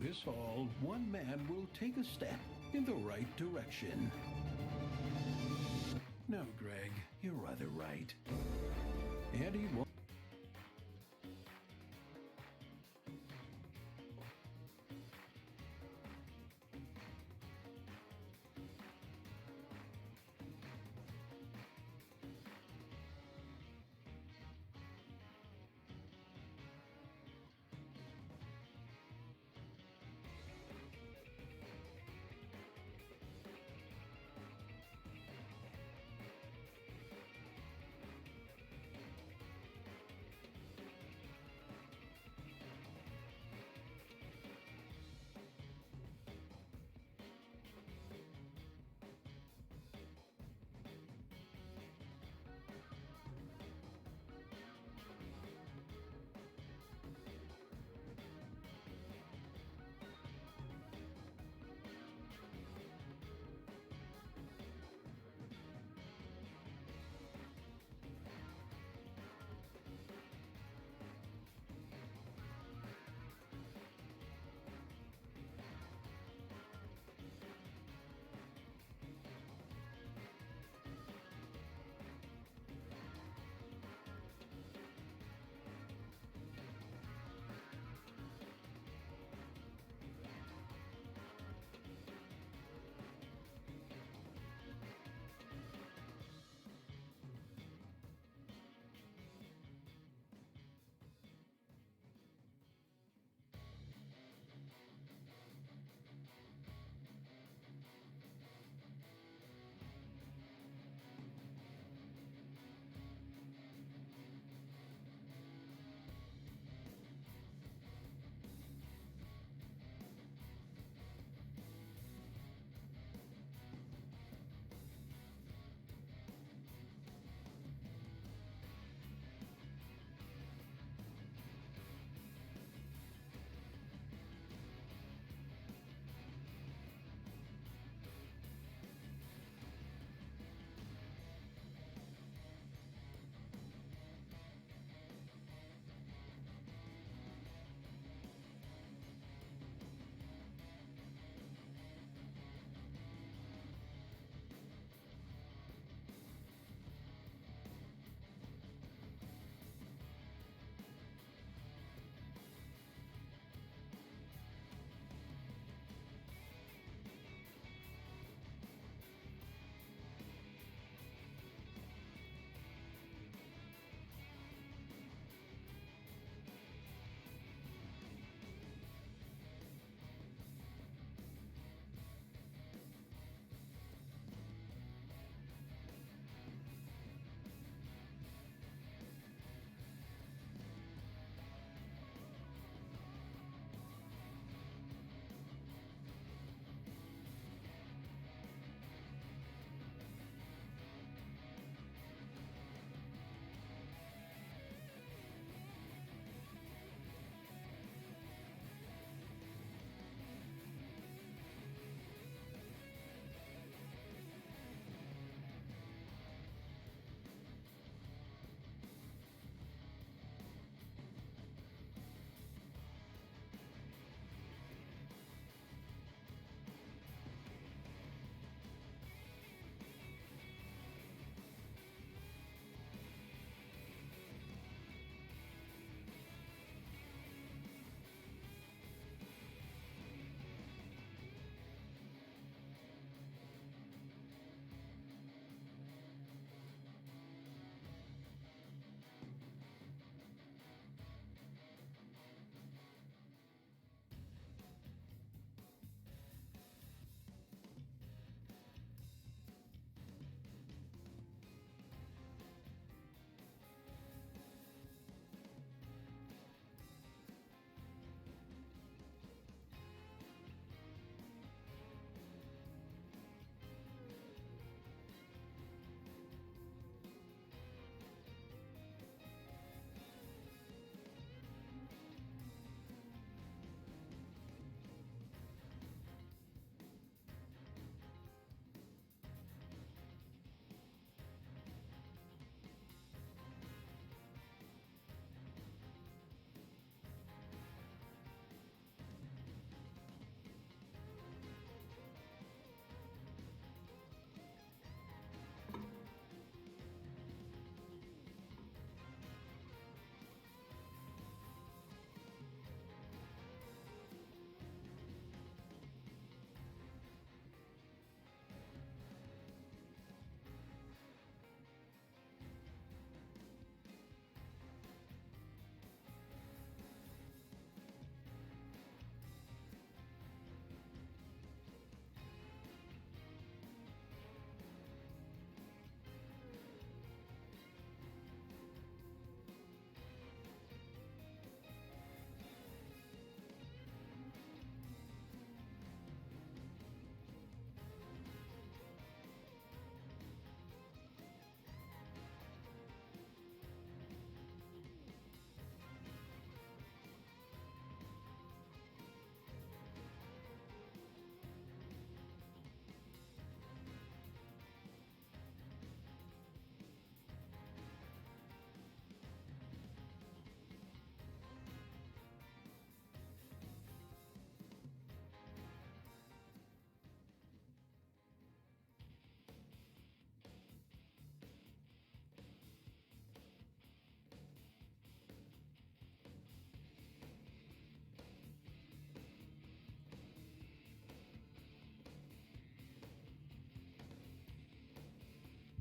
this all, one man will take a step in the right direction. No, Greg, you're rather right. And he won't.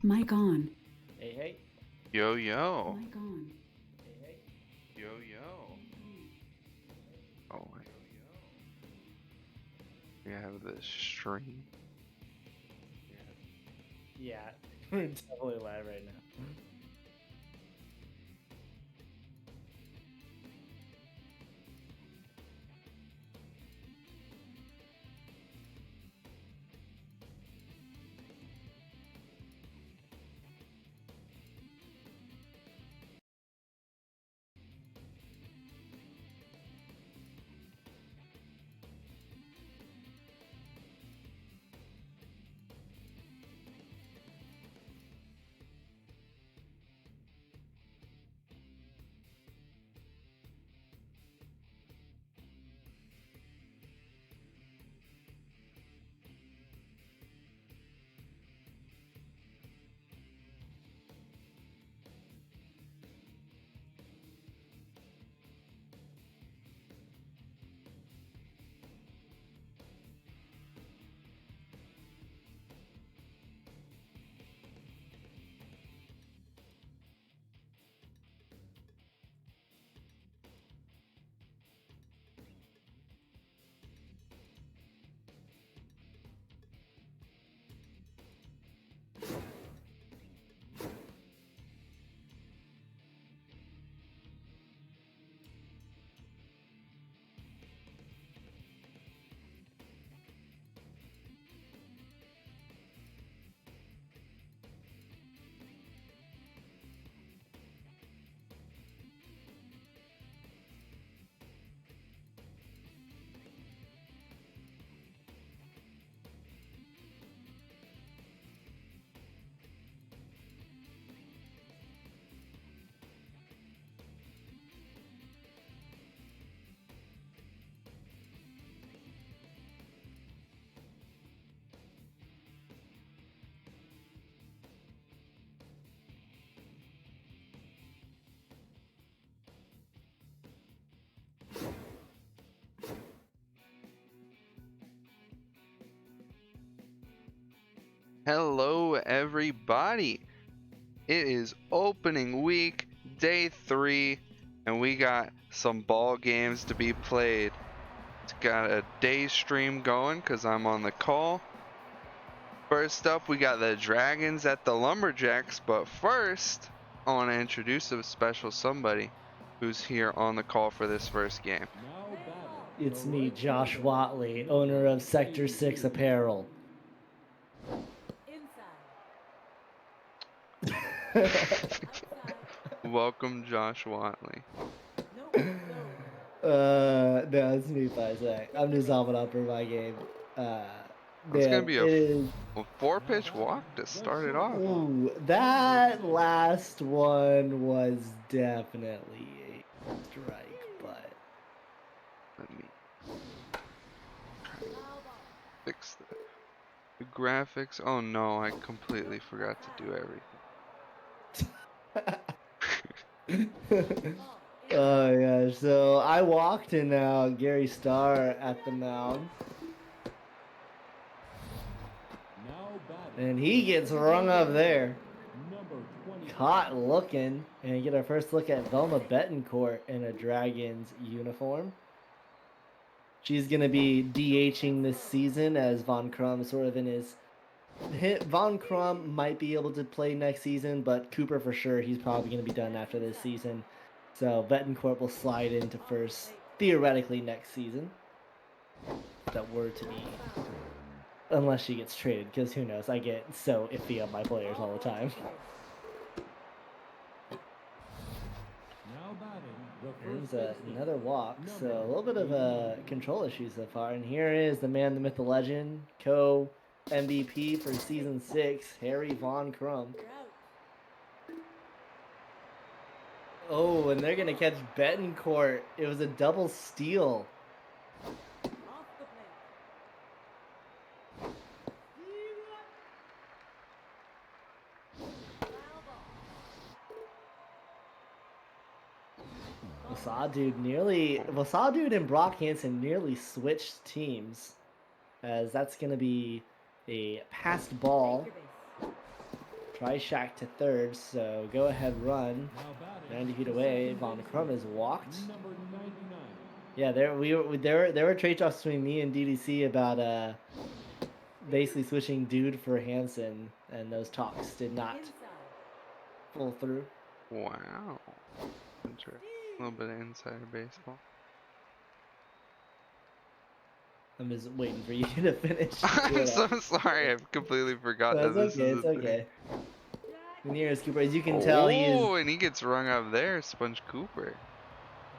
Mic on. Hey, hey. Yo, yo. Mic on. Hey, hey. Yo, yo. Oh, wait. We have this stream. Yeah, we're definitely live right now. Hello, everybody. It is opening week, day 3, and we got some ball games to be played. It's got a day stream going because I'm on the call. First up, we got the Dragons at the Lumberjacks, but first, I want to introduce a special somebody who's here on the call for this first game. It's me, Josh Watley, owner of Sector 6 Apparel. Welcome, Josh Watley. No, it's me, Isaac. I'm just hopping up for my game. It's going to be is... a 4-pitch walk to start it off. Ooh, that last one was definitely a strike, but... Let me try to fix the graphics. Oh no, I completely forgot to do everything. Oh yeah, so I walked in Gary Starr at the mound. And he gets rung up there. Caught looking, and get our first look at Velma Betancourt in a Dragons uniform. She's going to be DHing this season as Von Crum sort of in his... Von Crum might be able to play next season, but Cooper for sure, he's probably going to be done after this season. So Betancourt will slide into first, theoretically, next season. If that were to be... Unless she gets traded, because who knows, I get so iffy on my players all the time. There's another walk, so a little bit of control issues so far. And here is the man, the myth, the legend, co-MVP for Season 6, Harry Von Crum. Oh, and they're going to catch Betancourt. It was a double steal. Wasadude and Brock Hansen nearly switched teams, as that's going to be a passed ball. Try Shaq to third, so go ahead run. 90 feet away, Von Crum is walked. Yeah, there were trade-offs between me and DDC about basically switching Dude for Hansen, and those talks did not pull through. Wow. Interesting. A little bit of insider baseball. I'm just waiting for you to finish. I'm so sorry. I completely forgot that That's this okay, is it's a thing. okay. The nearest Cooper, as you can tell, he is. Oh, and he gets rung up there, Sponge Cooper.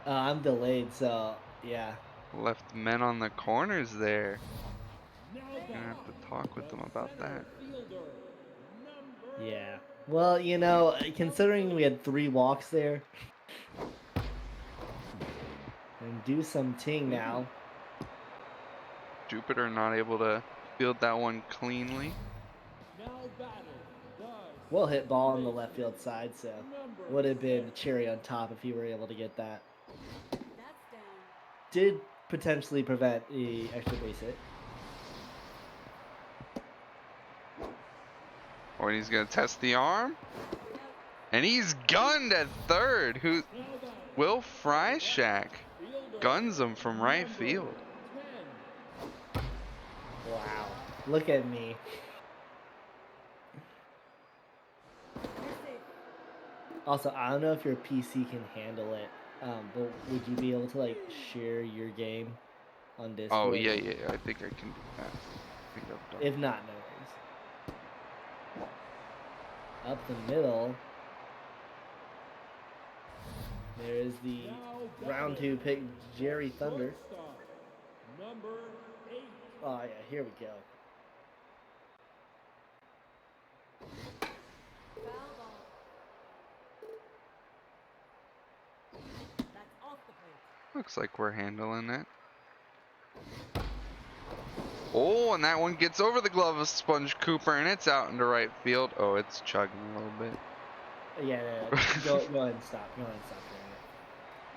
I'm delayed, so yeah. Left men on the corners there. Gonna have to talk with them about that. Yeah. Well, you know, considering we had 3 walks there, and do some ting now. Jupiter not able to field that one cleanly. Well hit ball on the left field side, so would have been cherry on top if he were able to get that. Did potentially prevent the extra base hit. Or he's gonna test the arm. And he's gunned at third. Will Freishack guns him from right field. Wow. Look at me. Also, I don't know if your PC can handle it, but would you be able to like share your game on Discord? Oh yeah. I think I can do that. I think I've done If not, no worries. Up the middle. There is the round 2 pick, Jerry Thunder. Oh yeah, here we go. Looks like we're handling it. Oh, and that one gets over the glove of Sponge Cooper, and it's out into right field. Oh, it's chugging a little bit. Yeah. Go ahead and stop. Go ahead and stop doing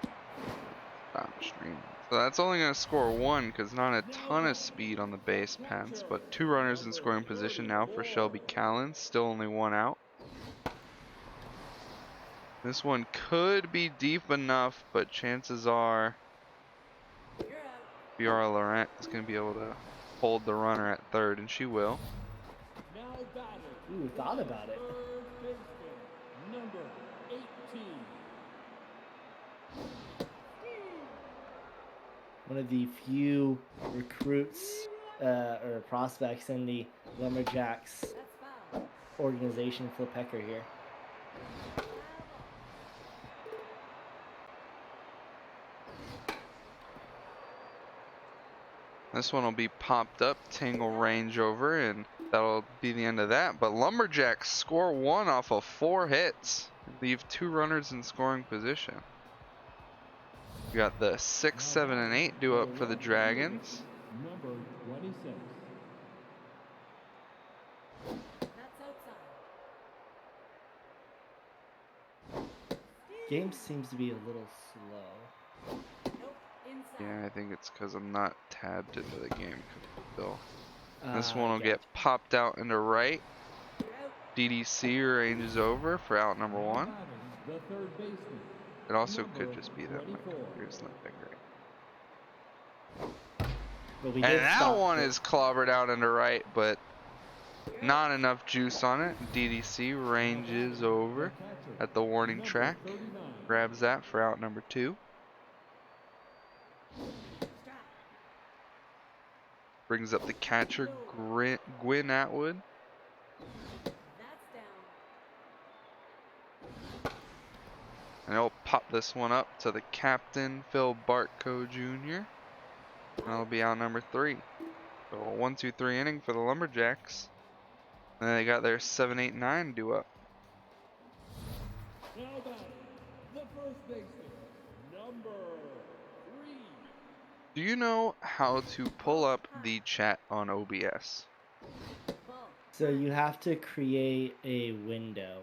it. Stop streaming. So that's only going to score 1 because not a ton of speed on the base paths, but 2 runners in scoring position now for Shelby Callan. Still only 1 out. This one could be deep enough, but chances are Fiora Laurent is going to be able to hold the runner at third, and she will. Ooh, thought about it. Number 18. One of the few recruits or prospects in the Lumberjacks organization, Flip Hecker here. This one will be popped up, Tangle range over, and that'll be the end of that. But Lumberjacks score 1 off of 4 hits. Leave 2 runners in scoring position. We got the 6, 7, and 8 due up for the Dragons. Number 26. Game seems to be a little slow. Yeah, I think it's because I'm not tabbed into the game. Still. This Ah, one will gotcha. get popped out into right. DDC ranges over for out number 1. The third baseman. It also could just be that my computer's not that great. But we And did that stop one it. is clobbered out into right, but not enough juice on it. DDC ranges over at the warning track. Grabs that for out number 2. Brings up the catcher, Gwyn Atwood. And he'll pop this one up to the captain, Phil Bartko Jr. And that'll be out number 3. So a 1, 2, 3 inning for the Lumberjacks. And they got their 7, 8, 9 due up. Now batting, the first baseman. Number 3. Do you know how to pull up the chat on OBS? So you have to create a window.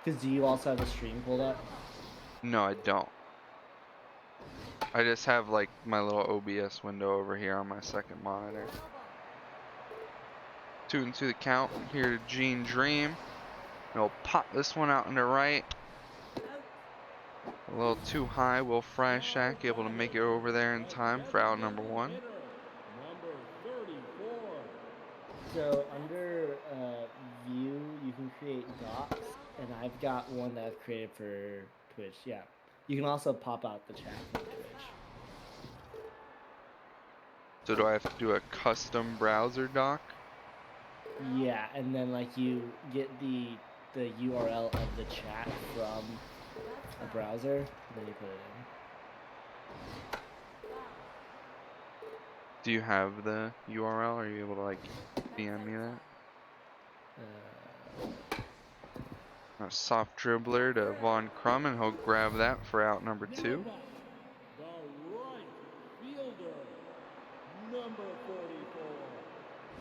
Because do you also have the stream pulled up? No, I don't. I just have like my little OBS window over here on my second monitor. 2-2 the count here to Gene Dream. He'll pop this one out into right. A little too high. Will Freishack able to make it over there in time for out number 1? Number 34. So under view, you can create docs, and I've got one that I've created for Twitch. Yeah, you can also pop out the chat from Twitch. So do I have to do a custom browser doc? Yeah, and then like you get the URL of the chat from a browser, then you put it in. Do you have the URL? Are you able to like DM me that? A soft dribbler to Von Crum, and he'll grab that for out number 2. The right fielder. Number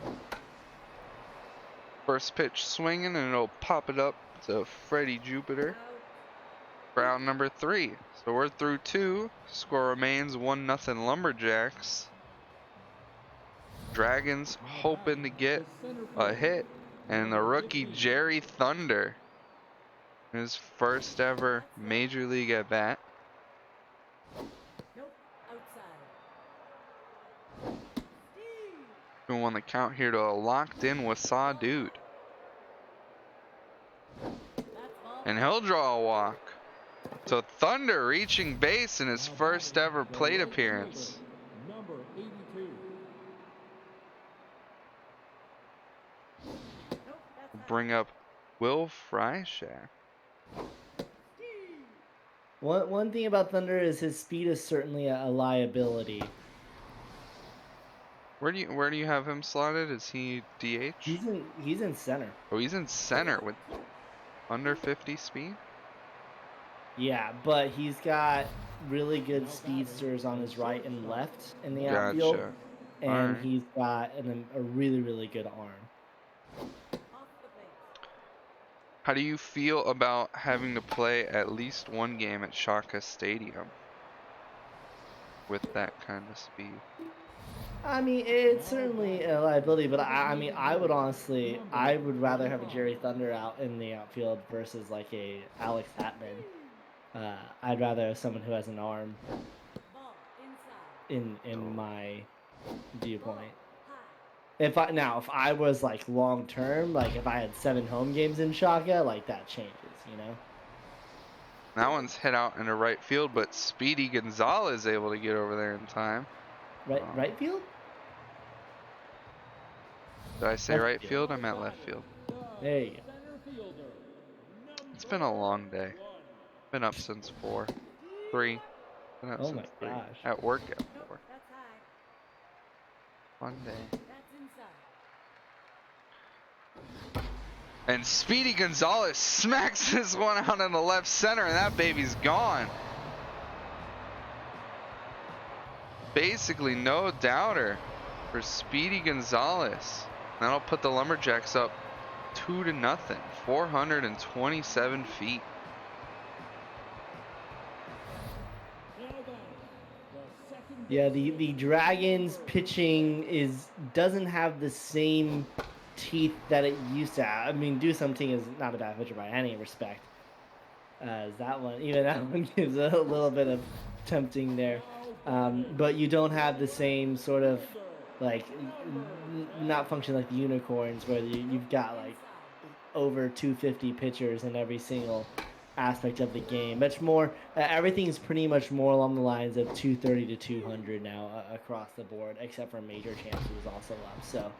44. First pitch swinging, and it'll pop it up to Freddie Jupiter for out number 3. So we're through 2. Score remains 1-0 Lumberjacks. Dragons hoping to get a hit, and the rookie Jerry Thunder, his first ever major league at bat. Who won the count here to a locked in Wasaw dude. And he'll draw a walk. So Thunder reaching base in his first ever plate appearance. Number 82. Bring up Will Freishack. One thing about Thunder is his speed is certainly a liability. Where do you have him slotted? Is he DH? He's in center. Oh, he's in center with under 50 speed? Yeah, but he's got really good speedsters on his right and left in the outfield, Gotcha. and Alright. he's got a really good arm. How do you feel about having to play at least one game at Shaka Stadium with that kind of speed? I mean, it's certainly a liability, but I mean, I would rather have a Jerry Thunder out in the outfield versus like a Alex Hatman. I'd rather have someone who has an arm in my viewpoint. If I was like long term, like if I had 7 home games in Shaka, like that changes, you know. That one's hit out into right field, but Speedy Gonzalez able to get over there in time. Right field? Did I say Left right field. field? I meant left field. There you go. Center fielder. It's been a long day. Been up since 4. 3. Been up Oh since my 3. gosh. At work at 4. Fun day. And Speedy Gonzalez smacks this one out in the left center, and that baby's gone. Basically no doubter for Speedy Gonzalez. That'll put the Lumberjacks up 2-0, 427 feet. Yeah, the Dragons pitching doesn't have the same teeth that it used to have. I mean, Do Something is not a bad pitcher by any respect. As that one, even that one gives a little bit of tempting there. But you don't have the same sort of like not function like the Unicorns, where you've got like over 250 pitchers in every single aspect of the game. Much more, everything's pretty much more along the lines of 230 to 200 now across the board, except for Major Champs, who's also up. So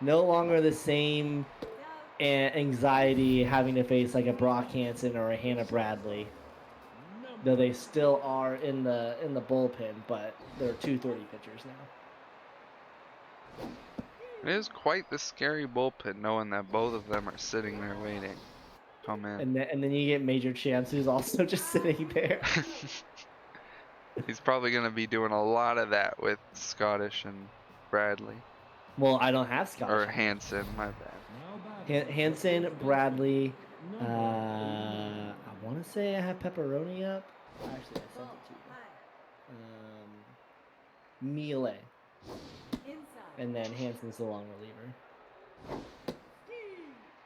no longer the same anxiety having to face like a Brock Hansen or a Hannah Bradley, though they still are in the bullpen, but they're 230 pitchers now. It is quite the scary bullpen, knowing that both of them are sitting there waiting. Come in. And then you get Major Chance, who's also just sitting there. He's probably going to be doing a lot of that with Scottish and Bradley. Well, I don't have Scott. Or Hansen, my bad. Hansen, Bradley. I want to say I have Pepperoni up. Actually, I sent it to you. Melee. Inside. And then Hansen's the long reliever.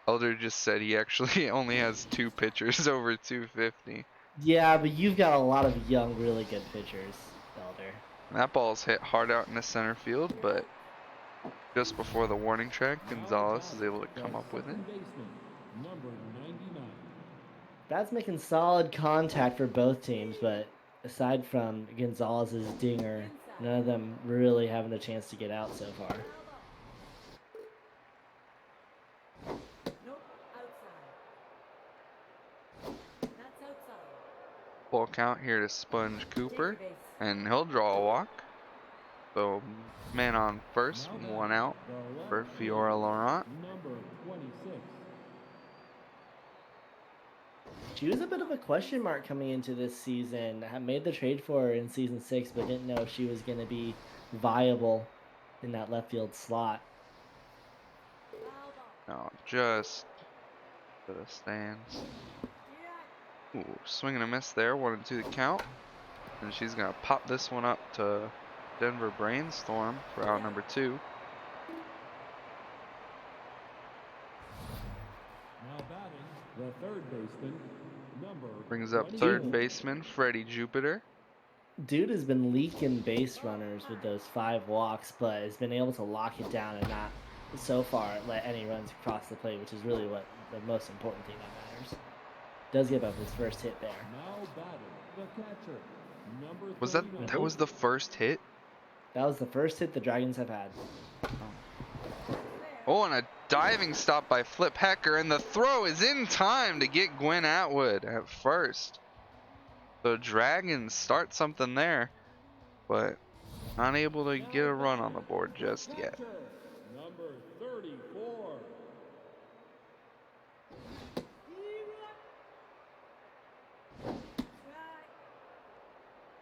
Elder just said he actually only has 2 pitchers over 250. Yeah, but you've got a lot of young, really good pitchers, Elder. That ball's hit hard out into center field, but just before the warning track, Gonzalez is able to come up with it. Second baseman, number 99. That's making solid contact for both teams, but aside from Gonzalez's dinger, none of them really having a chance to get out so far. Nope. Outside. That's outside. Full count here to Sponge Cooper, Take your base. and he'll draw a walk. So, man on first, Now 1 batting, out the for left Fiora fielder, Laurent. Number 26. She was a bit of a question mark coming into this season. I made the trade for her in season 6, but didn't know if she was going to be viable in that left field slot. Foul ball. No, just to the stands. Yeah. Ooh, swing and a miss there, 1-2 the count. And she's gonna pop this one up to Denver Brainstorm for out number 2. Now batting, the third baseman, number Brings up 20. third baseman Freddie Jupiter. Dude has been leaking base runners with those 5 walks, but has been able to lock it down and not, so far, let any runs across the plate, which is really what the most important thing that matters. Does give up his first hit there. Now batting, the catcher, number Was that 39. was the first hit? That was the first hit the Dragons have had. Oh, and a diving stop by Flip Hecker, and the throw is in time to get Gwen Atwood at first. So Dragons start something there, but not able to get a run on the board just yet. Catcher, number 34.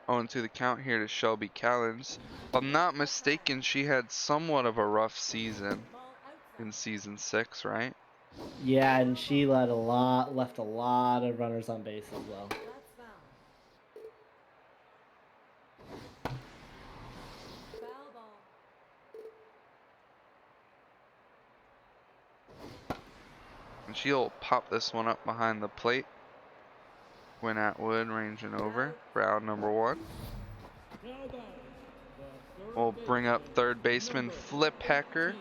Oh, and to the count here to Shelby Callens. If I'm not mistaken, she had somewhat of a rough season Ball outside. in season 6, right? Yeah, and she left a lot of runners on base as well. That's foul. Foul ball. And she'll pop this one up behind the plate. Gwen Atwood ranging over for out number 1. Now batting, the third We'll bring up baseman, third baseman number Flip Hecker. 18.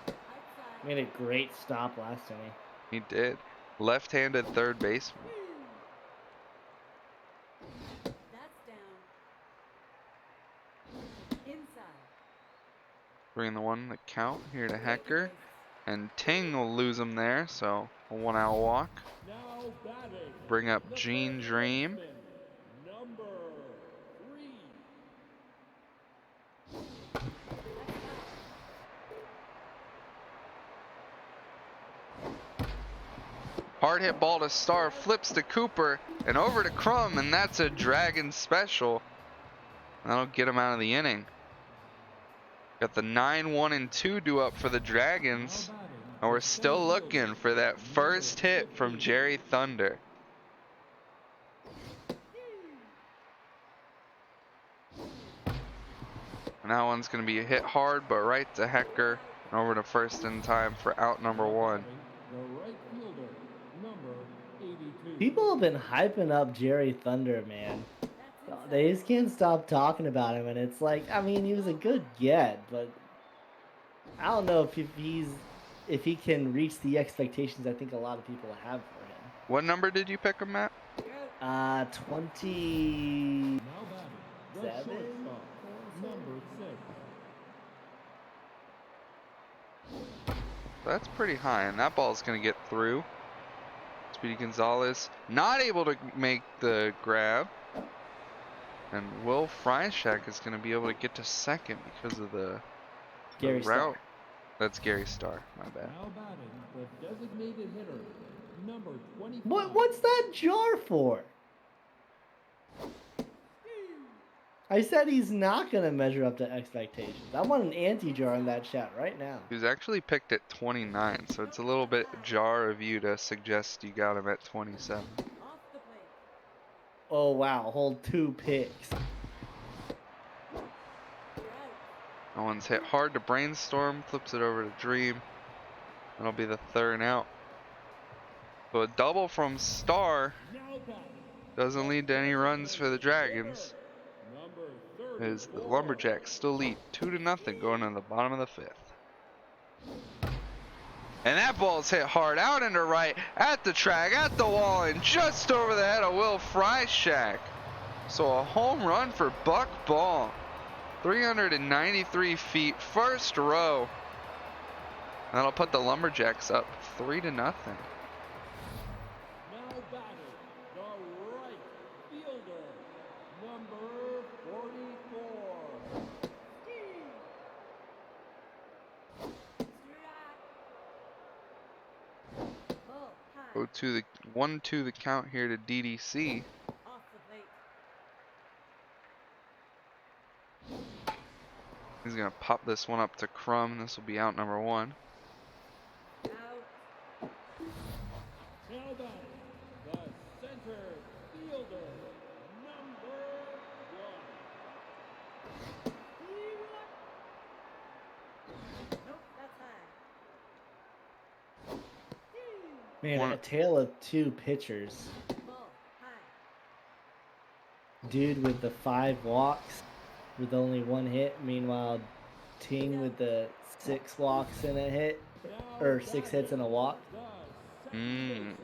Outside. Made a great stop last inning. He did. Left-handed third baseman. That's down. Inside. Bringing the 1 the count here to Hecker. And Ting will lose him there, so a 1-out walk. Now batting, Bring up the Gene third Dream. baseman, number 3. Hard hit ball to Star, flips to Cooper, and over to Crum, and that's a Dragon special. That'll get him out of the inning. Got the 9-1-2 due up for the Dragons, Now batting, and we're the still center looking fielder, for that first number hit from 15. Jerry Thunder. And that one's going to be hit hard, but right to Hecker, and over to first in time for out number 1. The right fielder, number 82. People have been hyping up Jerry Thunder, man. They just can't stop talking about him, and it's like, I mean, he was a good get, but I don't know if he can reach the expectations I think a lot of people have for him. What number did you pick him at? 20. Now batting, the 7? shortstop, number 6. That's pretty high, and that ball's going to get through. Speedy Gonzalez not able to make the grab. And Will Freishak is going to be able to get to second because of the Gary Starr. route. That's Gary Starr, my bad. Now batting, the designated hitter, number 25. What's that jar for? I said he's not going to measure up to expectations. I want an anti-jar in that chat right now. He was actually picked at 29, so it's a little bit jar of you to suggest you got him at 27. Off the plate. Oh, wow. Hold 2 picks. That one's hit hard to Brainstorm, flips it over to Dream. That'll be the third out. So a double from Star Now batting. doesn't lead to any runs for the Dragons, Number as the 34. Lumberjacks still lead 2-0 going into the bottom of the fifth. And that ball's hit hard out into right, at the track, at the wall, and just over the head of Will Freishack. So a home run for Buck Ball. 393 feet, first row. That'll put the Lumberjacks up 3-0. Now batting. The right fielder. Number 44. Strike. Ball high. Go to the 1-2 the count here to DDC. Off the plate. He's gonna pop this one up to Crum. This will be out number 1. Out. Now batting. The center fielder. Number 1. Nope, that's high. Man, One- a tale of two pitchers. Ball high. Dude with the 5 walks with only 1 hit. Meanwhile, Ting with the 6 walks and a hit, Now or 6 hits and a walk. the second Mm. baseman.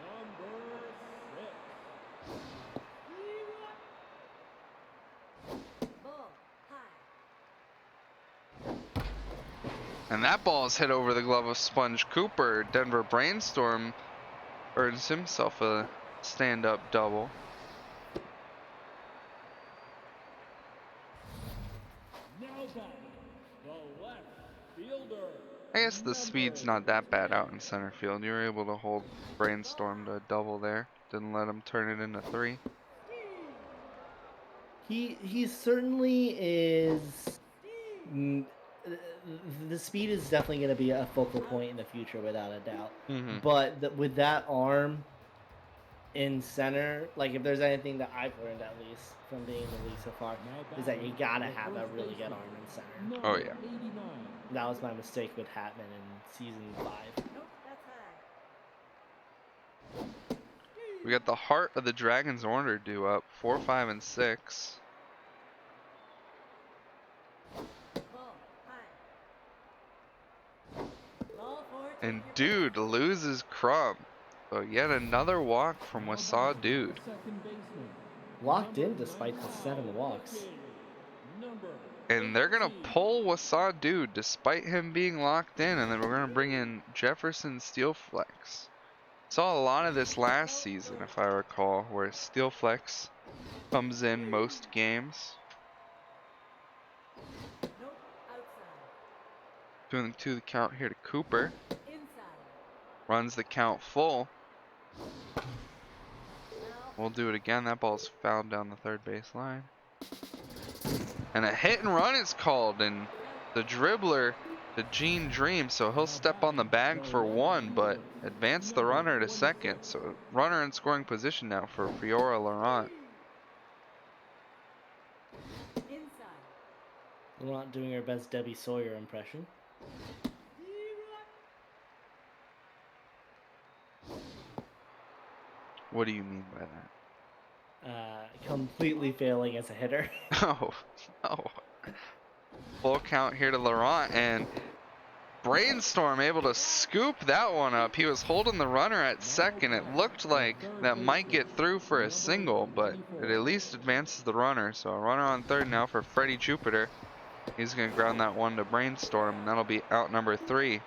Number 6. Ball high. And that ball is hit over the glove of Sponge Cooper. Denver Brainstorm earns himself a stand-up double. Now batting. The left fielder. I guess the speed's not that bad out in center field. You were able to hold Brainstorm to a double there. Didn't let him turn it into 3. He certainly is. mm, The speed is definitely going to be a focal point in the future, without a doubt. Mm-hmm. But with that arm in center, like if there's anything that I've learned at least from being in the league so far, is that you gotta have a really good arm in center. Oh, yeah. 89. That was my mistake with Hatman in season 5. Nope, that's high. We got the heart of the Dragons order due up. 4, 5, and 6. Ball high. Ball four. And Dude loses Crumb. So yet another walk from Now Wasaw batting. Dude. Second baseman. Locked in despite the 7 walks. Number And they're gonna 15. pull Wasaw Dude despite him being locked in, and then we're gonna bring in Jefferson Steelflex. Saw a lot of this last season, if I recall, where Steelflex comes in most games. Nope, outside. Doing the count here to Cooper. Inside. Runs the count full. Now. We'll do it again. That ball's fouled down the third base line. And a hit and run is called, and the dribbler, the Gene Dream, so he'll step on the bag for 1, but advance the runner to second. So runner in scoring position now for Fiora Laurent. Inside. We're not doing our best Debbie Sawyer impression. What do you mean by that? Completely failing as a hitter. Oh, no. Full count here to Laurent, and Brainstorm able to scoop that one up. He was holding the runner at second. It looked like that might get through for a single, but it at least advances the runner. So a runner on third now for Freddie Jupiter. He's going to ground that one to Brainstorm, and that'll be out number 3.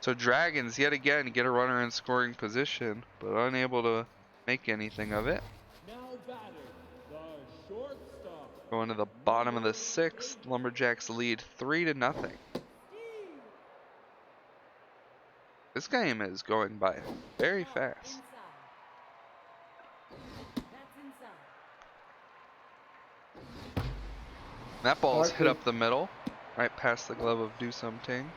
So Dragons yet again get a runner in scoring position, but unable to make anything of it. Now batting. The shortstop. Going to the bottom of the 6th, Lumberjacks lead 3-0. This game is going by very fast. Inside. That's inside. That ball's hit Barkley. up the middle, right past the glove of Do Something.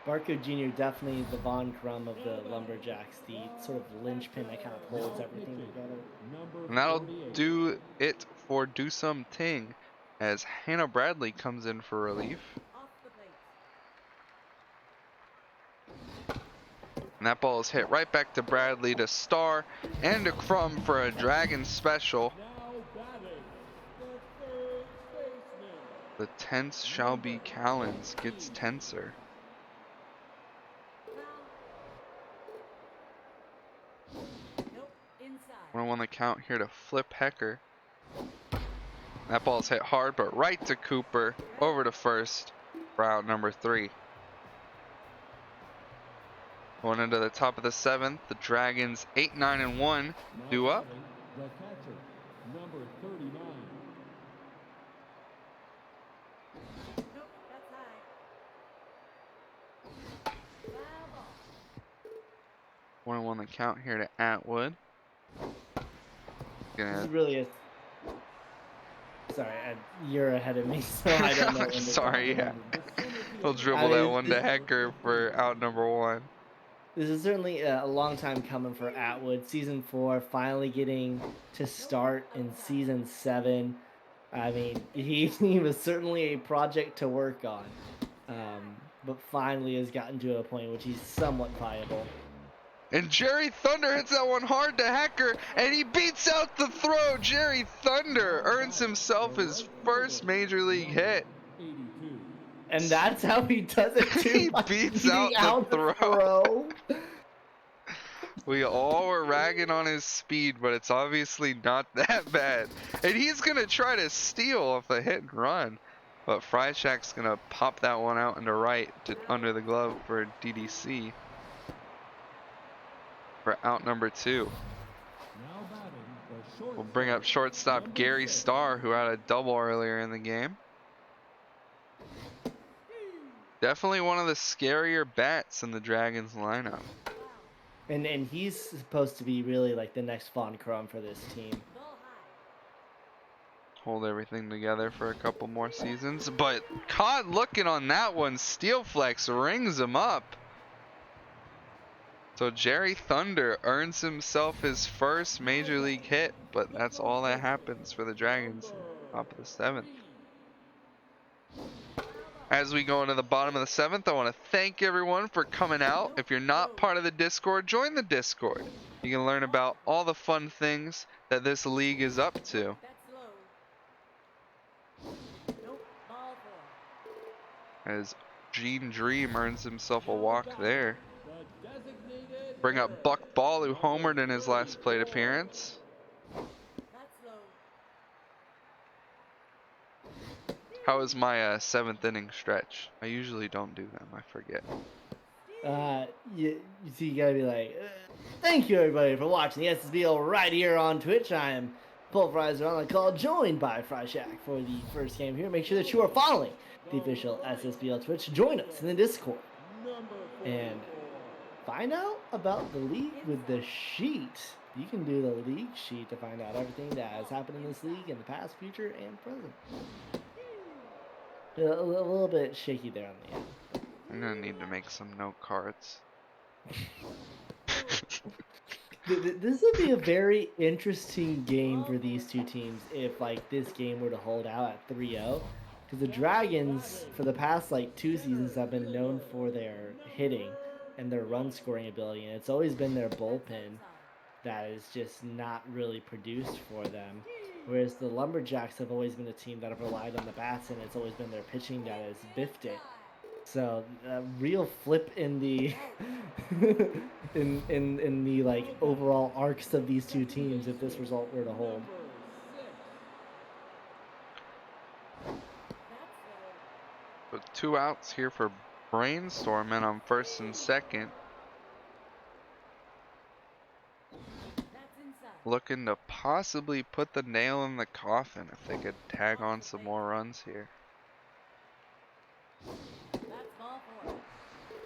Barco Jr. definitely the Von Crum of the Lumberjacks, the sort of linchpin that kind of holds everything together. Number And that'll 48. do it for Do Something. as Hannah Bradley comes in for relief. Off the plate. And that ball is hit right back to Bradley to Star and to Crum for a Dragon special. Now batting, the third baseman. The tense shall be Callens gets tenser. Foul. Nope. Inside. 1-1 the count here to Flip Hecker. That ball's hit hard, but right to Cooper, over to first for out number 3. Going into the top of the 7th, the Dragons 8, 9, and 1 Now due up. batting, the catcher, number 39. Nope. That's high. Foul ball. 1-1 the count here to Atwood. This is Gonna really a. Sorry, you're ahead of me, so I don't know. when to Sorry, talk. yeah. He'll dribble that one to Hecker for out number 1. This is certainly a long time coming for Atwood. Season 4, finally getting to start in season 7. I mean, he was certainly a project to work on, but finally has gotten to a point which he's somewhat viable. And Jerry Thunder hits that one hard to Hecker, and he beats out the throw. Jerry Thunder earns himself his first major league hit. 82. And that's how he does it too. He by beats beating out the throw. throw. We all were ragging on his speed, but it's obviously not that bad. And he's gonna try to steal off the hit and run, but Freischack's gonna pop that one out into right to under the glove for DDC. For out number 2. Now batting, the short. We'll bring up shortstop Gary Starr, who had a double earlier in the game. Definitely one of the scarier bats in the Dragons lineup. And he's supposed to be really like the next Von Crum for this team. Ball high. Hold everything together for a couple more seasons. But caught looking on that one, Steel Flex rings him up. So Jerry Thunder earns himself his first major league hit, but that's all that happens for the Dragons. Top of the 7th. As we go into the bottom of the 7th, I want to thank everyone for coming out. If you're not part of the Discord, join the Discord. You can learn about all the fun things that this league is up to. That's low. Nope. Ball 4. As Gene Dream earns himself a walk there. The designated Bring up Buck Ball, who homered in his last plate appearance. That's low. How was my 7th inning stretch? I usually don't do them, I forget. You see, you gotta be like, thank you everybody for watching the SSBL right here on Twitch. I am Pulverizer on the call, joined by Freischack for the first game here. Make sure that you are following the official SSBL Twitch. Join us in the Discord number and find out about the league with the sheet. You can do the league sheet to find out everything that has happened in this league in the past, future, and present. A little bit shaky there on the end. I'm gonna need to make some note cards. This would be a very interesting game for these two teams if like this game were to hold out at 3-0. Because the Dragons, for the past like 2 seasons, have been known for their hitting and their run scoring ability, and it's always been their bullpen that is just not really produced for them. Whereas the Lumberjacks have always been a team that have relied on the bats, and it's always been their pitching that has biffed it. So a real flip in the in the like overall arcs of these two teams if this result were to hold. So 2 outs here for Brainstorming on 1st and 2nd. That's inside. Looking to possibly put the nail in the coffin if they could tag on some more runs here. That's ball 4.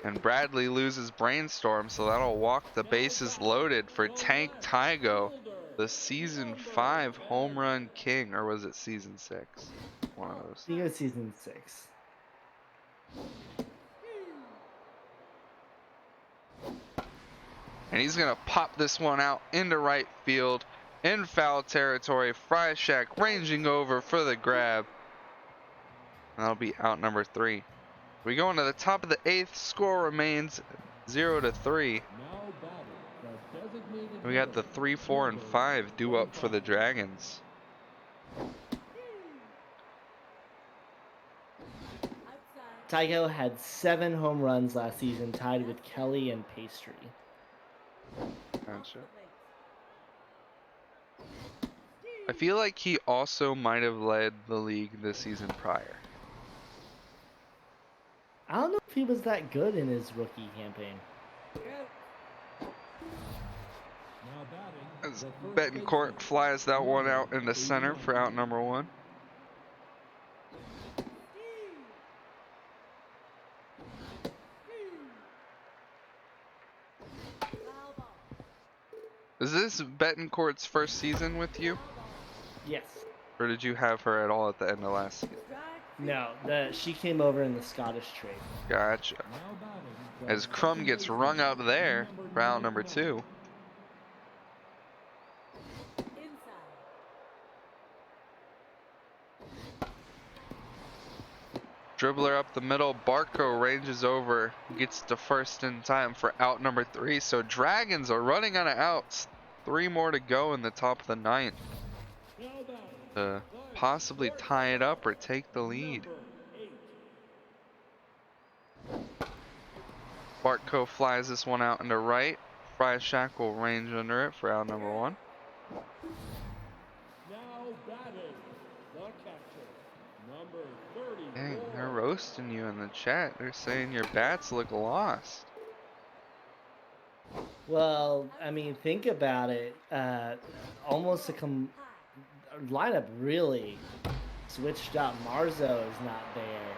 And Bradley loses Brainstorm, so that'll walk the bases loaded for Tank Tygo, the season 5 home run king. Or was it season 6? One of those. I think it was season 6. And he's gonna pop this one out into right field in foul territory. Freischack ranging over for the grab. That'll be out number 3. We go into the top of the 8th. Score remains 0-3. Now batting the designated We got the hitter, 3, 4, and number 5 due up for the 25. Dragons. Outside. Tycho had 7 home runs last season, tied with Kelly and Pastry. Gotcha. Off the plate. I feel like he also might have led the league the season prior. I don't know if he was that good in his rookie campaign. Out. Now batting As the first Betancourt baseman, flies that one out number into center 89. for out number 1. Foul ball. Is this Betancourt's first season with you? Foul ball. Yes. Or did you have her at all at the end of last season? No, she came over in the Scottish trade. Gotcha. Now batting the As Crum second gets baseman, rung up there for out number 99. 2. Inside. Dribbler up the middle. Barco ranges over. Gets to first in time for out number 3. So Dragons are running out of outs. 3 more to go in the top of the 9th. Now batting To possibly tie it up or take the lead. number 8. Barco flies this one out into right. Freishack will range under it for out number 1. Now batting the catcher, number 34. Dang, they're roasting you in the chat. They're saying your bats look lost. Well, I mean, think about it. Almost lineup really switched up. Marzo is not there.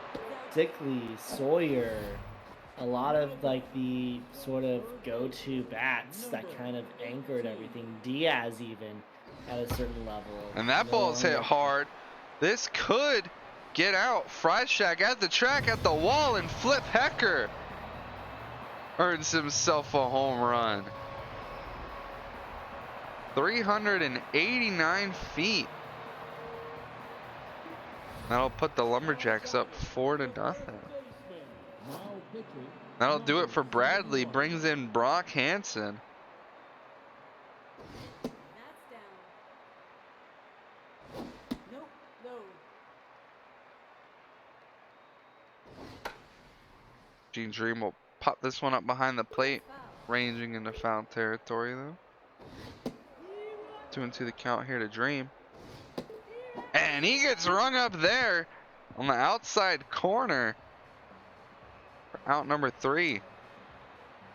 Sickley, Sawyer, a lot of like the sort of go-to bats that kind of anchored everything. Diaz even at a certain level. And that No ball's hit longer- hard. This could get out. Freishack at the track, at the wall, and Flip Hecker earns himself a home run. 389 feet. That'll put the Lumberjacks up 4-0. Now pitching, That'll do it for Bradley. Brings in Brock Hansen. That's down. Nope. Low. Gene Dream will pop this one up behind the plate. Foul. Ranging into foul territory though. 2-2 the count here to Dream. And he gets rung up there on the outside corner for out number 3.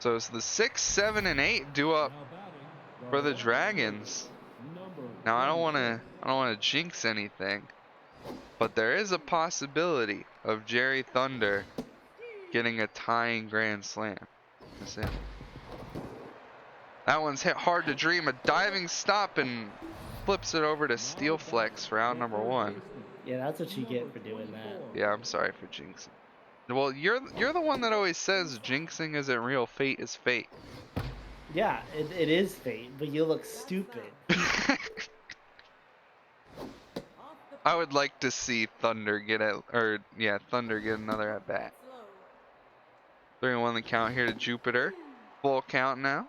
So it's the 6, 7, and 8 due up now batting for the left Dragons. fielder, number Now I don't 27. want to jinx anything, but there is a possibility of Jerry Thunder getting a tying grand slam. That's it. That one's hit hard to Dream. A diving stop and flips it over to Steel Flex for out number 1. Yeah, that's what you get for doing that. Yeah, I'm sorry for jinxing. Well, you're the one that always says jinxing isn't real, fate is fate. Yeah, it is fate, but you look stupid. Off the I would like to see Thunder get Thunder get another at bat. slow. 3-1 the count here to Jupiter. Full count now.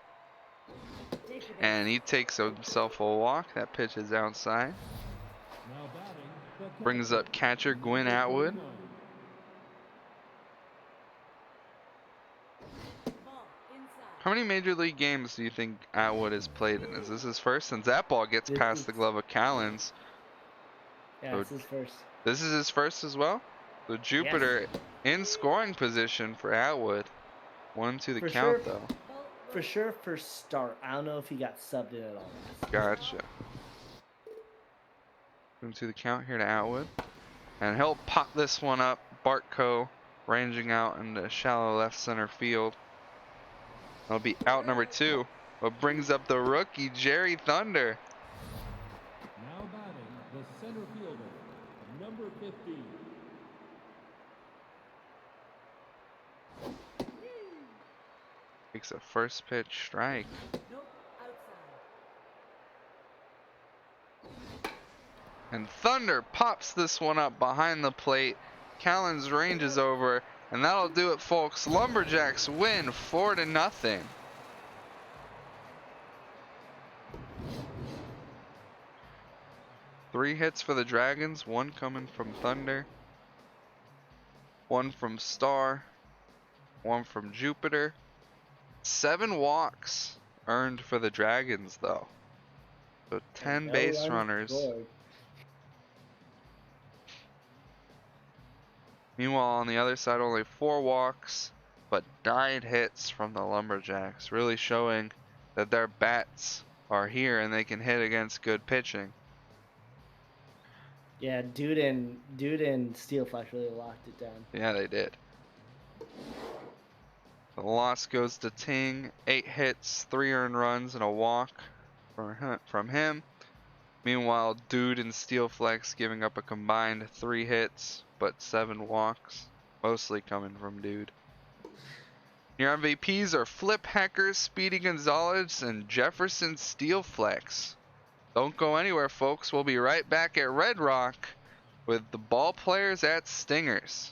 Take the base. And he takes himself a walk. That pitch is outside. Now batting the Brings up catcher Gwyn Atwood. 29. Ball inside. How many major league games do you think Atwood has played in? Is this his first? Since that ball gets This past the is- glove of Callens, Yeah, it's his first. this is his first as well? So Jupiter in scoring position for Atwood. 1-2 the For count sure. though. Ball For sure, first start. I don't know if he got subbed in at all. Gotcha. 2-2 the count here to Atwood. And he'll pop this one up. Bartco ranging out into shallow left center field. That'll be out number 2. What brings up the rookie, Jerry Thunder. Now batting the center fielder, number 15. Takes a first pitch strike. Nope. Outside. And Thunder pops this one up behind the plate. Callan's range is over, and that'll do it, folks. Lumberjacks win 4-0. Three hits for the Dragons, one coming from Thunder, one from Star, one from Jupiter. 7 walks earned for the Dragons, though. So 10 base runners. Scored. Meanwhile, on the other side, only 4 walks, but 9 hits from the Lumberjacks, really showing that their bats are here and they can hit against good pitching. Yeah, Dude and Steel Flash really locked it down. Yeah, they did. The loss goes to Ting. 8 hits, 3 earned runs, and a walk from him. Meanwhile, Dude and Steel Flex giving up a combined 3 hits, but 7 walks, mostly coming from Dude. Your MVPs are Flip Hackers, Speedy Gonzalez, and Jefferson Steel Flex. Don't go anywhere, folks. We'll be right back at Red Rock with the ball players at Stingers.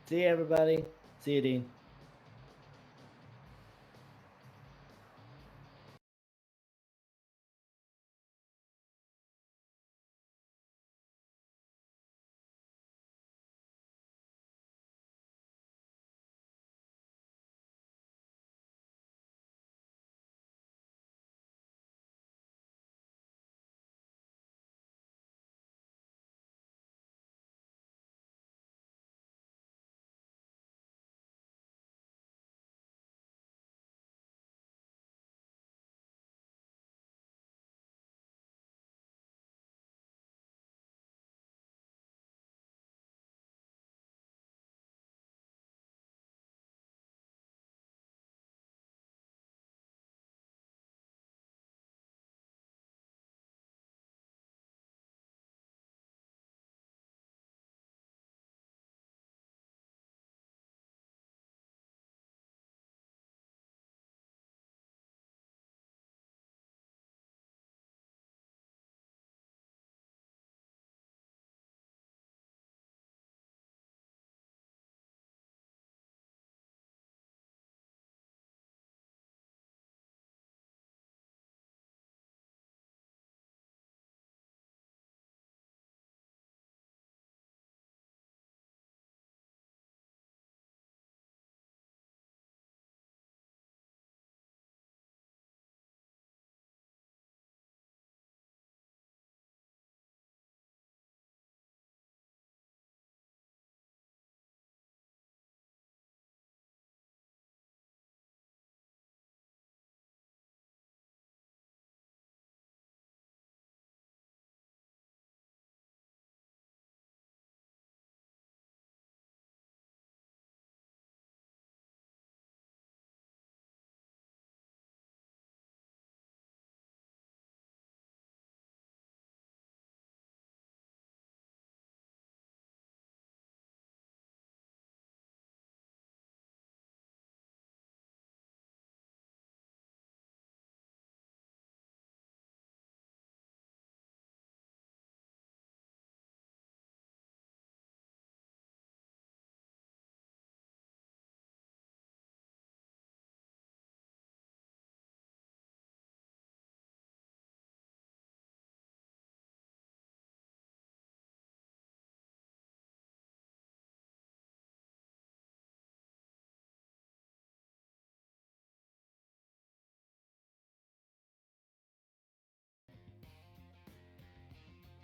See you, everybody. See you, Dean.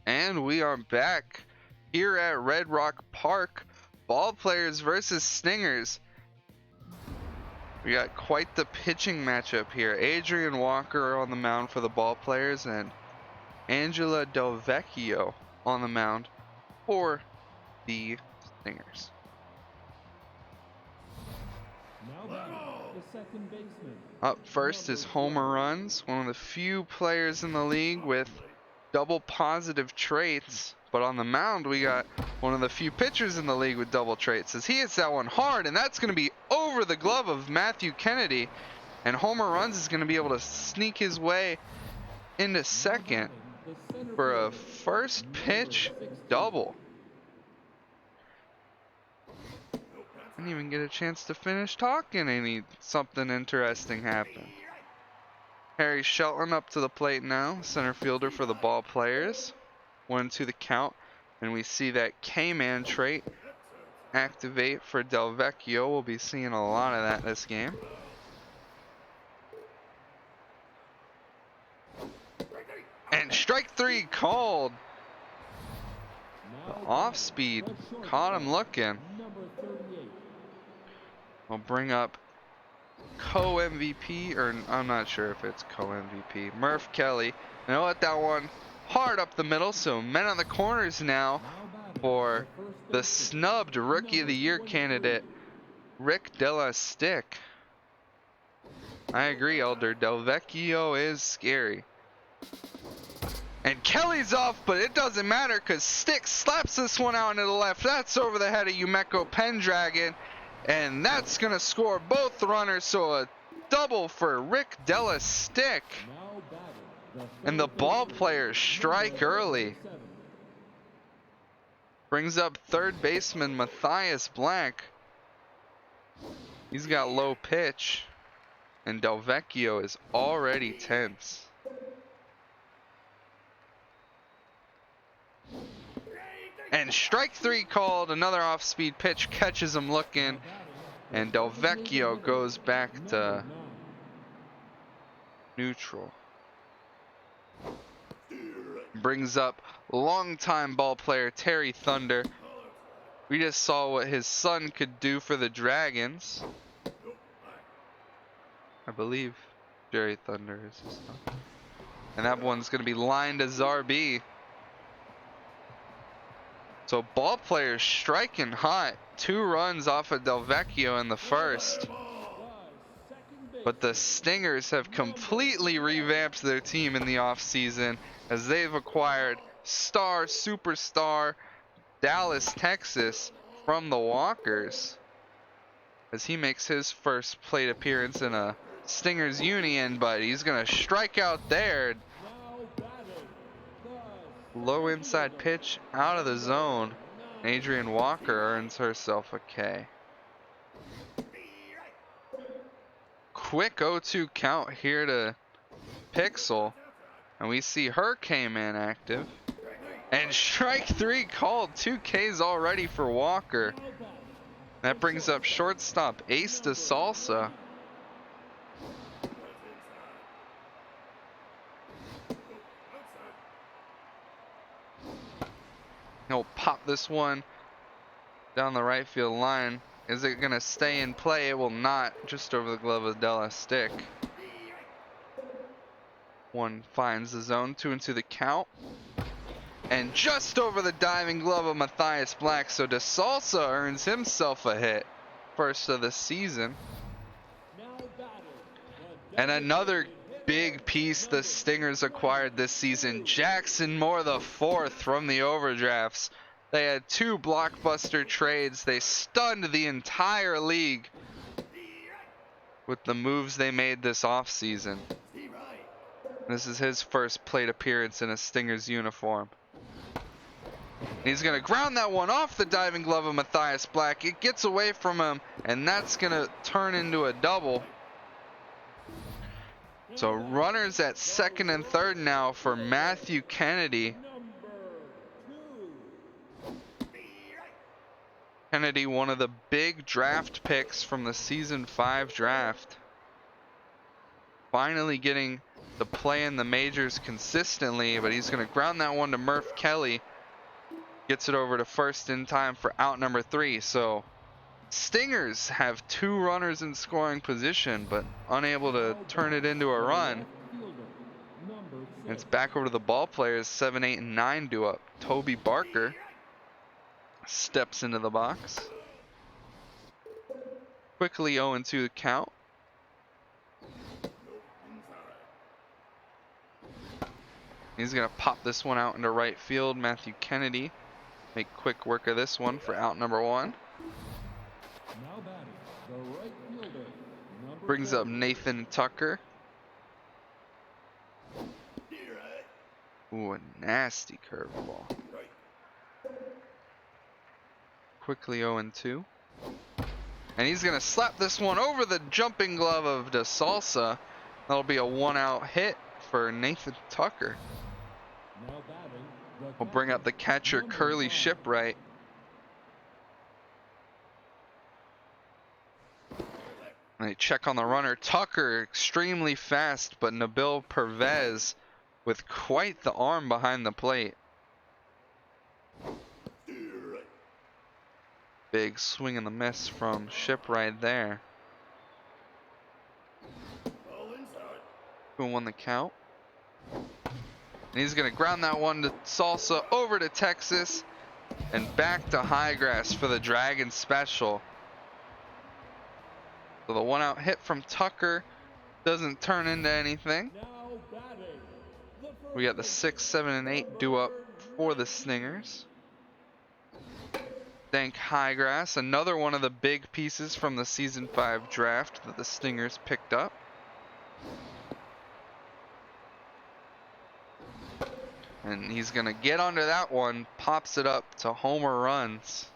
And we are back here at Red Rock Park. Ball players versus Stingers. We got quite the pitching matchup here. Adrian Walker on the mound for the ball players and Angela Del Vecchio on the mound for the Stingers. Now batting, the second baseman. Up first is Homer Runs, one of the few players in the league with double positive traits. But on the mound, we got one of the few pitchers in the league with double traits as he hits that one hard, and that's going to be over the glove of Matthew Kennedy. And Homer Runs is going to be able to sneak his way into second. The center for a fielder, first number pitch 16. double. Didn't even get a chance to finish talking. Something interesting happened. Harry Shelton up to the plate now, center fielder for the Ball Players. 1-2 the count, and we see that K-Man trait activate for Delvecchio. We'll be seeing a lot of that this game. And strike 3 called. Now Off batting, speed, the caught him shortstop, looking. Number 38. We'll bring up co-MVP, or I'm not sure if it's co-MVP, Murph Kelly. And I'll let that one hard up the middle, so men on the corners now Now batting, for the first the baseman, snubbed Rookie of the Year number 23. candidate, Rick Della Stick. I agree, Elder. Delvecchio is scary. And Kelly's off, but it doesn't matter because Stick slaps this one out into the left. That's over the head of Yumeko Pendragon. And that's going to score both runners, so a double for Rick Della Stick. Now batting, And the third Ball baseman, Players strike number early. 37. Brings up third baseman Matthias Black. He's got low pitch. And Delvecchio is already tense. And strike 3 called. Another off-speed pitch catches him looking. And Delvecchio goes back to Number 9. neutral. Brings up longtime ball player Terry Thunder. We just saw what his son could do for the Dragons. I believe Jerry Thunder is his son. And that one's going to be lined as RB. So ball players striking hot. 2 runs off of Delvecchio in the first. But the Stingers have completely revamped their team in the offseason as they've acquired superstar Dallas, Texas from the Walkers. As he makes his first plate appearance in a Stingers union, but he's going to strike out there. Now batting, the Low inside pitch out of the zone. Adrian Walker earns herself a K. Quick 0-2 count here to Pixel. And we see her K-Man active. And strike 3 called. 2 Ks already for Walker. That brings up shortstop Ace de Salsa. He'll pop this one down the right field line. Is it going to stay in play? It will not. Just over the glove of Della Stick. One finds the zone. 2-2 the count. And just over the diving glove of Matthias Black. So De Salsa earns himself a hit. First of the season. now batting, And another big piece the Stingers acquired this season. Jackson Moore the fourth from the overdrafts. They had 2 blockbuster trades. They stunned the entire league with the moves they made this offseason. This is his first plate appearance in a Stingers uniform. He's going to ground that one off the diving glove of Matthias Black. It gets away from him, and that's going to turn into a double. So runners at second and third now for Matthew Kennedy. Kennedy, one of the big draft picks from the season 5 draft. Finally getting to play in the majors consistently, but he's going to ground that one to Murph Kelly. Gets it over to first in time for out number 3. So Stingers have 2 runners in scoring position, but unable to turn it into a run. It's back over to the Ball Players. 7, 8, and 9 due up. Toby Barker steps into the box. Quickly 0-2 the count. He's going to pop this one out into right field. Matthew Kennedy make quick work of this one for out number 1. Now batting, the right fielder, number Brings up 40. Nathan Tucker. Ooh, a nasty curveball. Quickly 0-2. And he's going to slap this one over the jumping glove of DeSalsa. That'll be a 1-out hit for Nathan Tucker. Now batting, the We'll bring up the catcher, number Curly 5. Shipwright. And they check on the runner. Tucker, extremely fast, but Nabil Pervez with quite the arm behind the plate. Big swing and the miss from Shipwright there. 2-1 the count. And he's going to ground that one to Salsa over to Texas and back to Highgrass for the Dragon special. So the 1-out hit from Tucker doesn't turn into anything. Now batting, the first We got the 6, 7, and 8 due up for the Stingers. Dank Highgrass, another one of the big pieces from the Season 5 draft that the Stingers picked up. And he's going to get under that one, pops it up to homer runs.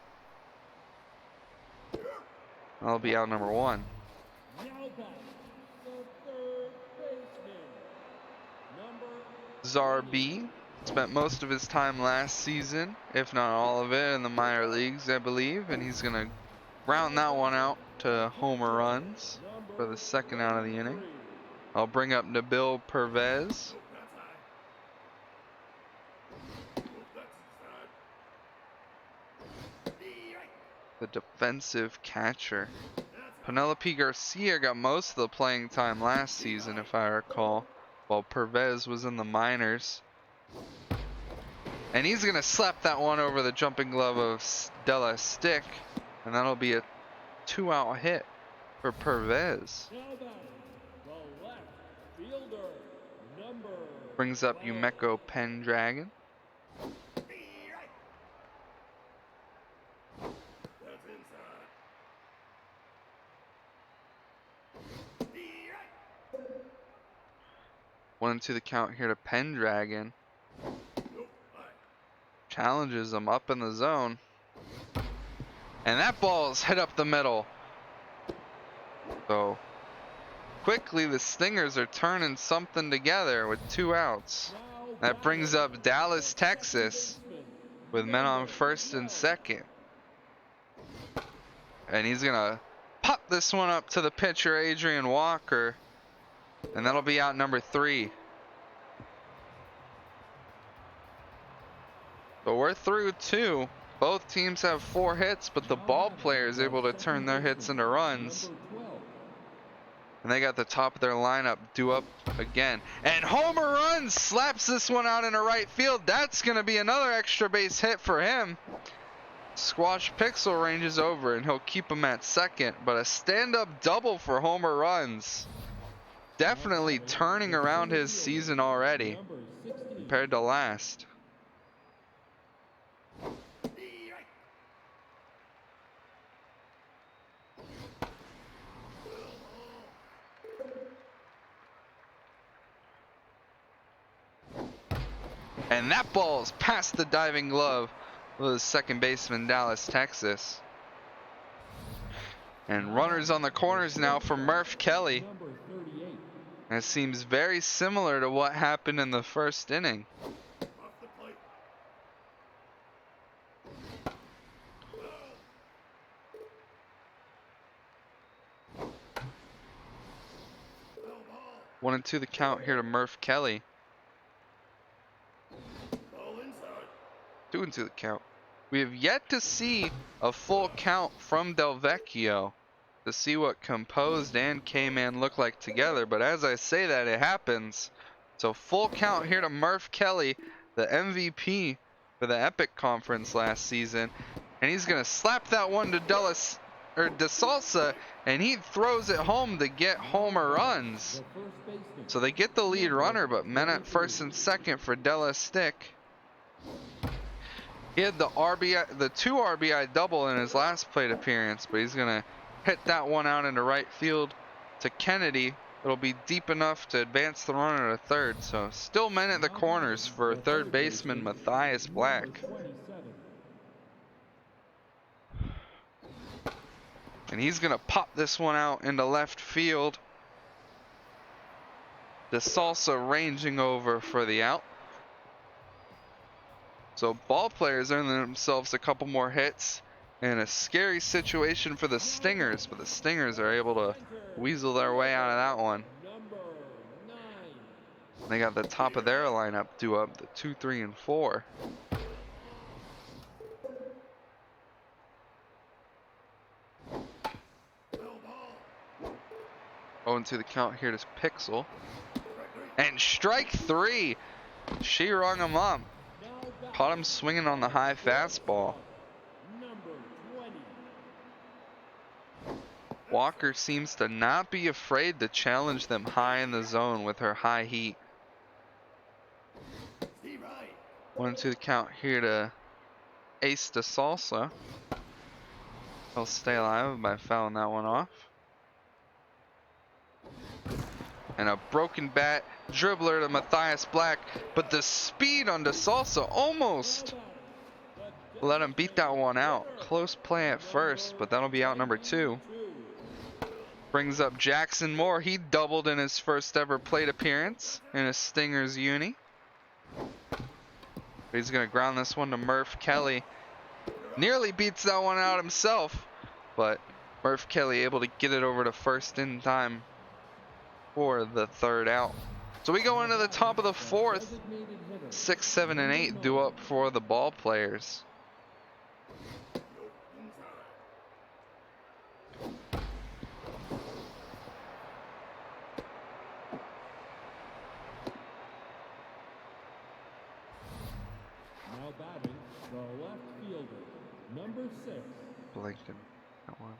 That'll be out number 1. Now batting, the third baseman, number Zarbi spent most of his time last season, if not all of it, in the minor leagues, I believe. And he's going to round that one out to homer runs for the 2nd out of the inning. I'll bring up Nabil Pervez. The defensive catcher. Penelope Garcia got most of the playing time last season, if I recall, while Pervez was in the minors. And he's going to slap that one over the jumping glove of Della Stick, and that'll be a 2-out hit for Pervez. now batting, the left fielder, number Brings up Umeko Pendragon. One and 2 the count here to Pendragon. Challenges him up in the zone. And that ball's hit up the middle. So quickly the Stingers are turning something together with 2 outs. That brings up Dallas, Texas with men on 1st and 2nd. And he's gonna pop this one up to the pitcher, Adrian Walker. And that'll be out number 3. So we're through 2. Both teams have 4 hits, but the ball player is able to turn their hits into runs. number 12. And they got the top of their lineup due up again. And homer run slaps this one out into right field. That's going to be another extra base hit for him. Squash Pixel ranges over and he'll keep him at 2nd. But a stand-up double for homer runs. Definitely turning around his season already Number 16. compared to last. And that ball's past the diving glove of the 2nd baseman, Dallas, Texas. And runners on the corners now for Murph Kelly. Number 38. And it seems very similar to what happened in the 1st inning. One and 2 the count here to Murph Kelly. 2 and 2 the count. We have yet to see a full count from Del Vecchio to see what Composed and K-Man look like together. But as I say that, it happens. So full count here to Murph Kelly, the MVP for the Epic Conference last season. And he's going to slap that one to DeSalsa, and he throws it home to get homer runs. The first baseman. So they get the lead runner, but men at 1st and 2nd for Della Stick. He had the 2 RBI double in his last plate appearance, but he's going to hit that one out into right field to Kennedy It'll be deep enough to advance the runner to third. So still men at the corners for third baseman Matthias Black. Number 27. And he's going to pop this one out into left field. The Salsa ranging over for the out. So ball players earning themselves a couple more hits. And a scary situation for the Stingers. But the Stingers are able to weasel their way out of that one. Number 9. They got the top of their lineup due up the 2, 3, and 4. Oh, into the count here to Pixel. And strike 3. She rung him up. Now back. Caught him swinging on the high fastball. Number 20. Walker seems to not be afraid to challenge them high in the zone with her high heat. 1 to the count here to Ace de Salsa. He'll stay alive by fouling that one off. And a broken bat dribbler to Matthias Black, but the speed on de Salsa almost let him beat that one out. Close play at first, but that'll be out number 2. Brings up Jackson Moore. He doubled in his first ever plate appearance in a Stingers uni. He's gonna ground this one to Murph Kelly. Nearly beats that one out himself, but Murph Kelly able to get it over to first in time for the third out. So we go into the top of the 4th. Designated hitter. 6, 7, and 8 due up for the ball players. Now batting, the left fielder. Number 6. Blinken. That one.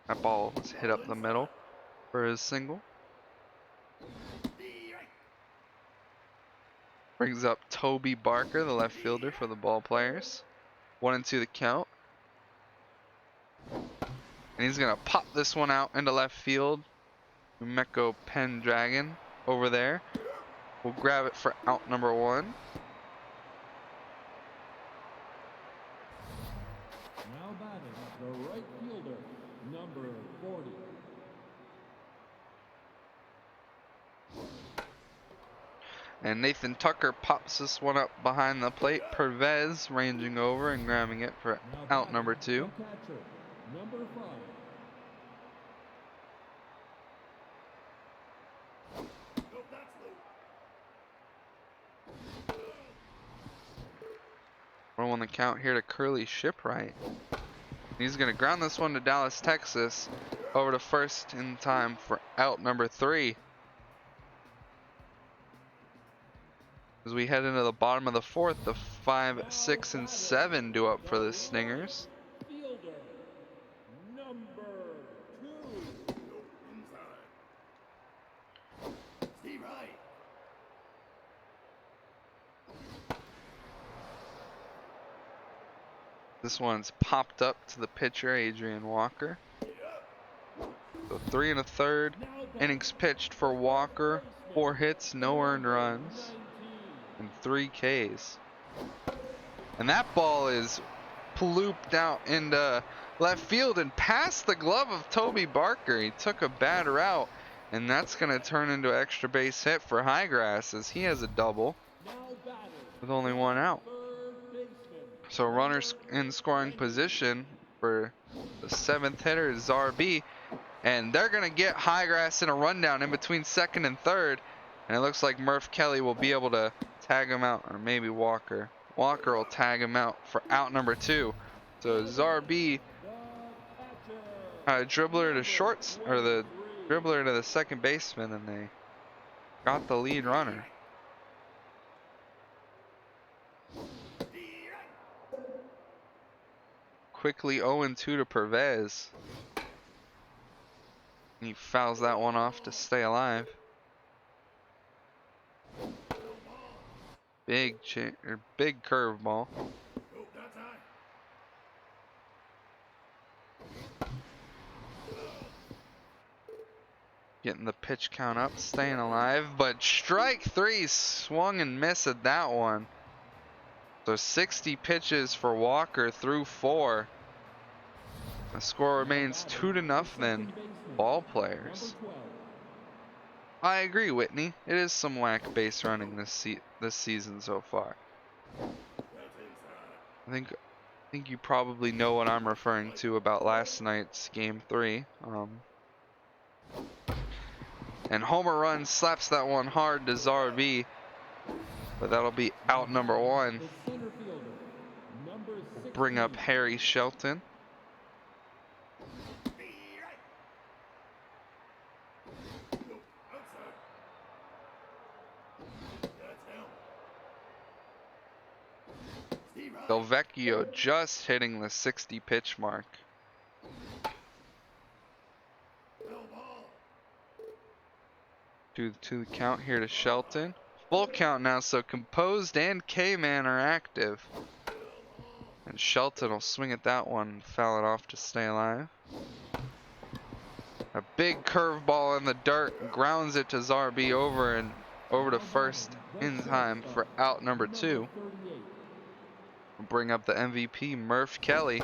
That ball was hit up the middle for his single. Brings up Toby Barker, the left fielder for the ball players. 1 and 2 the count. And he's gonna pop this one out into left field. Umeko Pendragon over there. We'll grab it for out number 1. Now batting, the right fielder. Number 40. And Nathan Tucker pops this one up behind the plate. Pervez ranging over and grabbing it for Now out number batting, 2. the catcher. Number 5. We're on the count here to Curly Shipwright. He's going to ground this one to Dallas, Texas. Over to first in time for out number 3. As we head into the bottom of the 4th, the 5, 6, and 7 due up for the Stingers. Fielder. Number 2. This one's popped up to the pitcher, Adrian Walker. So 3 and a third. Now batting, Innings pitched for Walker. 4 hits, no earned runs, and 3 Ks. And that ball is plooped out into left field and past the glove of Toby Barker. He took a bad route, and that's going to turn into an extra base hit for Highgrass as he has a double now batting, with only 1 out. third baseman. So runners in scoring position for the 7th hitter is Zarbi. And they're going to get Highgrass in a rundown in between 2nd and 3rd. And it looks like Murph Kelly will be able to tag him out, or maybe Walker. Walker will tag him out for out number 2. So Zarbi, The catcher. dribbler to shorts, or the dribbler to the second baseman, and they got the lead runner. Quickly 0-2 to Pervez. He fouls that one off to stay alive. Big curveball. Getting the pitch count up, staying alive, but strike 3, swung and missed at that one. So 60 pitches for Walker through 4. The score remains 2-0 ball players. I agree, Whitney. It is some whack base running this season so far. I think you probably know what I'm referring to about last night's game 3. And Homer Run slaps that one hard to Zarbi, but that'll be out number 1. Bring up Harry Shelton. Delvecchio just hitting the 60 pitch mark. To the count here to Shelton. Full count now, so Composed and K-Man are active. And Shelton will swing at that one and foul it off to stay alive. A big curveball in the dirt, grounds it to Zarbi over to first in time for out number 2. We'll bring up the MVP, Murph Kelly.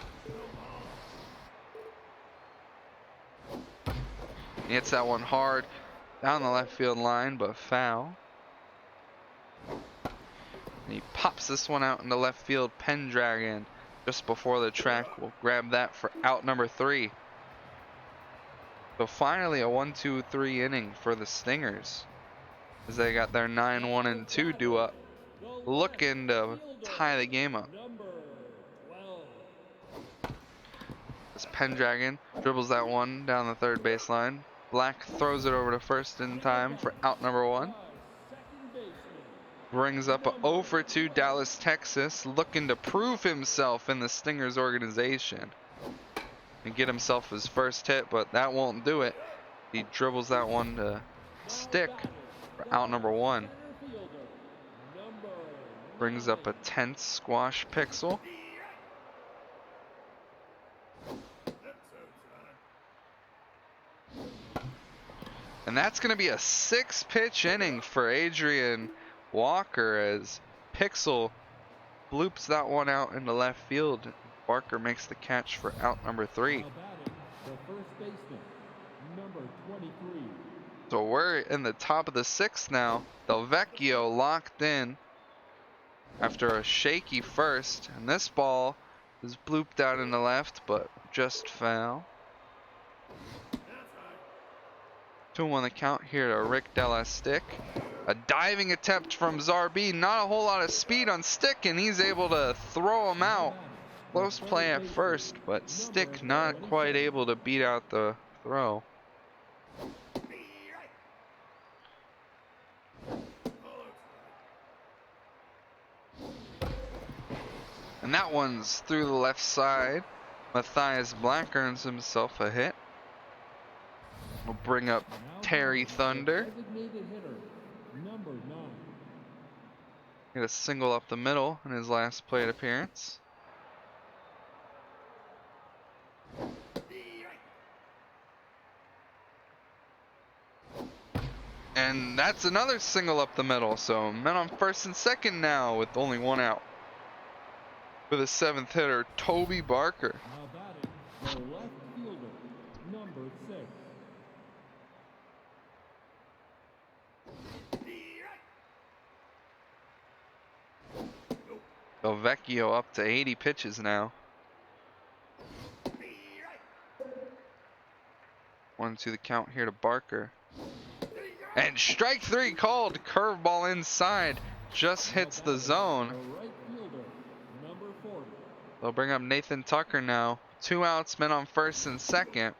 He hits that one hard down the left field line, but foul. And he pops this one out into left field. Pendragon just before the track will grab that for out number 3. So finally a 1-2-3 inning for the Stingers, as they got their 9-1-2 due up, looking to tie the game up. As Pendragon dribbles that one down the third baseline. Black throws it over to first in time for out number 1. Brings up a 0 for 2 Dallas, Texas, looking to prove himself in the Stingers organization and get himself his first hit, but that won't do it. He dribbles that one to stick for out number 1. Brings up a tense Squash Pixel. And that's going to be a 6-pitch inning for Adrian Walker, as Pixel bloops that one out into left field. Barker makes the catch for out number 3. So we're in the top of the 6th now. Delvecchio locked in after a shaky first, and this ball is blooped out into left, but just foul. 2 on the count here to Rick Della Stick. A diving attempt from Zarbi, not a whole lot of speed on Stick, and he's able to throw him out. Close play at first, but Stick not quite able to beat out the throw. And that one's through the left side. Matthias Black earns himself a hit. We'll bring up Terry Thunder. Get a single up the middle in his last plate appearance. And that's another single up the middle, so men on first and second now with only 1 out. For the 7th hitter, Toby Barker. Delvecchio up to 80 pitches now. 1-2 the count here to Barker. And strike 3 called. Curveball inside. Just hits the zone. They'll bring up Nathan Tucker now. 2 outs, men on first and second.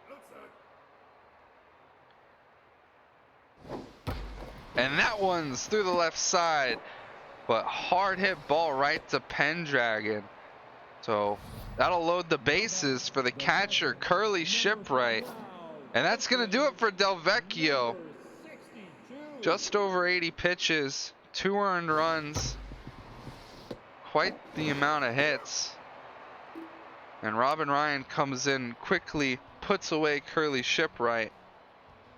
And that one's through the left side. But hard hit ball right to Pendragon. So that'll load the bases for the catcher, Curly Shipwright. And that's going to do it for Delvecchio. Just over 80 pitches, 2 earned runs. Quite the amount of hits. And Robin Ryan comes in quickly, puts away Curly Shipwright.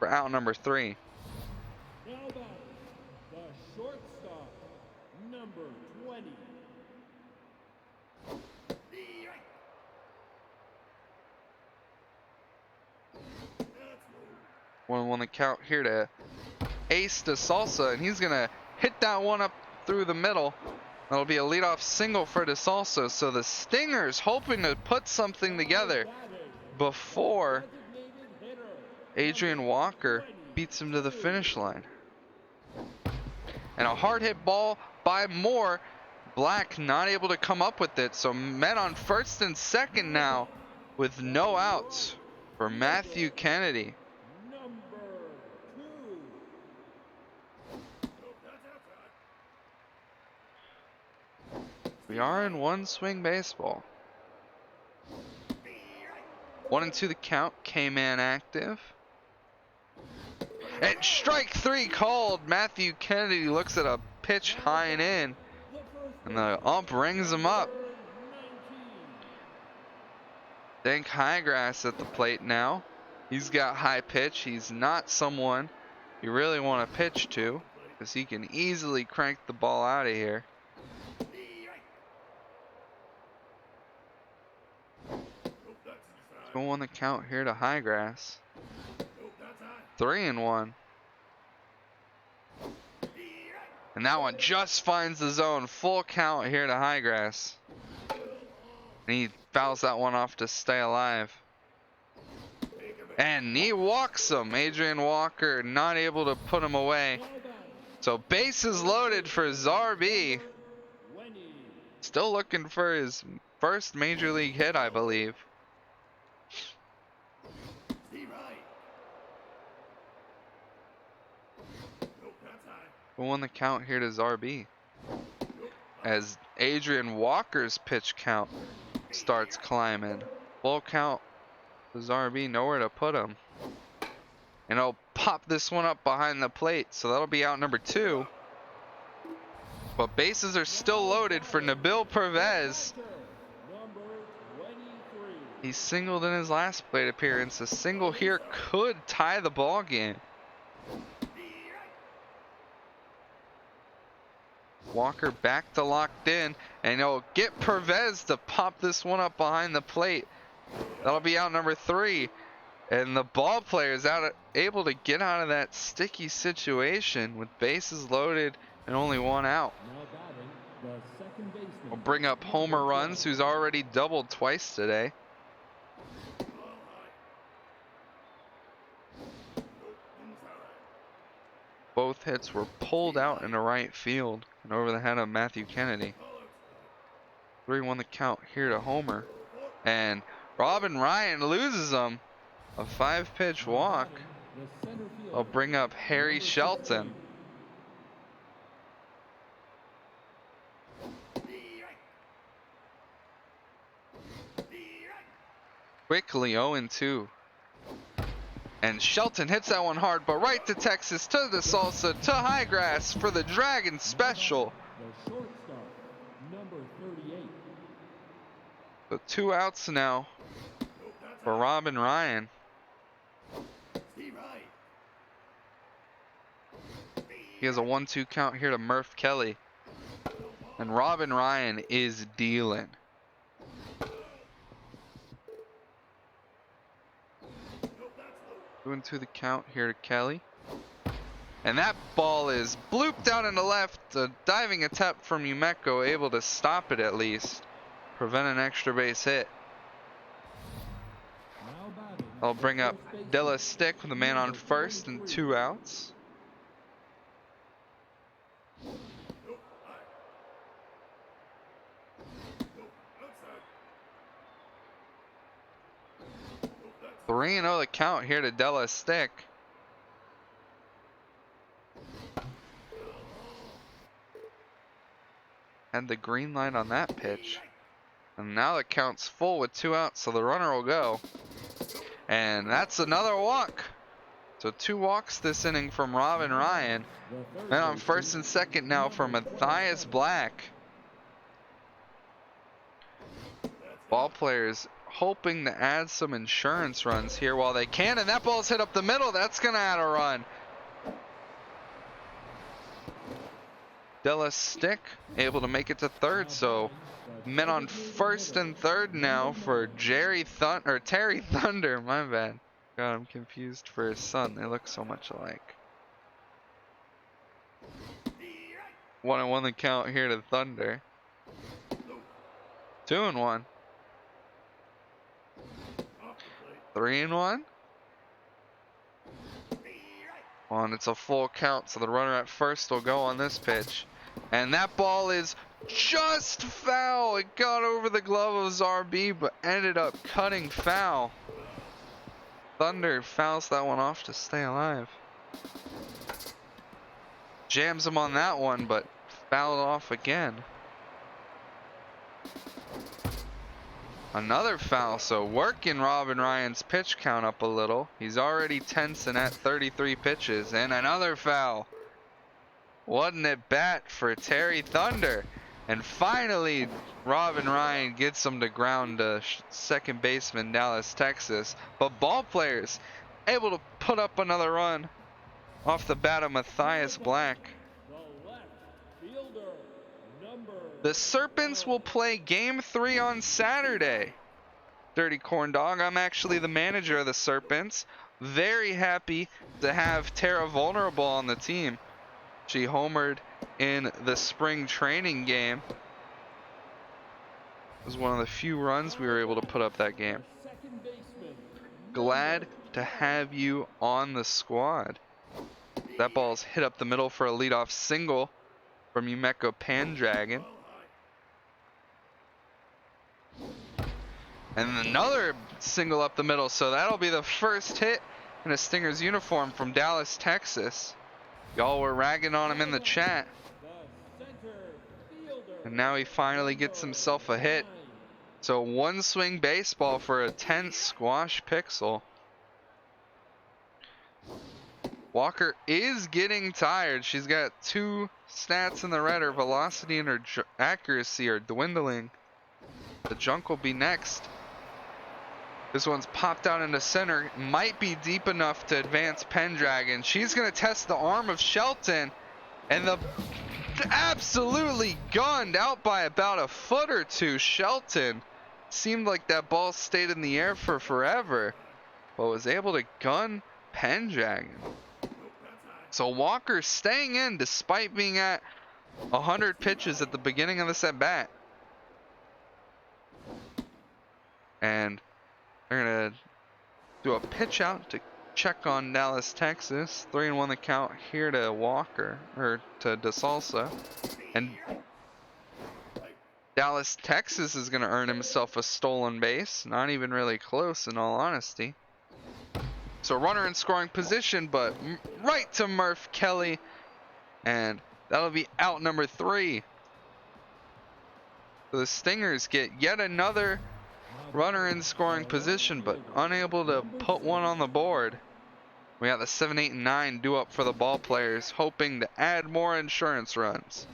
for out number 3. Now batting, the shortstop, number 20. 1-1 the count here to Ace de Salsa, and he's gonna hit that one up through the middle. That'll be a leadoff single for de Salsa. So the Stingers hoping to put something together before Adrian Walker beats him to the finish line. And a hard hit ball by Moore. Black not able to come up with it. So men on first and second now with no outs for Matthew Kennedy. We are in one swing baseball. 1-2 the count. K-Man active. And strike 3 called. Matthew Kennedy looks at a pitch high and in. And the ump rings him up. Dank Highgrass at the plate now. He's got high pitch. He's not someone you really want to pitch to, because he can easily crank the ball out of here. Go on the count here to Highgrass. 3-1. And that one just finds the zone. Full count here to Highgrass. And he fouls that one off to stay alive. And he walks him. Adrian Walker not able to put him away. So bases loaded for Zarbi. Still looking for his first major league hit, I believe. Who won the count here to Zarbi? As Adrian Walker's pitch count starts climbing. Full count to Zarbi, nowhere to put him. And he'll pop this one up behind the plate, so that'll be out number 2. But bases are still loaded for Nabil Pervez. He singled in his last plate appearance. A single here could tie the ball game. Walker back to locked in, and he'll get Pervez to pop this one up behind the plate. That'll be out number 3. And the ball player is able to get out of that sticky situation with bases loaded and only 1 out. We'll bring up Homer Runs, who's already doubled twice today. Both hits were pulled out into right field and over the head of Matthew Kennedy. 3-1 the count here to Homer. And Robin Ryan loses him. A 5-pitch walk. I'll bring up Harry Shelton. Quickly 0-2. And Shelton hits that one hard, but right to Texas, to the Salsa, to Highgrass for the Dragon special. The shortstop, number 38. So 2 outs now for Robin Ryan. He has a 1-2 count here to Murph Kelly. And Robin Ryan is dealing. Going to the count here to Kelly. And that ball is blooped out into left. A diving attempt from Umeko, able to stop it at least. Prevent an extra base hit. I'll bring up Dilla Stick with a man on first and 2 outs. 3-0 the count here to Della Stick. Had the green light on that pitch. And now the count's full with 2 outs, so the runner will go. And that's another walk. So 2 walks this inning from Robin Ryan. And on first and second now for Matthias Black. Ball players hoping to add some insurance runs here while they can, and that ball's hit up the middle. That's gonna add a run. Della Stick able to make it to third, so men on first and third now for Terry Thunder. My bad. God, I'm confused for his son. They look so much alike. 1-1 the count here to Thunder. 2-1. 3-1. Well, and it's a full count, so the runner at first will go on this pitch. And that ball is just foul. It got over the glove of Zarbi, but ended up cutting foul. Thunder fouls that one off to stay alive. Jams him on that one, but fouled off again. Another foul, so working Robin Ryan's pitch count up a little. He's already tensing at 33 pitches, and another foul. Wasn't it bat for Terry Thunder? And finally, Robin Ryan gets him to ground to second baseman Dallas, Texas. But ball players able to put up another run off the bat of Matthias Black. The left fielder, number The Serpents will play Game 3 on Saturday. Dirty Corn Dog, I'm actually the manager of the Serpents. Very happy to have Tara Vulnerable on the team. She homered in the spring training game. It was one of the few runs we were able to put up that game. second baseman, Glad to have you on the squad. That ball's hit up the middle for a leadoff single from Umeko Pandragon. And another single up the middle, so that'll be the first hit in a Stingers uniform from Dallas, Texas. Y'all were ragging on him in the chat, the center fielder, and now he finally gets himself a hit. So one swing baseball for a tense squash pixel. Walker is getting tired. She's got 2 stats in the red. Her velocity and her accuracy are dwindling. The junk will be next. This one's popped out into center. Might be deep enough to advance Pendragon. She's going to test the arm of Shelton. And the absolutely gunned out by about a foot or two. Shelton seemed like that ball stayed in the air for forever, but was able to gun Pendragon. So Walker staying in despite being at 100 pitches at the beginning of this at bat. And they're going to do a pitch out to check on Dallas, Texas. 3-1 the count here to Walker, or to DeSalsa. And Dallas, Texas is going to earn himself a stolen base. Not even really close, in all honesty. So runner in scoring position, but right to Murph Kelly. And that'll be out number 3. So the Stingers get yet another runner in scoring position, but unable to put one on the board. We got the 7, 8, and 9 due up for the ball players, hoping to add more insurance runs.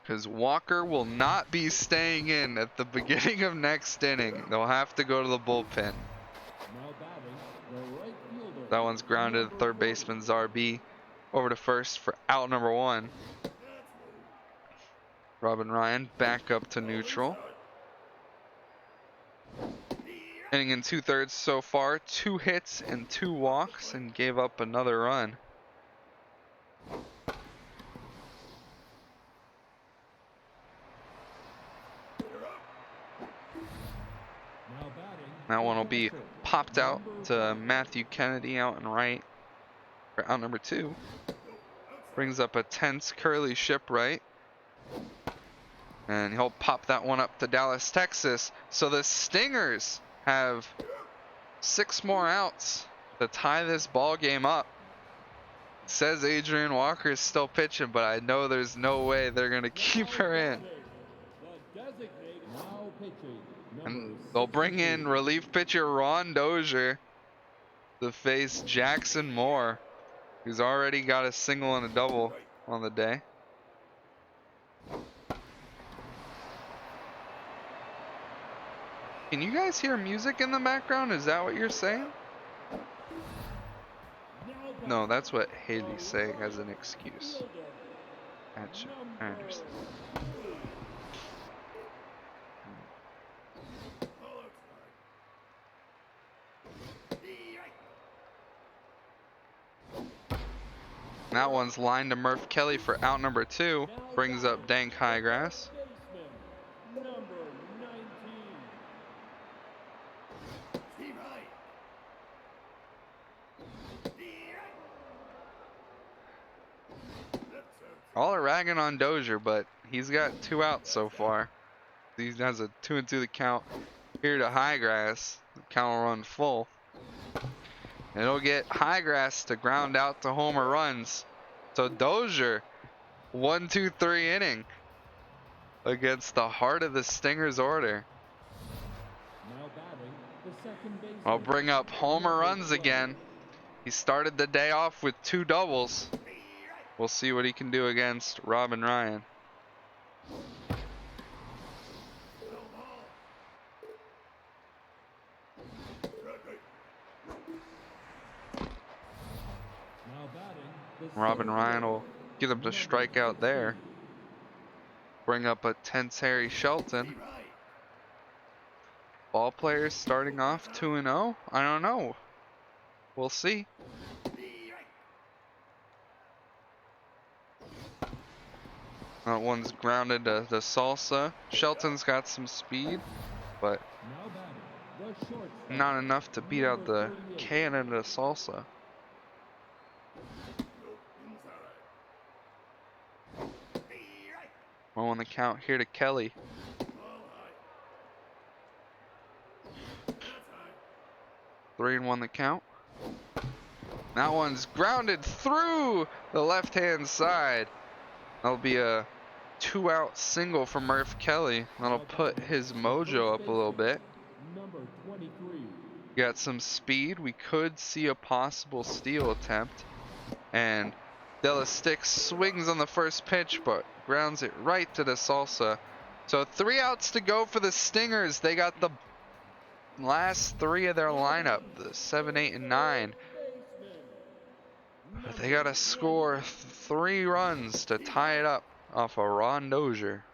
Because Walker will not be staying in at the beginning of next inning. They'll have to go to the bullpen. now batting, the right fielder, That one's grounded to third baseman Zarbi. Over to first for out number 1. Robin Ryan back up to neutral. Inning in 2/3 so far, 2 hits and 2 walks, and gave up another run. now batting, That one will be catcher, popped out number to Matthew Kennedy out and right for out number 2. Brings up a tense Curly Shipwright. And he'll pop that one up to Dallas, Texas. So the Stingers have 6 more outs to tie this ball game up. Says Adrian Walker is still pitching, but I know there's no way they're going to keep her in. the designated, now pitching, And number they'll bring in relief pitcher Ron Dozier to face Jackson Moore, who's already got a single and a double on the day. Can you guys hear music in the background? Is that what you're saying? Now No, batting, that's what Haley's saying as an excuse. fielder, Gotcha. I number understand. That one's lined to Murph Kelly for out number 2. Brings up Dank Highgrass. baseman, number 19. All are ragging on Dozier, but he's got 2 outs so far. He has a 2-2 the count. Here to Highgrass. The count will run full. And it'll get Highgrass to ground out to homer runs. So Dozier, 1-2-3 inning against the heart of the Stingers order. Now batting, the second baseman. I'll bring up homer runs again. He started the day off with 2 doubles. We'll see what he can do against Robin Ryan. Now batting, the Robin center Ryan fielder, will get him to strike out there. Bring up a tense Harry Shelton. Ball players starting off 2-0. I don't know. We'll see. That one's grounded to the Salsa. Shelton's got some speed, but Now batting, the shortstop, not enough to beat out the Canada Salsa. Well, on the count here to Kelly. 3-1 the count. That one's grounded through the left-hand side. That'll be a 2-out single for Murph Kelly. That'll put his mojo up a little bit. number 23. Got some speed. We could see a possible steal attempt. And Della Stick swings on the first pitch, but grounds it right to the Salsa. So 3 outs to go for the Stingers. They got the last 3 of their lineup, the 7, 8, and 9. But they gotta score 3 runs to tie it up off of Ron Dozier.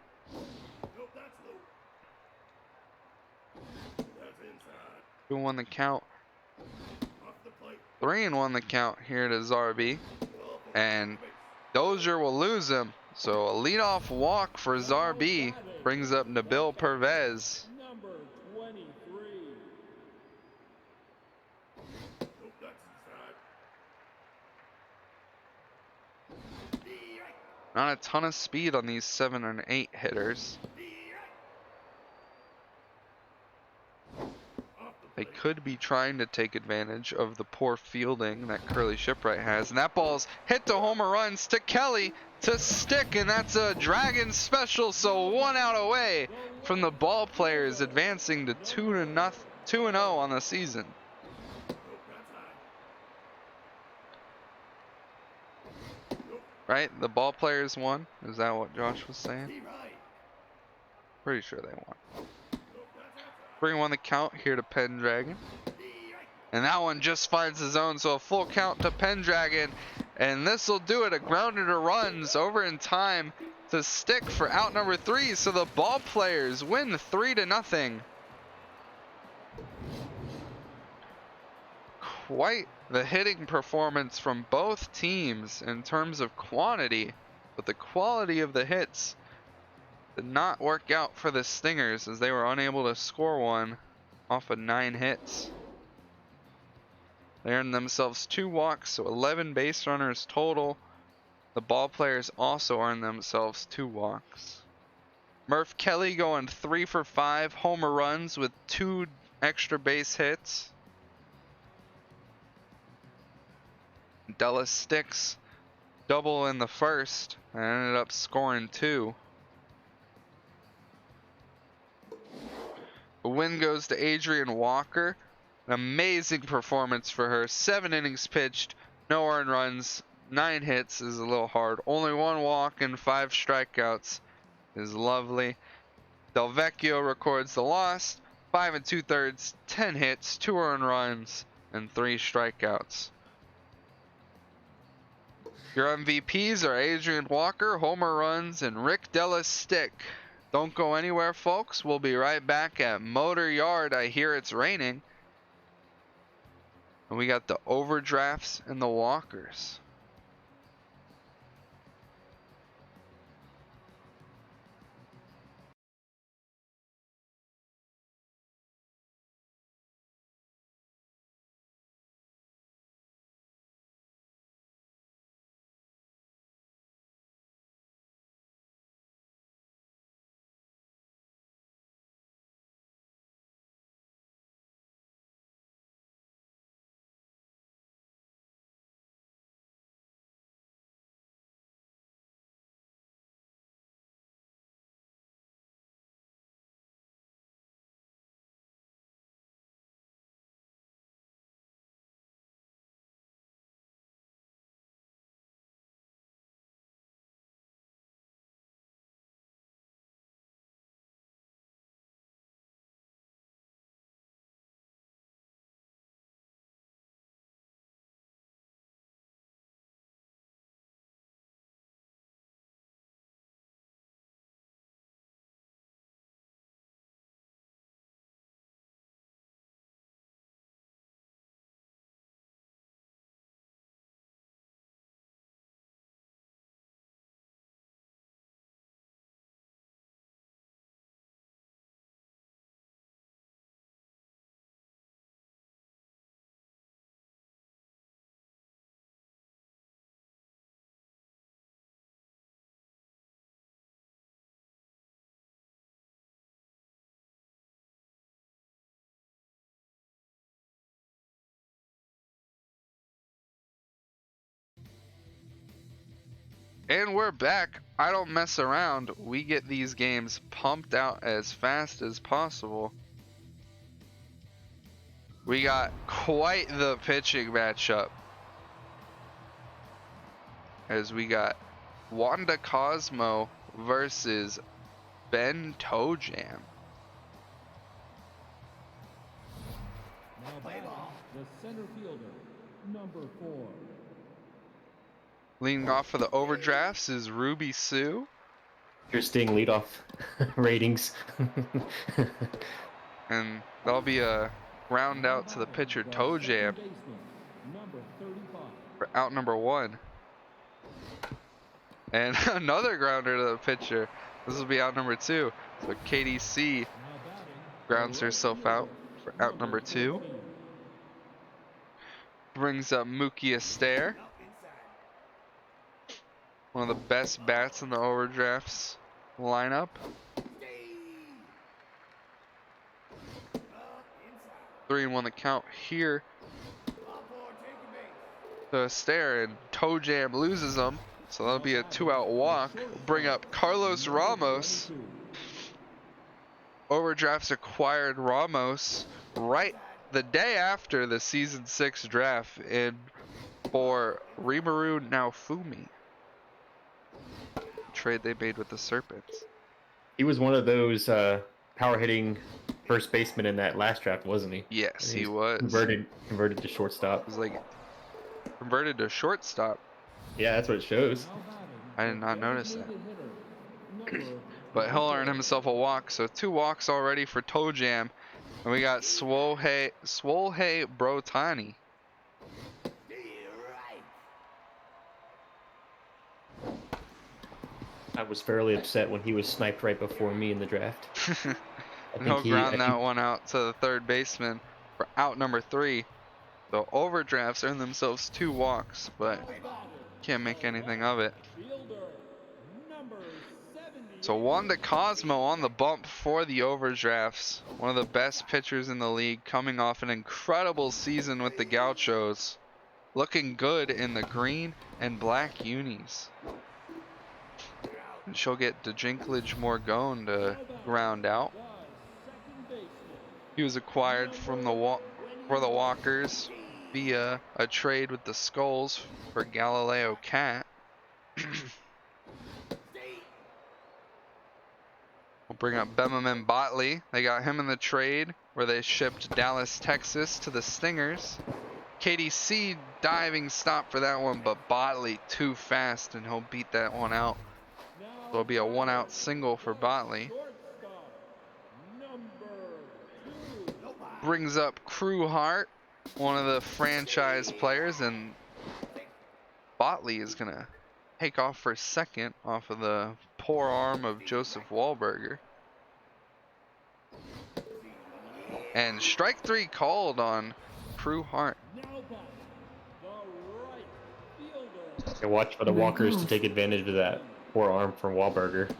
2-1 the count. 3-1 the count here to Zarby. And Dozier will lose him. So a leadoff walk for Zarby brings up Nabil Pervez. Number 23. Not a ton of speed on these 7 and 8 hitters. They could be trying to take advantage of the poor fielding that Curly Shipwright has. And that ball's hit to homer runs to Kelly to Stick, and that's a Dragon special. So 1 out away from the ball players, advancing to 2-0 on the season. Right? The ball players won? Is that what Josh was saying? Pretty sure they won. 3-1 the count here to Pendragon. And that one just finds the zone, so a full count to Pendragon. And this will do it. A grounder to runs over in time to Stick for out number 3. So the ball players win 3-0. Quite the hitting performance from both teams in terms of quantity, but the quality of the hits did not work out for the Stingers, as they were unable to score one off of 9 hits. They earned themselves 2 walks, so 11 base runners total. The ball players also earned themselves 2 walks. Murph Kelly going 3 for 5 homer runs with 2 extra base hits. Della Sticks double in the first and ended up scoring 2. The win goes to Adrian Walker. An amazing performance for her. 7 innings pitched, no earned runs, 9 hits is a little hard. Only 1 walk and 5 strikeouts is lovely. Del Vecchio records the loss. 5 2/3, 10 hits, 2 earned runs, and 3 strikeouts. Your MVPs are Adrian Walker, homer runs, and Rick Della Stick. Don't go anywhere, folks. We'll be right back at Motor Yard. I hear it's raining. And we got the overdrafts and the walkers. And we're back. I don't mess around. We get these games pumped out as fast as possible. We got quite the pitching matchup. As we got Wanda Cosmo versus Ben Tojam. Now batting, the center fielder, number 4. Leading off for the overdrafts is Ruby Sue. Interesting leadoff ratings. And that'll be a ground out to the pitcher Tojam Baseman, number 35. for out number 1. And another grounder to the pitcher. This will be out number 2. So KDC Now batting, grounds herself out for out number 2. Brings up Mookie Astaire. One of the best bats in the overdrafts lineup. 3-1 the count here to Astaire, and Tojam loses them. So that'll be a 2-out walk. Bring up Carlos Ramos. Overdrafts acquired Ramos right the day after the season 6 draft in for Rimuru Naofumi. Trade they made with the Serpents. He was one of those power hitting first baseman in that last draft, wasn't he? Yes, he was. Converted to shortstop. It was like converted to shortstop. Yeah, that's what it shows. now batting, I did not notice that. hitter, number But he'll earn himself a walk. So 2 walks already for Tojam. And we got Swolhei Brotani. I was fairly upset when he was sniped right before me in the draft. And he'll ground that one out to the third baseman for out number 3. The overdrafts earn themselves 2 walks, but can't make anything of it. fielder, number 70. So Wanda Cosmo on the bump for the overdrafts. One of the best pitchers in the league, coming off an incredible season with the Gauchos. Looking good in the green and black unis. And she'll get DeJinklage Morgone to ground out. The second baseman, He was acquired from the for the Walkers via a trade with the Skulls for Galileo Cat. bring up Bemerman Botley. They got him in the trade where they shipped Dallas, Texas to the Stingers. KDC diving stop for that one, but Botley too fast and he'll beat that one out. So it'll be a 1-out single for Botley. Shortstop, number 2. Brings up Crew Hart, one of the franchise players, and Botley is going to take off for second off of the poor arm of Joseph Wahlberger. And strike 3 called on Crew Hart. Now batting, the right fielder. And watch for the Walkers to take advantage of that poor arm from Wahlberger.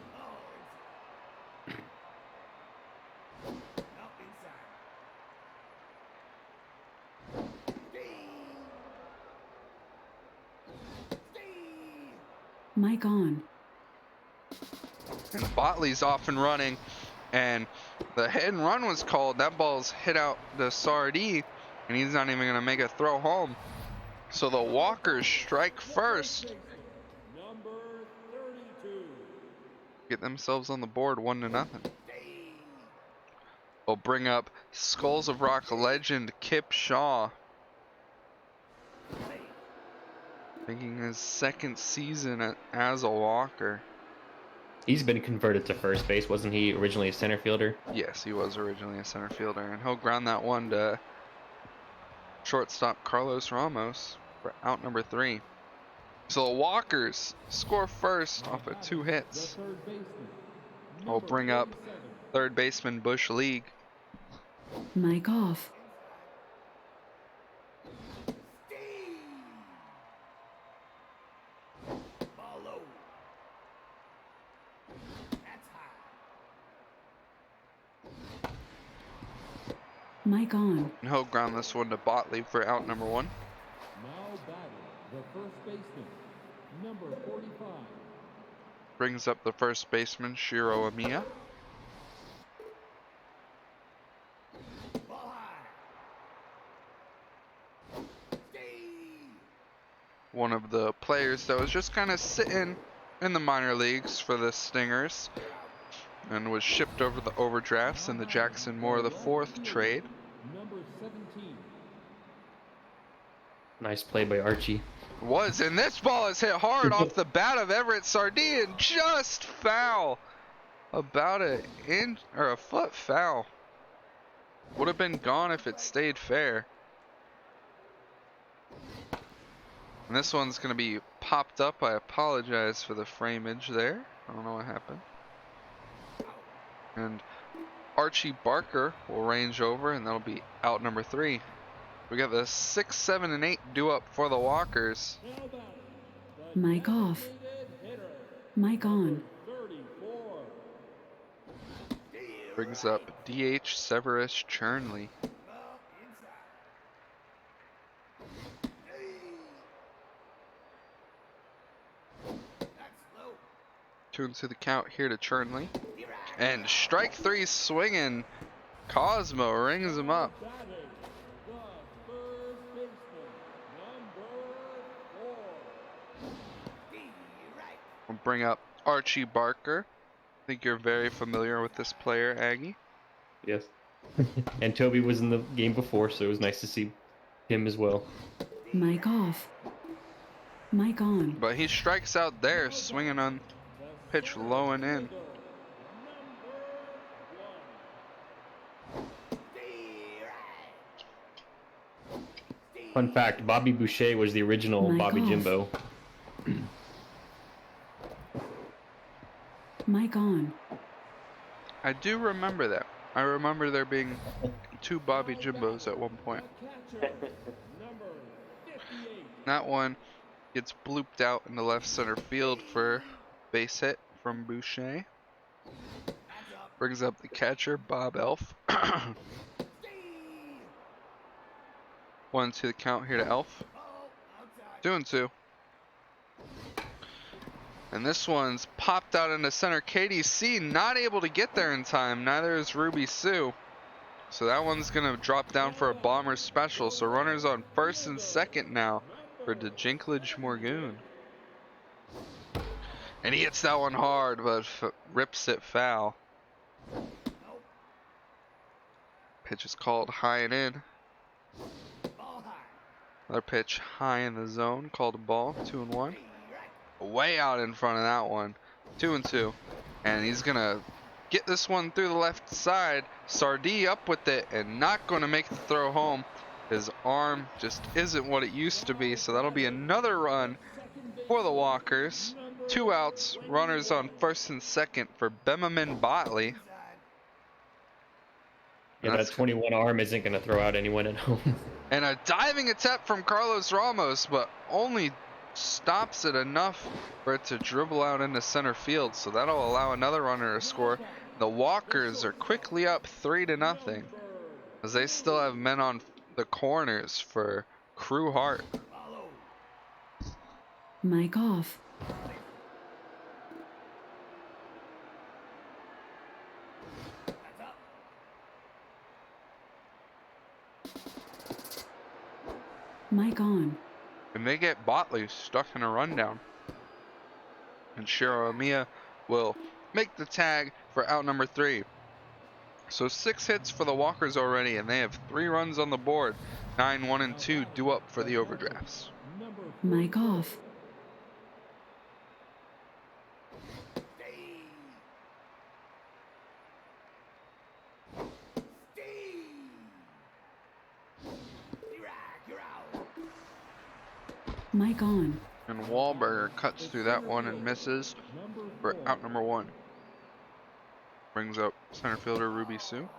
Mic on. And Botley's off and running, and the hit and run was called. That ball's hit out to Sardee, and he's not even going to make a throw home. So the Walkers strike first, Number 32. get themselves on the board 1-0. We'll bring up Skulls of Rock legend Kip Shaw, making his second season as a Walker. He's been converted to first base. Wasn't he originally a center fielder? Yes, he was originally a center fielder, and he'll ground that one to shortstop Carlos Ramos for out number 3. So the Walkers score first off of 2 The hits. third baseman, We'll number bring up 37. third baseman Bush League. Mic off. Mic on. And he'll ground this one to Botley for out number 1. Now batting, the first baseman, number 45. Brings up the first baseman Shiro Amiya. One of the players that was just kind of sitting in the minor leagues for the Stingers and was shipped over the overdrafts in the Jackson Moore the 4th trade. Number 17. Nice play by Archie. And this ball is hit hard off the bat of Everett Sardine and just foul. About an inch or a foot foul. Would have been gone if it stayed fair. And this one's going to be popped up. I apologize for the frameage there. I don't know what happened. And Archie Barker will range over, and that'll be out number 3. We got the 6, 7, and 8 due up for the Walkers. Now batting, the Mic off. designated hitter, Mic on. 34. Brings up DH Severus Chernley. Two into the count here to Chernley. And strike 3 swinging. Cosmo rings him up. Batting, the third baseman, number 4. We'll bring up Archie Barker. I think you're very familiar with this player, Aggie. Yes. And Toby was in the game before, so it was nice to see him as well. Mic off. Mic on. But he strikes out there, swinging on pitch low and in. Fun fact, Bobby Boucher was the original Mic Bobby off. Jimbo. Mic on. I do remember that. I remember there being 2 Bobby Jimbos at one point. Catcher, number 58. That one gets blooped out in the left center field for base hit from Boucher. Brings up the catcher, Bob Elf. 1 to the count here to Elf. 2-2. And this one's popped out into center. KDC not able to get there in time. Neither is Ruby Sue. So that one's going to drop down for a bomber special. So runners on first and second now for DeJinklage Morgoon. And he hits that one hard, but rips it foul. Pitch is called high and in. Another pitch high in the zone, called a ball, 2-1. Way out in front of that one, 2-2. And he's gonna get this one through the left side. Sardee up with it and not gonna make the throw home. His arm just isn't what it used to be, so that'll be another run for the Walkers. 2 outs, runners on first and second for Bemamin Botley. Yeah, that 21 arm isn't going to throw out anyone at home. And a diving attempt from Carlos Ramos, but only stops it enough for it to dribble out into center field, so that'll allow another runner to score. The Walkers are quickly up 3-0, as they still have men on the corners for Crew Hart. Mic off. Mic on. And they get Botley stuck in a rundown. And Shiro Amiya will make the tag for out number 3. So 6 hits for the Walkers already, and they have 3 runs on the board. 9, 1, and 2 due up for the overdrafts. Mic off. Mic on. And Wahlberger cuts through that one and misses for out number 1. Brings up center fielder Ruby Sue.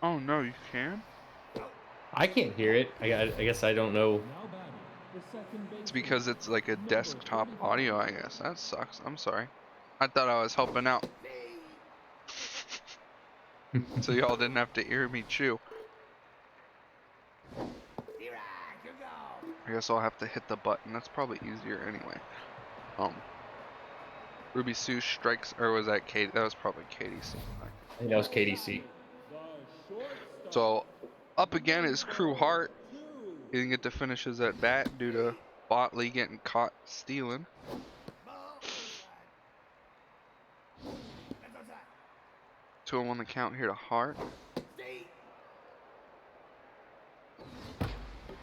Oh no, you can? I can't hear it. I guess I don't know. It's because it's like a desktop audio, I guess. That sucks. I'm sorry. I thought I was helping out. So y'all didn't have to hear me chew. I guess I'll have to hit the button. That's probably easier anyway. Ruby Sue strikes, or was that Katie? That was probably KDC. I think that was KDC. So up again is Crew Hart. He didn't get to finish his at bat due to Botley getting caught stealing. Two on the count here to Hart.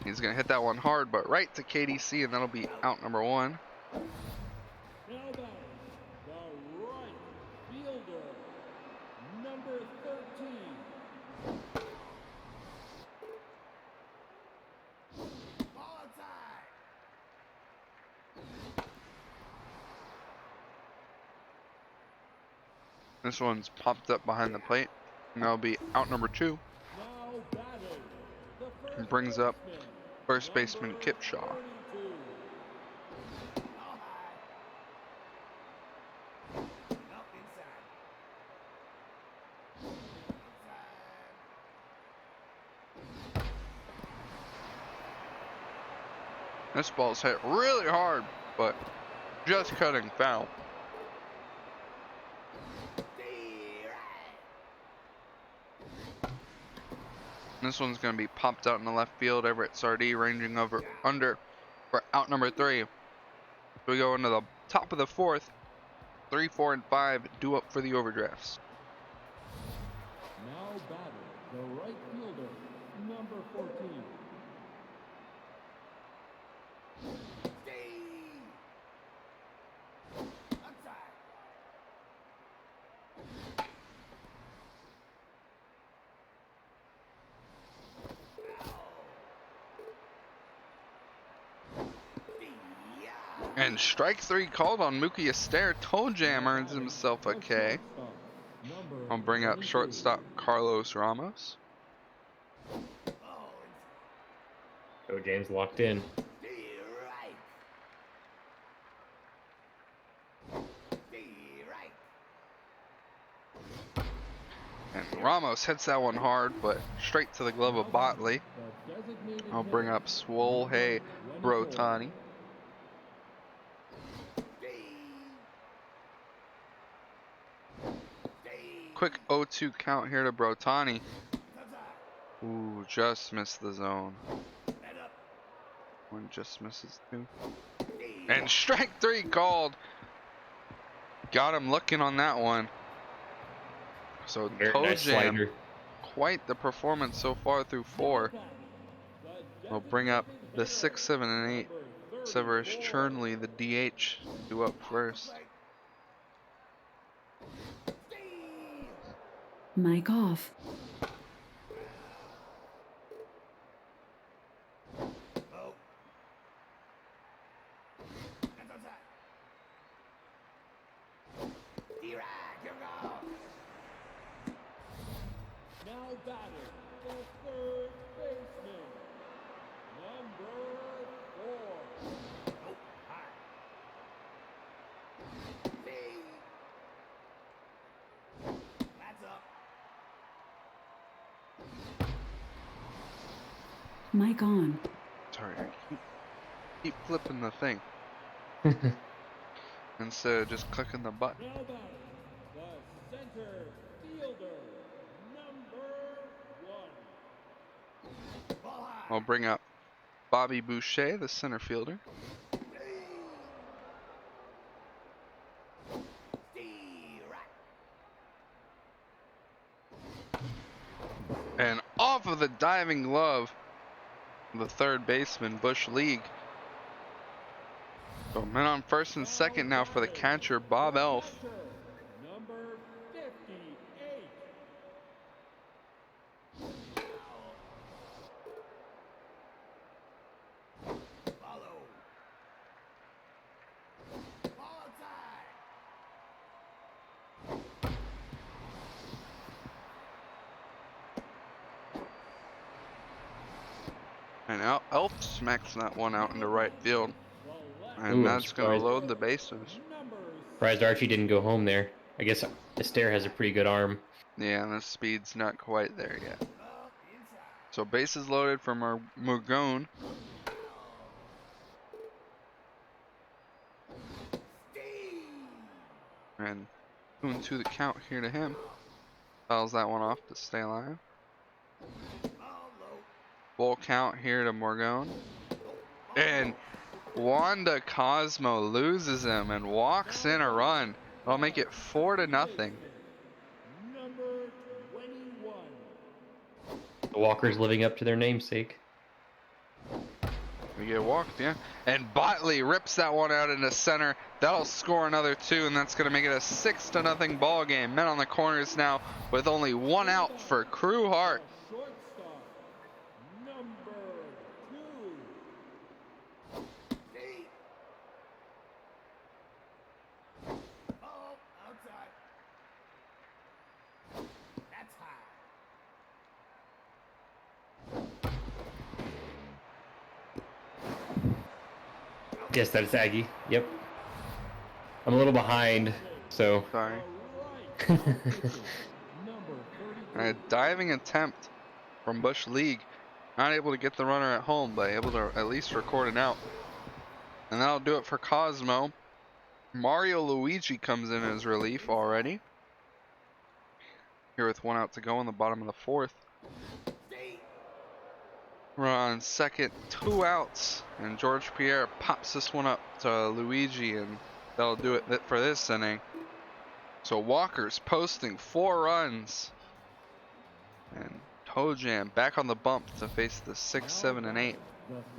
He's gonna hit that one hard, but right to KDC, and that'll be out number 1. Now batting, the right fielder, number 13. This one's popped up behind the plate, and that'll be out number 2. Now batting, the first And brings up baseman, first baseman number Kipshaw. 32. This ball's hit really hard, but just cutting foul. This one's going to be popped out in the left field. Everett Sardee ranging over under for out number 3. We go into the top of the 4th. 3, 4, and 5 due up for the overdrafts. Now batting, the right fielder, number 14. And strike 3 called on Mookie Astaire. Toe Jam earns himself a K. I'll bring up shortstop Carlos Ramos. So James locked in. And Ramos hits that one hard, but straight to the glove of Botley. I'll bring up Swolhei Brotani. Quick 0-2 count here to Brotani. Ooh, just missed the zone. one just misses too. And strike 3 called. Got him looking on that one. So Very Toe nice Jam, slider. quite the performance so far through 4. We'll bring up the 6, 7, and 8. Severus Churnley, the DH, due up first. Mic off. Now batting, the third baseman, number 4. Mic on. Sorry, I keep flipping the thing instead of just clicking the button. Now batting, the center fielder, number 1. I'll bring up Bobby Boucher, the center fielder. And off of the diving glove, the third baseman, Bush League. So men on first and second now for the catcher, Bob Elf. Number 58. And Elf smacks that one out into right field. And Ooh, I'm that's going to surprised. load the bases. Number Surprised Archie didn't go home there. I guess Astaire has a pretty good arm. Yeah, and the speed's not quite there yet. So bases loaded for Morgone. And 2-2 the count here to him. Fouls that one off to stay alive. Full count here to Morgone. And Wanda Cosmo loses him and walks in a run. That'll make it 4-0. number 21. The Walkers living up to their namesake. We get walked, yeah. And Botley rips that one out into center. That'll score another 2, and that's going to make it a 6-0 ball game. Men on the corners now with only 1 out for Crew Hart. Shortstop, number 2. Yes, that is Aggie. Yep. I'm a little behind, so. Sorry. Number 32. And a diving attempt from Bush League. Not able to get the runner at home, but able to at least record an out. And that'll do it for Cosmo. Mario Luigi comes in as relief already. Here with 1 out to go in the bottom of the 4th. We're on second, 2 outs. And George Pierre pops this one up to Luigi, and that'll do it for this inning. So Walker's posting 4 runs. And Toe Jam back on the bump to face the 6, 7, and 8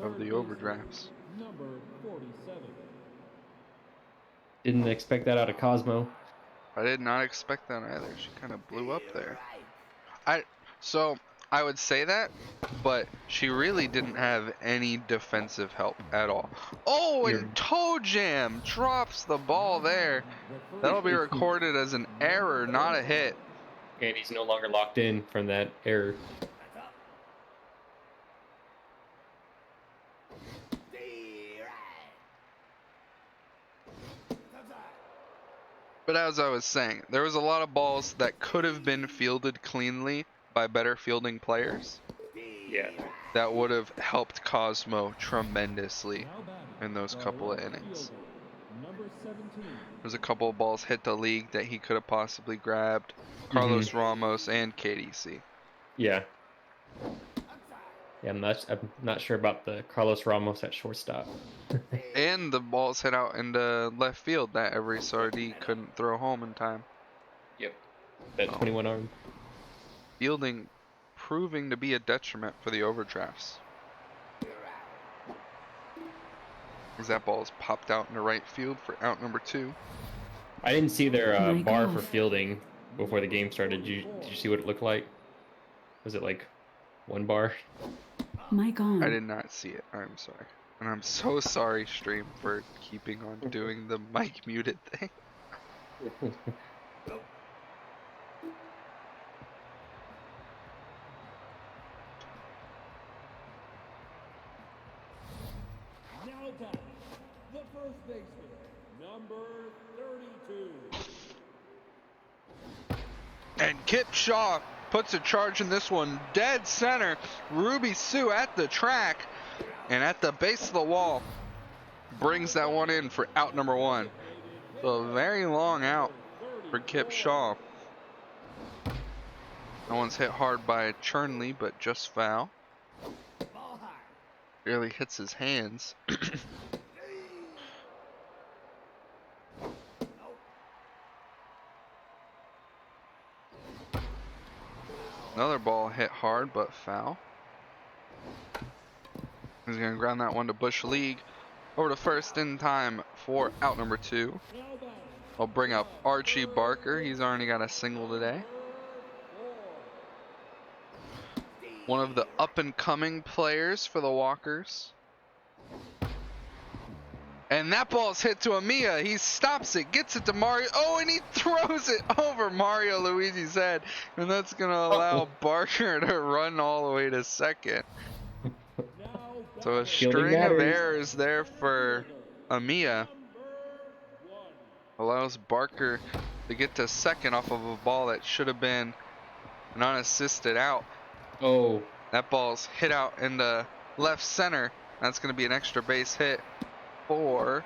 of the overdrafts. Number 47. Didn't expect that out of Cosmo. I did not expect that either. She kind of blew up there. So I would say that, but she really didn't have any defensive help at all. Oh, and Toe Jam drops the ball there. That'll be recorded as an error, not a hit. And he's no longer locked in from that error. But as I was saying, there was a lot of balls that could have been fielded cleanly by better fielding players. Yeah. That would have helped Cosmo tremendously Now batting, in those the couple of left innings. fielder, number 17. There's a couple of balls hit the league that he could have possibly grabbed. Carlos Ramos and KDC. Yeah. Yeah, I'm not sure about the Carlos Ramos at shortstop. And the ball's hit out into left field that every Sardi couldn't throw home in time. Yep. That 21 arm. Fielding proving to be a detriment for the overdrafts. As that ball is popped out into right field for out number 2. I didn't see their Mike bar for off. fielding before the game started. Did you see what it looked like? Was it like 1 bar? Mic on. I did not see it. I'm sorry. And I'm so sorry, stream, for keeping on doing the mic muted thing. Now batting, the first baseman, number 32. And Kip Shaw puts a charge in this one. Dead center. Ruby Sue at the track. And at the base of the wall. Brings that one in for out number 1. So a very long out for Kip Shaw. That one's hit hard by Churnley, but just foul. Barely hits his hands. Another ball hit hard, but foul. He's going to ground that one to Bush League. Over to first in time for out number 2. I'll bring up Archie Barker. He's already got a single today. One of the up-and-coming players for the Walkers. And that ball's hit to Amia. He stops it, gets it to Mario. Oh, and he throws it over Mario Luigi's head. And that's going to allow Barker to run all the way to second. So a string of errors there for Amia. Allows Barker to get to second off of a ball that should have been an unassisted out. Oh, That ball's hit out into left center. That's going to be an extra base hit for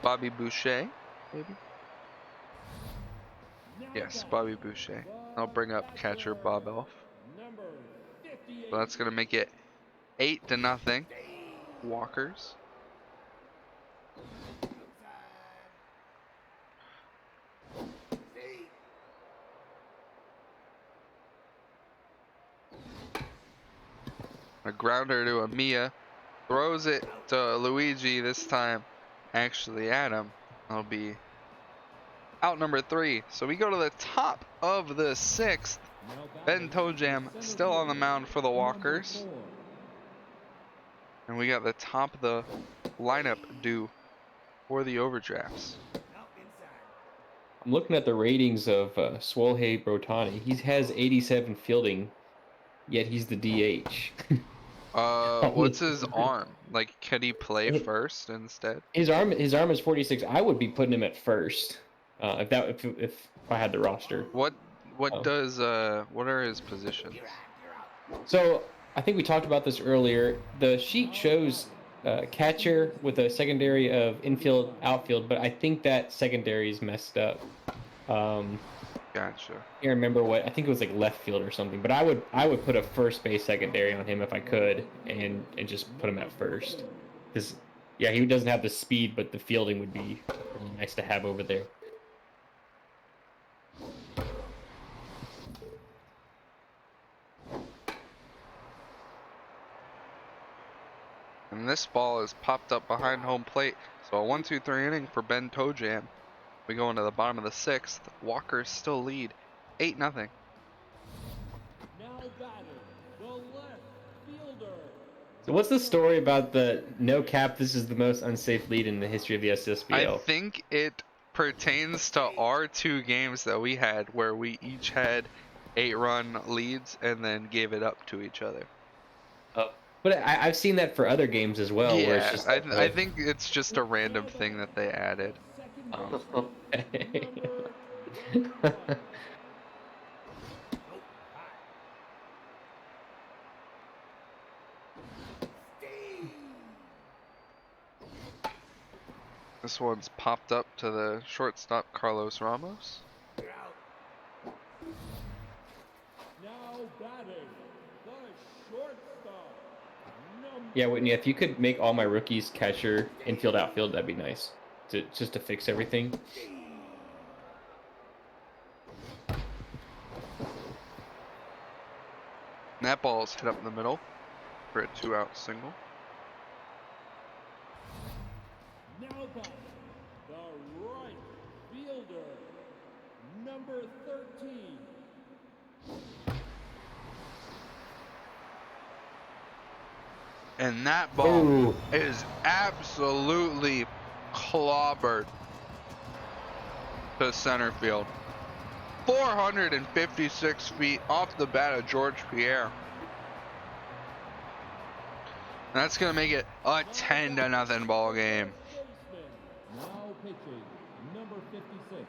Bobby Boucher, maybe? Yes, Bobby Boucher. I'll bring up catcher Bob Elf. So that's going to make it 8-0. Walkers. A grounder to Amia. Throws it to Luigi this time. Actually, Adam. That'll be out number 3. So we go to the top of the 6th. Ben Tojam still on the mound for the Walkers. And we got the top of the lineup due for the overdrafts. I'm looking at the ratings of Swolhei Brotani. He has 87 fielding, yet he's the DH. What's his arm? Like, can he play first instead? His arm is 46. I would be putting him at first, if I had the roster. What what are his positions? So I think we talked about this earlier. The sheet shows catcher with a secondary of infield, outfield, but I think that secondary is messed up. Gotcha. I can't remember what. I think it was like left field or something. But I would put a first base secondary on him if I could, and just put him at first. Because yeah, he doesn't have the speed, but the fielding would be really nice to have over there. And this ball is popped up behind home plate. So a 1-2-3 inning for Ben Tojam. We go into the bottom of the 6th. Walkers still lead 8-0. Now batting, the left fielder. So what's the story about the no cap? This is the most unsafe lead in the history of the SSBL. I think it pertains to our 2 games that we had where we each had 8-run leads and then gave it up to each other. But I've seen that for other games as well. Where it's Yeah, just I think it's just a random thing that they added. This one's popped up to the shortstop Carlos Ramos. Now batting, the shortstop, number Yeah, Whitney, if you could make all my rookies catcher, infield, outfield, that'd be nice. Just to fix everything. And that ball is hit up the middle for a 2-out single. now batting, the right fielder, number 13. And that ball Ooh. is absolutely clobbered to center field. 456 feet off the bat of George Pierre. That's gonna make it a 10-0 ball game. Baseman, now pitching, number 56.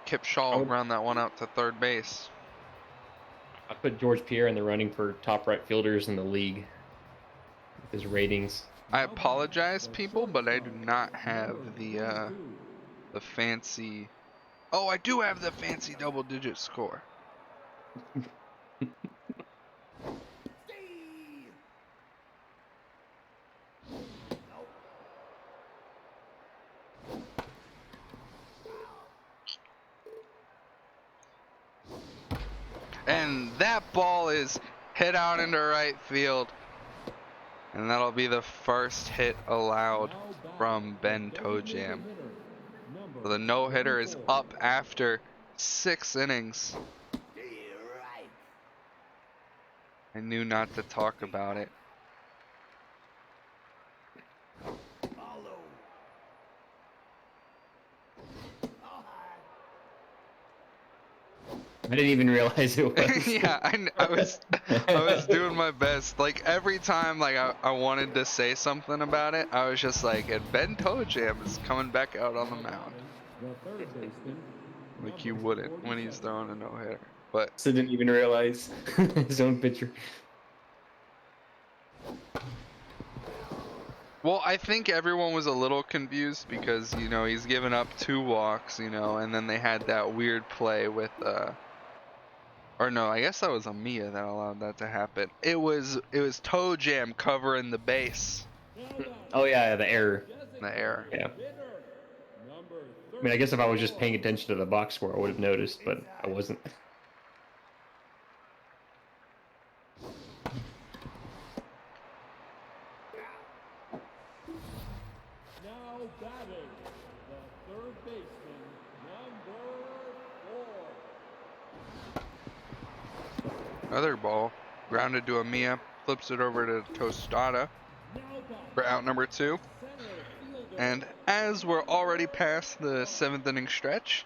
Kip Shaw will ground that one out to third base. I put George Pierre in the running for top right fielders in the league. His ratings. I apologize, people, but I do not have the fancy. Oh, I do have the fancy double-digit score. And that ball is hit out into right field. And that'll be the first hit allowed from Ben Tojam. So the no-hitter is up after 6 innings. I knew not to talk about it. I didn't even realize it was. Yeah, I was doing my best. Like every time like I wanted to say something about it, I was just like, and Ben Tojam is coming back out on the mound. The third baseman, Like you wouldn't when he's throwing a no-hitter. But So didn't even realize his own pitcher. well, I think everyone was a little confused because, you know, he's given up 2 walks, you know, and then they had that weird play with or no, I guess that was Amia that allowed that to happen. It was Tojam covering the base. Oh yeah, the error. The error. Yeah. hitter, number I mean, I guess if I was just paying attention to the box score, I would have noticed, but I wasn't. now batting, the third baseman, number 4. Another ball grounded to Amia, flips it over to Tostada Now batting, for out number 2. center fielder, And as we're already past the 7th inning stretch,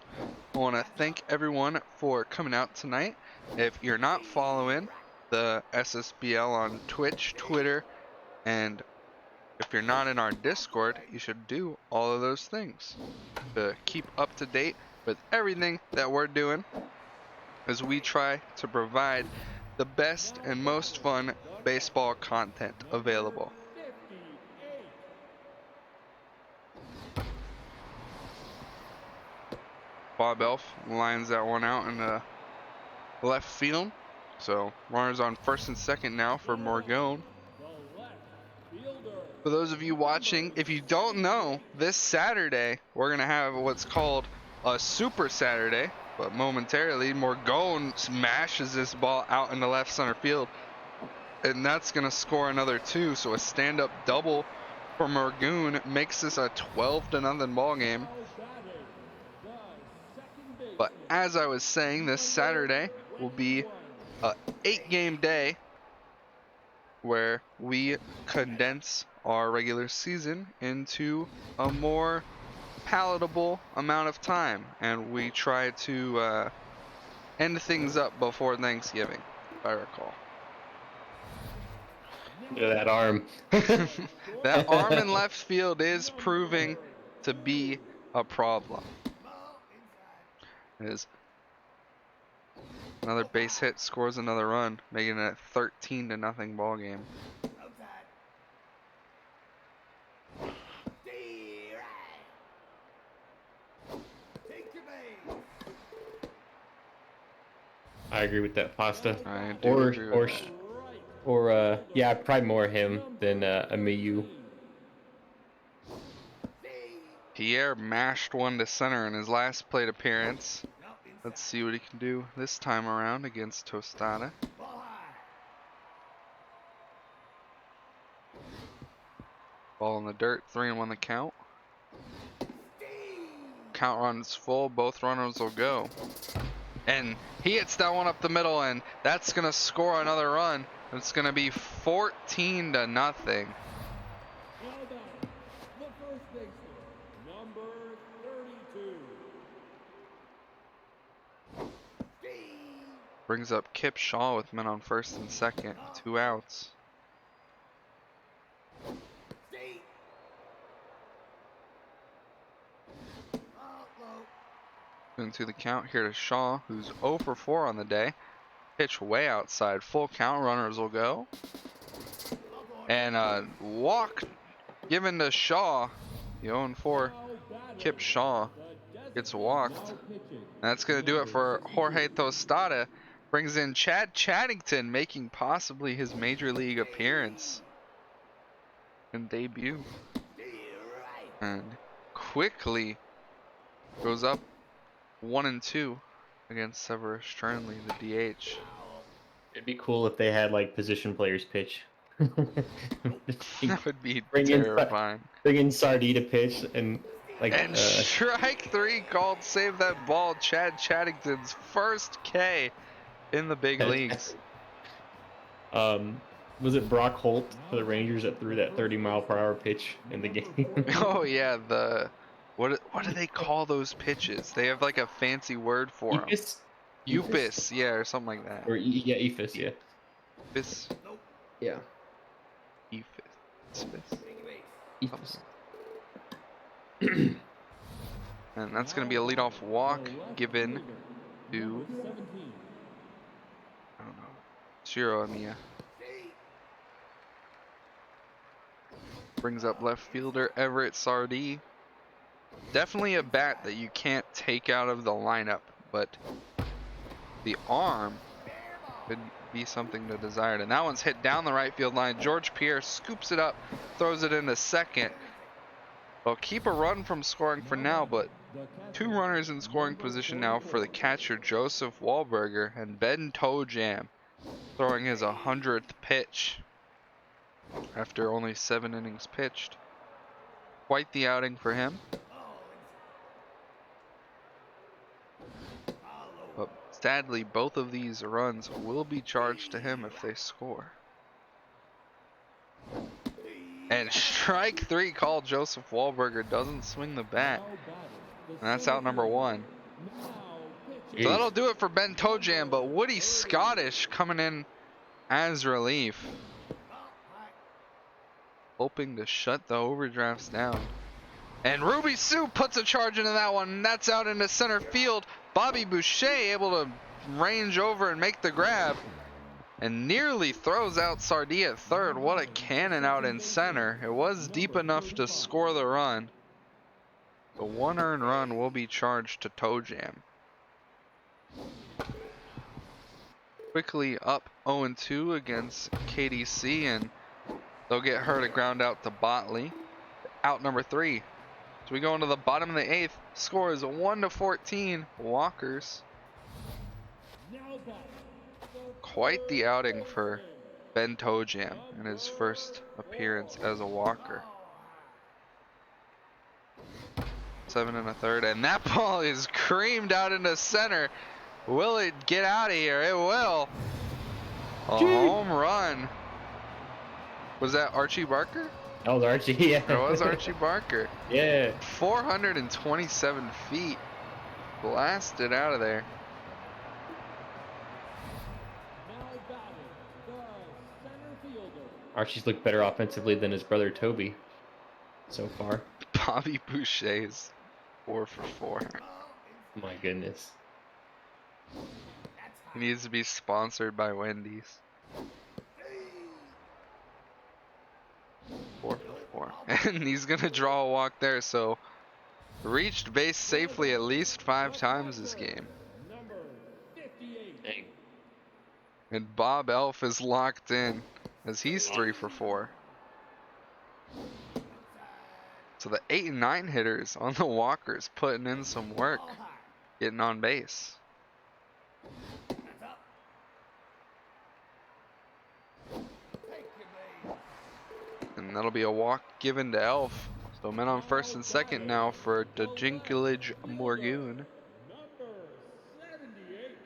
I want to thank everyone for coming out tonight. If you're not following the SSBL on Twitch, Twitter, and if you're not in our Discord, you should do all of those things to keep up to date with everything that we're doing as we try to provide the best and most fun baseball content available. 58. Bob Elf lines that one out in the left field. So runners on first and second now for Morgone. The left fielder, For those of you watching, if you don't know, this Saturday we're going to have what's called a Super Saturday. But momentarily, Morgone smashes this ball out into left center field. And that's going to score another 2. So a stand-up double for Morgone makes this a 12-0 ball game. now batting, the second baseman, But as I was saying, this Saturday will be a 8-game day where we condense our regular season into a more palatable amount of time, and we try to end things up before Thanksgiving, if I recall. Look at that arm. That arm in left field is proving to be a problem. It is. Another base hit scores another run, making it a 13-0 ball game. I agree with that, Pasta. I do Or agree or with sh- that. or yeah, probably more him than Miyu. Pierre mashed one to center in his last plate appearance. Let's see what he can do this time around against Tostada. Ball in the dirt, 3-1 the count. Count runs full, both runners will go. And he hits that one up the middle, and that's gonna score another run. It's gonna be 14-0. Now batting, the first baseman, number 32. Brings up Kip Shaw with men on first and second, 2 outs. Into the count here to Shaw, who's 0 for 4 on the day. Pitch way outside, full count, runners will go. And walk given to Shaw, the 0-4. Kip Shaw gets walked. And that's going to do it for Jorge Tostada. Brings in Chad Chaddington, making possibly his major league appearance and debut. And quickly goes up 1-2 against Severus Sternly, the DH. It'd be cool if they had like position players pitch. That would be Bring in- terrifying. Bring in Sardi to pitch and like And strike 3 called, save that ball. Chad Chaddington's first K in the big leagues. was it Brock Holt for the Rangers that threw that 30-mile-per-hour pitch in the game? Oh yeah, what do they call those pitches? They have like a fancy word for them. Ephus? Eupus, yeah, or something like that. Or yeah, Ephus, yeah. Eupus, Yeah. Ephus, Ephus. and that's gonna be a leadoff walk given to I don't know, Shiro Amiya. Brings up left fielder Everett Sardi. Definitely a bat that you can't take out of the lineup, but the arm could be something to desire. And that one's hit down the right field line. George Pierre scoops it up, throws it into second. They'll keep a run from scoring for now, but 2 runners in scoring position now for the catcher Joseph Wahlberger, and Ben Tojam throwing his 100th pitch after only 7 innings pitched. Quite the outing for him. But sadly, both of these runs will be charged to him if they score. And strike 3 called. Joseph Wahlberger doesn't swing the bat. And that's out number 1. So that'll do it for Ben Tojam, but Woody Scottish coming in as relief. Hoping to shut the overdrafts down. And Ruby Sue puts a charge into that one, and that's out into center field. Bobby Boucher able to range over and make the grab. And nearly throws out Sardi at third. What a cannon out in center. It was deep enough to score the run. The 1 earned run will be charged to Tojam. Quickly up 0-2 against KDC, and they'll get her to ground out to Botley. Out number 3. So we go into the bottom of the 8th. Score is 1-14. Walkers. Quite the outing for Ben Tojam in his first appearance as a Walker. 7 1/3, and that ball is creamed out into center. Will it get out of here? It will. A home run. Was that Archie Barker? That was Archie, yeah. It was Archie Barker. Yeah. 427 feet. Blasted out of there. Archie's looked better offensively than his brother Toby so far. Bobby Boucher's 4 for 4. My goodness. He needs to be sponsored by Wendy's. 4 for 4. And he's gonna draw a walk there, so reached base safely at least 5 times this game. Dang. And Bob Elf is locked in as he's 3 for 4. So the 8 and 9 hitters on the walkers putting in some work, getting on base. And that'll be a walk given to Elf. So men on first and second now for Dejinklage Morgoon. Number 78.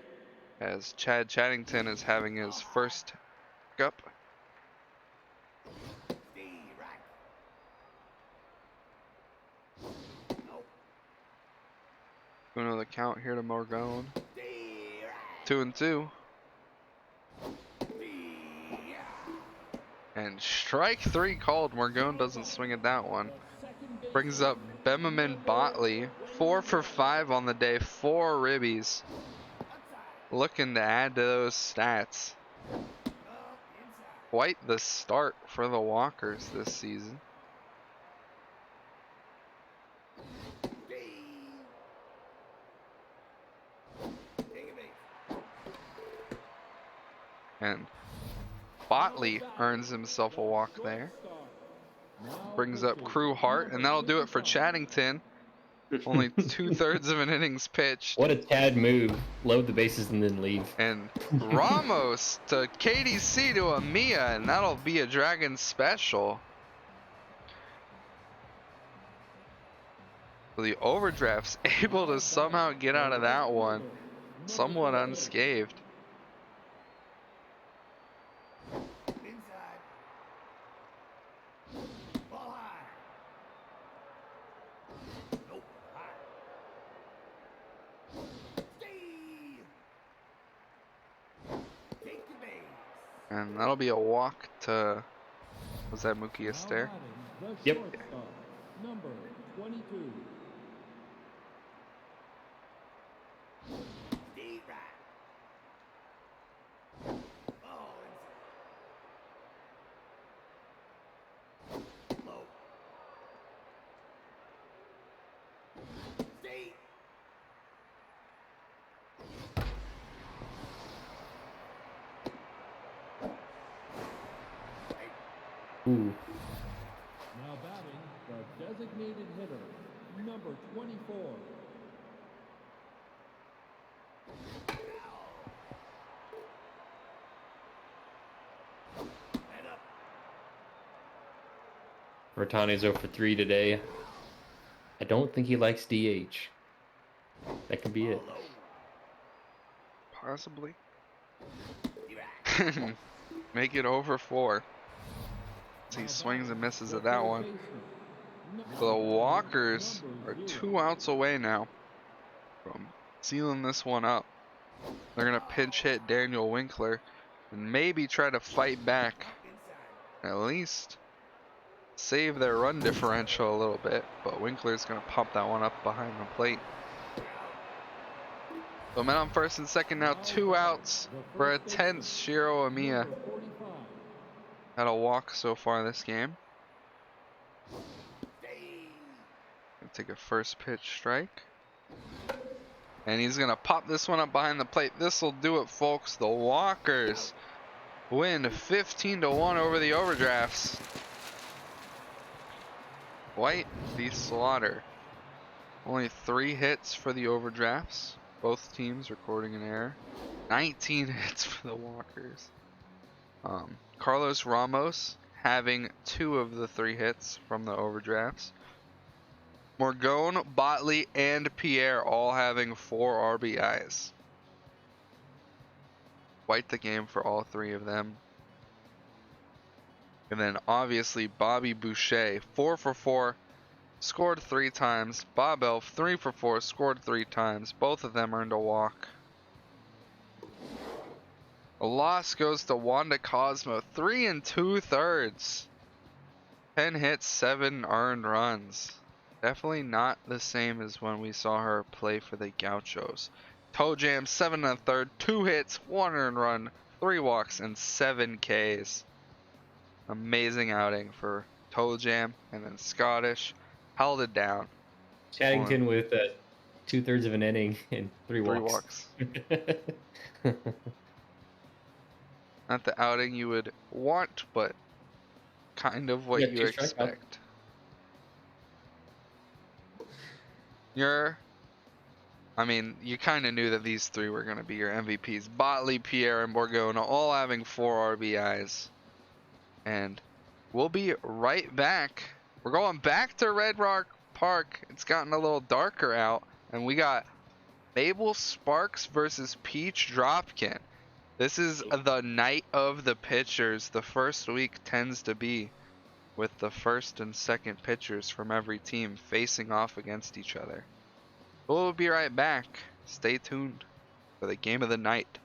As Chad Chaddington is having his first up. Uno the count here to Morgone. 2-2. And strike 3 called. Morgone doesn't swing at that one. Brings up Bemamin Botley. 4 for 5 on the day. 4 ribbies. Looking to add to those stats. Quite the start for the Walkers this season. And Botley earns himself a walk there. Brings up Crew Hart, and that'll do it for Chaddington. Only 2/3 of an innings pitched. What a Tad move. Load the bases and then leave. And Ramos to KDC to Amia, and that'll be a Dragon special. So the Overdraft's able to somehow get out of that one somewhat unscathed. And that'll be a walk to, was that Mookie Astaire? Yep. Number 22. Ooh. Now batting, the designated hitter, number 24. Vertane's 0 for 3 today. I don't think he likes DH. That could be it. Possibly. Make it over 4. He swings and misses at that one. So the Walkers are 2 outs away now from sealing this one up. They're going to pinch hit Daniel Winkler and maybe try to fight back. At least save their run differential a little bit. But Winkler's going to pop that one up behind the plate. So men on first and second now, 2 outs for a tense Shiro Amiya. Had a walk so far this game. Gonna take a first pitch strike. And he's gonna pop this one up behind the plate. This'll do it, folks. The Walkers win 15-1 over the Overdrafts. Quite the slaughter. Only 3 hits for the Overdrafts. Both teams recording an error. 19 hits for the Walkers. Carlos Ramos having 2 of the 3 hits from the Overdrafts. Morgone, Botley, and Pierre all having 4 RBIs. Quite the game for all 3 of them. And then obviously Bobby Boucher, 4 for 4, scored 3 times. Bob Elf, 3 for 4, scored 3 times. Both of them earned a walk. A loss goes to Wanda Cosmo, 3 2/3. 10 hits, 7 earned runs. Definitely not the same as when we saw her play for the Gauchos. Toe Jam, 7 1/3, 2 hits, 1 earned run, 3 walks, and 7 Ks. Amazing outing for Toe Jam, and then Scottish held it down. Chaddington with 2/3 of an inning and 3 3 walks. walks. Not the outing you would want, but kind of what Yeah, you 2 strikeouts. expect. I mean, you kind of knew that these three were going to be your MVPs. Botley, Pierre, and Borgona all having 4 RBIs. And we'll be right back. We're going back to Red Rock Park. It's gotten a little darker out. And we got Mabel Sparks versus Peach Dropkin. This is the night of the pitchers. The first week tends to be with the first and second pitchers from every team facing off against each other. We'll be right back. Stay tuned for the game of the night.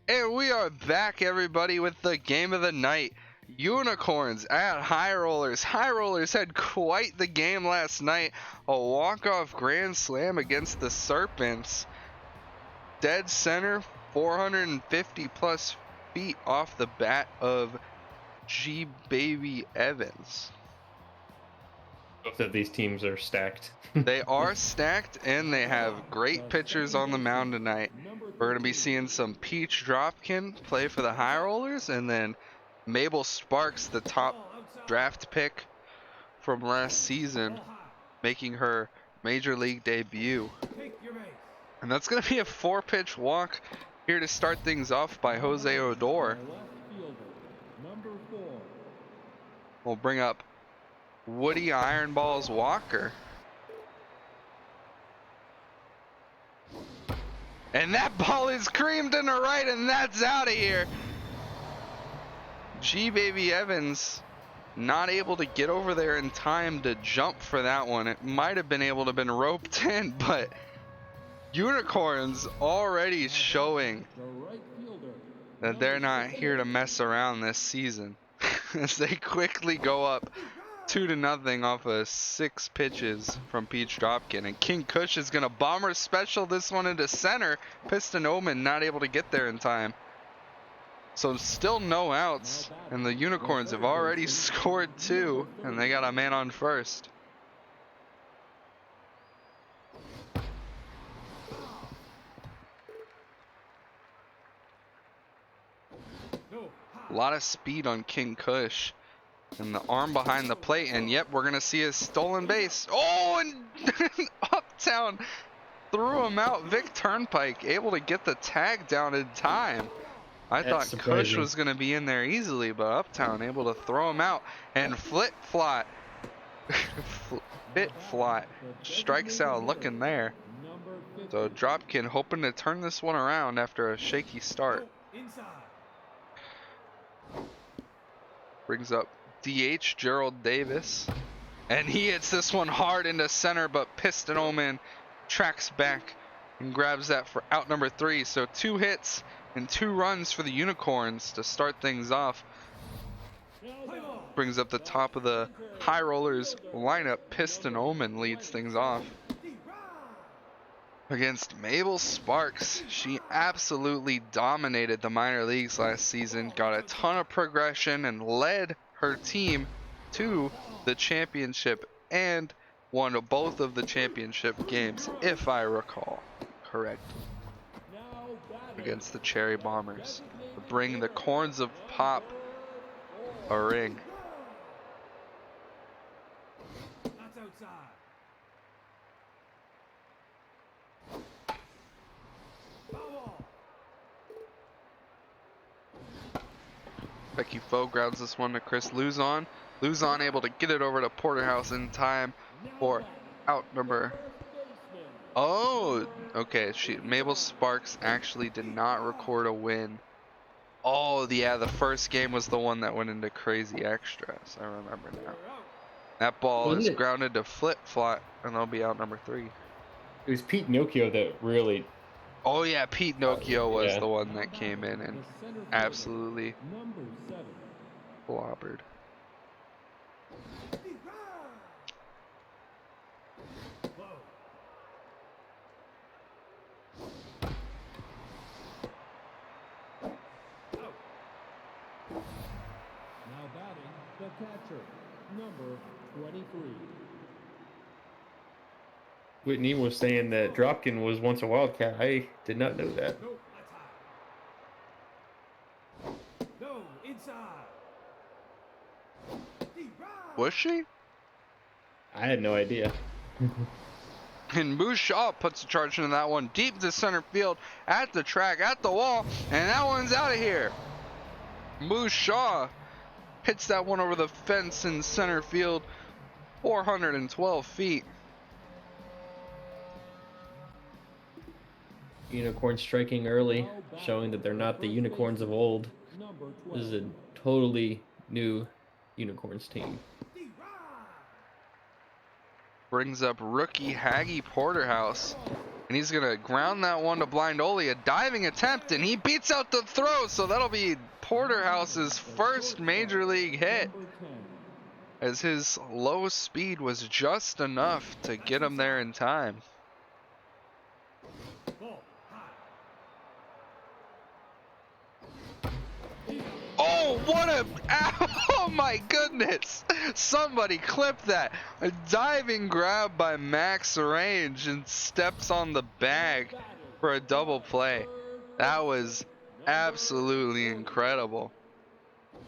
And we are back, everybody, with the game of the night. Unicorns at High Rollers. High Rollers had quite the game last night. A walk-off grand slam against the Serpents. Dead center, 450 plus feet off the bat of G Baby Evans. Both of these teams are stacked. They are stacked, and they have great pitchers on the mound tonight. We're going to be seeing some Peach Dropkin play for the High Rollers, and then Mabel Sparks, the top draft pick from last season, making her major league debut. And that's going to be a 4-pitch walk here to start things off by Jose Odor. We'll bring up Woody Ironballs Walker. And that ball is creamed in the right, and that's out of here. G Baby Evans not able to get over there in time to jump for that one. It might have been able to have been roped in, but Unicorns already showing The right fielder. that they're not here to mess around this season. As they quickly go up 2-0 off of 6 pitches from Peach Dropkin. And King Kush is going to bomber special this one into center. Piston Omen not able to get there in time. So still no outs. And the Unicorns have already scored 2. And they got a man on first. A lot of speed on King Kush. And the arm behind the plate. And yep, we're going to see a stolen base. Oh, and Uptown threw him out. Vic Turnpike able to get the tag down in time. I That's thought Kush surprising. was going to be in there easily, but Uptown able to throw him out. And Flip Flot. Fit Flot strikes out looking there. Number 50. So Dropkin hoping to turn this one around after a shaky start. Inside. Brings up DH Gerald Davis. And he hits this one hard into center, but Piston Omen tracks back and grabs that for out number 3. So 2 hits and 2 runs for the Unicorns to start things off. Brings up the top of the High Rollers lineup. Piston Omen leads things off. Against Mabel Sparks, she absolutely dominated the minor leagues last season, got a ton of progression and led her team to the championship and won both of the championship games, if I recall correctly, against the Cherry Bombers to bring the Corns of Pop a ring. That's outside. Becky Foe grounds this one to Chris Luzon. Luzon able to get it over to Porterhouse in time for out number. Oh, okay. Mabel Sparks actually did not record a win. Oh, yeah, the first game was the one that went into crazy extras. I remember now. That ball Wasn't is it- grounded to Flip Flot, and they'll be out number 3. It was Pete Nokia that really. Oh, yeah, Pete Nokia was Yeah. the one that came in and absolutely Number 7. clobbered. Now batting, the catcher, number 23. Whitney was saying that Dropkin was once a Wildcat. I did not know that. No, that's high. No, inside. Was she? I had no idea. And Moose Shaw puts a charge into that one deep to center field, at the track, at the wall, and that one's out of here. Moose Shaw hits that one over the fence in center field, 412 feet. Unicorn striking early, showing that they're not the Unicorns of old. Number This is 12. a totally new Unicorns team. Brings up rookie Haggy Porterhouse. And he's going to ground that one to Blind Oli. A diving attempt, and he beats out the throw. So that'll be Porterhouse's first major league hit, Number 10. as his low speed was just enough to get him there in time. Ball, high. Oh, what a... Oh, my goodness. Somebody clip that. A diving grab by Max Range and steps on the bag for a double play. That was absolutely incredible.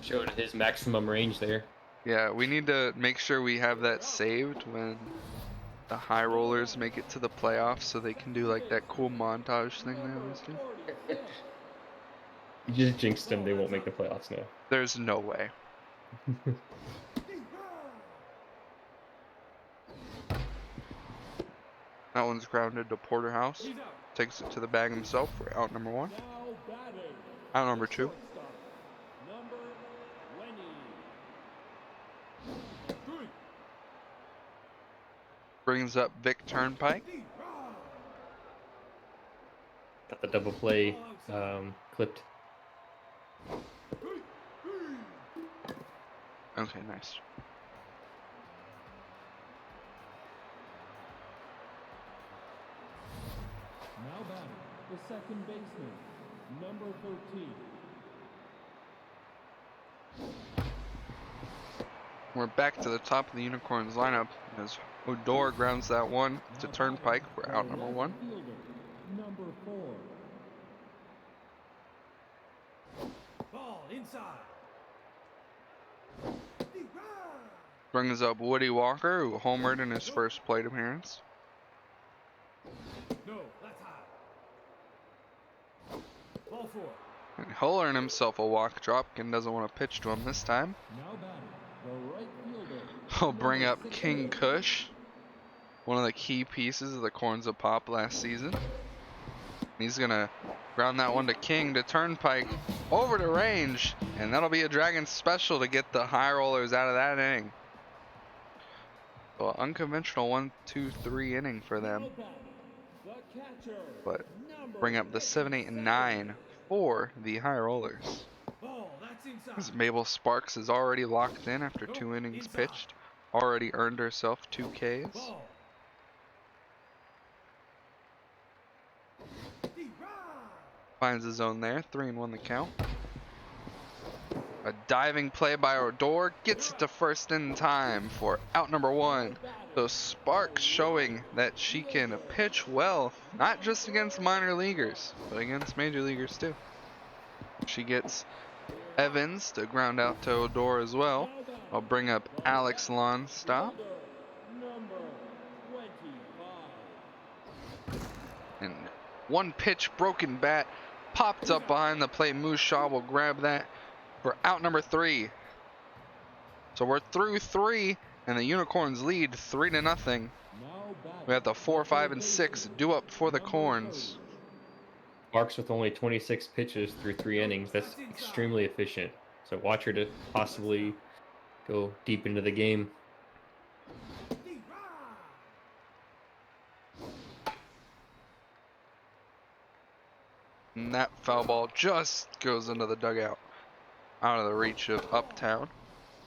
Showing his maximum range there. Yeah, we need to make sure we have that saved when the High Rollers make it to the playoffs so they can do like that cool montage thing they always do. You just jinxed them. They won't make the playoffs now. There's no way. That one's grounded to Porterhouse. He's out. Takes it to the bag himself for out number 1. Now batting, Out number 2. shortstop, number 20. Brings up Vic Turnpike. Got the double play clipped. Okay, nice. Now batting, the second baseman, number 13. We're back to the top of the Unicorns lineup as Odor grounds that one to Turnpike for out number one. Fielder, number 4. Ball inside. Brings up Woody Walker, who homered in his first plate appearance. No, that's high. Ball 4. And he'll earn himself a walk. Dropkin doesn't want to pitch to him this time. Now batting, the right fielder. He'll bring number up 16. King Kush, one of the key pieces of the Corns of Pop last season. He's gonna ground that one to King to Turnpike over to range, and that'll be a Dragon special to get the high rollers out of that inning. So unconventional 1-2-3 inning for them, Now batting, the catcher, but number bring up the 7, 8, and 9 for the high rollers. Ball, that's inside. As Mabel Sparks is already locked in after 2 innings pitched, already earned herself 2 Ks. Ball. Finds his zone there, 3-1 the count. A diving play by Odor gets it to first in time for out number 1. So Sparks showing that she can pitch well, not just against minor leaguers, but against major leaguers too. She gets Evans to ground out to Odor as well. I'll bring up Alex Lonstop. Number 25. And one pitch broken bat popped up behind the plate. Moose Shaw will grab that for out number 3. So we're through 3 and the Unicorns lead 3-0. Now batting, We have the 4, 5, and 6 due up for the Corns. Sparks with only 26 pitches through 3 innings. That's extremely efficient. So watch her to possibly go deep into the game. And that foul ball just goes into the dugout, out of the reach of Uptown.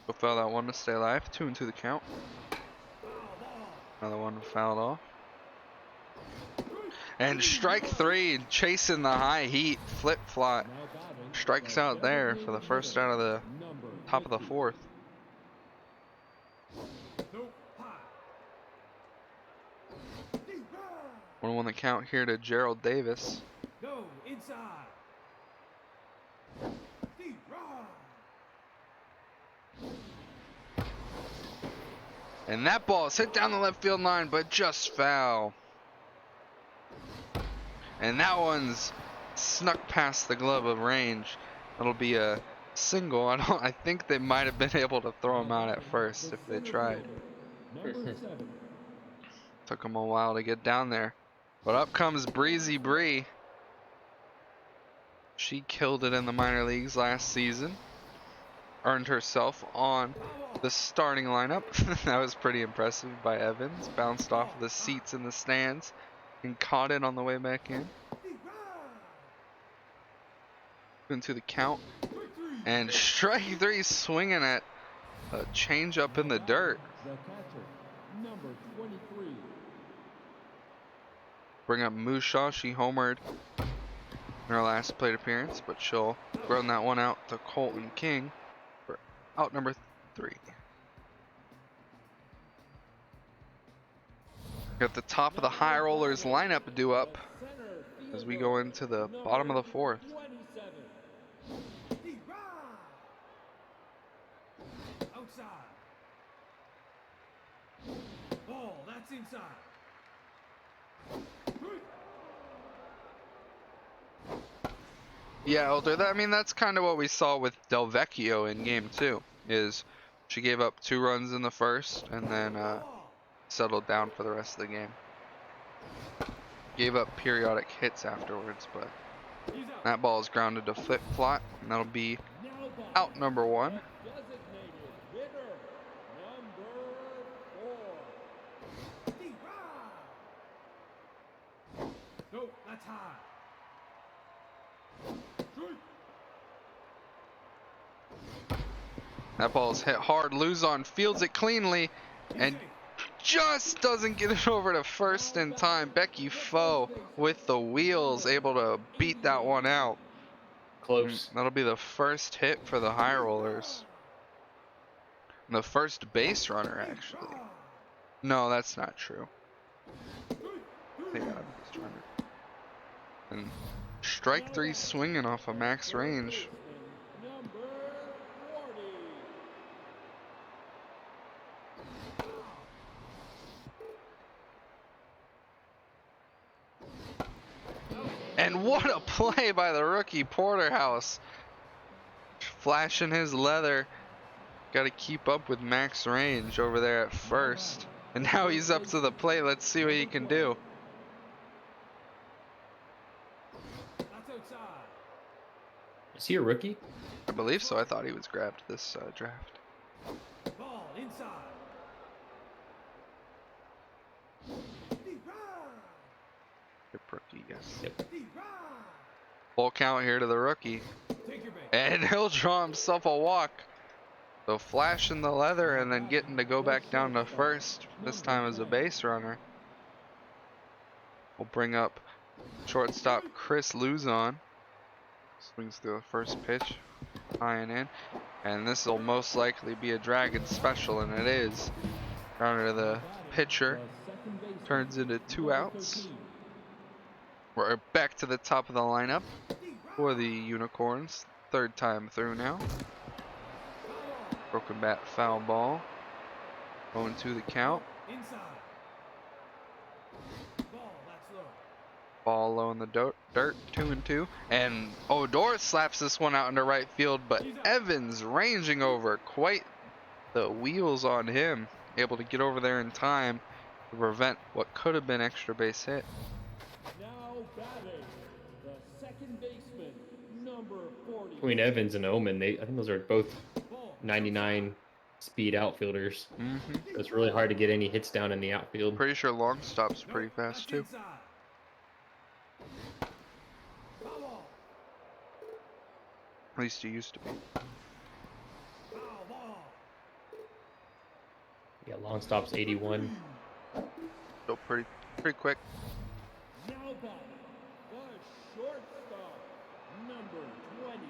We'll foul that one to stay alive. 2-2 the count. Another one fouled off. And strike 3, chasing the high heat, flip flop. now batting, Strikes out there for the first out of the number top of the 4th. no high. 1-1 the count here to Gerald Davis. Go inside. And that ball is hit down the left field line, but just foul. And that one's snuck past the glove of range. That'll be a single. I think they might have been able to throw him out at first if they tried. Number 7. Took him a while to get down there. But up comes Breezy Bree. She killed it in the minor leagues last season. Earned herself on the starting lineup. That was pretty impressive by Evans. Bounced off the seats in the stands and caught it on the way back in. Into the count. And strike 3, swinging at a change up in the dirt. The catcher, number 23. Bring up Moose Shaw. She homered in her last plate appearance, but she'll ground that one out to Colton King for out number 3. Got the top of the high rollers lineup due up Center as we go into the bottom of the 4th. 27. Outside. Ball, that's inside. Yeah, Elder. I mean, that's kind of what we saw with Del Vecchio in game 2. Is she gave up 2 runs in the first and then settled down for the rest of the game. Gave up periodic hits afterwards, but He's out. that ball is grounded to flip flop, and that'll be Now batting, out number 1. designated hitter, number 4. No, that's high. Strike. That ball's hit hard. Luzon fields it cleanly and just doesn't get it over to first in time. Becky Foe with the wheels able to beat that one out. Close. That'll be the first hit for the High Rollers. And the first base runner, actually. No, that's not true. They got a base runner. And strike three swinging off of max range. Number 40. And what a play by the rookie Porterhouse. Flashing his leather. Got to keep up with max range over there at first. And now he's up to the plate. Let's see what he can do. That's outside. Is he a rookie? I believe so. I thought he was grabbed this draft. Ball inside. Good rookie, yes. Yep. Full count here to the rookie. Take your base. And he'll draw himself a walk. So flashing the leather and then getting to go back down to first. This time as a base runner. We'll bring up shortstop Chris Luzon. Swings through the first pitch. High and in. And this will most likely be a Dragon special, and it is. Grounder to the pitcher. Turns into 2 outs. We're back to the top of the lineup for the Unicorns. Third time through now. Broken bat, foul ball. Going to the count. Inside. Ball, that's low. Ball low in the dirt. 2-2. And Odor slaps this one out into right field, but Evans ranging over. Quite the wheels on him. Able to get over there in time to prevent what could have been extra base hit. Now batting, the second baseman, number 40. Between Evans and Omen, I think those are both Ball. 99 speed outfielders. Mm-hmm. So it's really hard to get any hits down in the outfield. Pretty sure long stop's pretty fast too. Inside. Foul ball. At least he used to be. Foul ball. Yeah, long stop's 81. Still pretty quick. Now batting, the shortstop, number 20.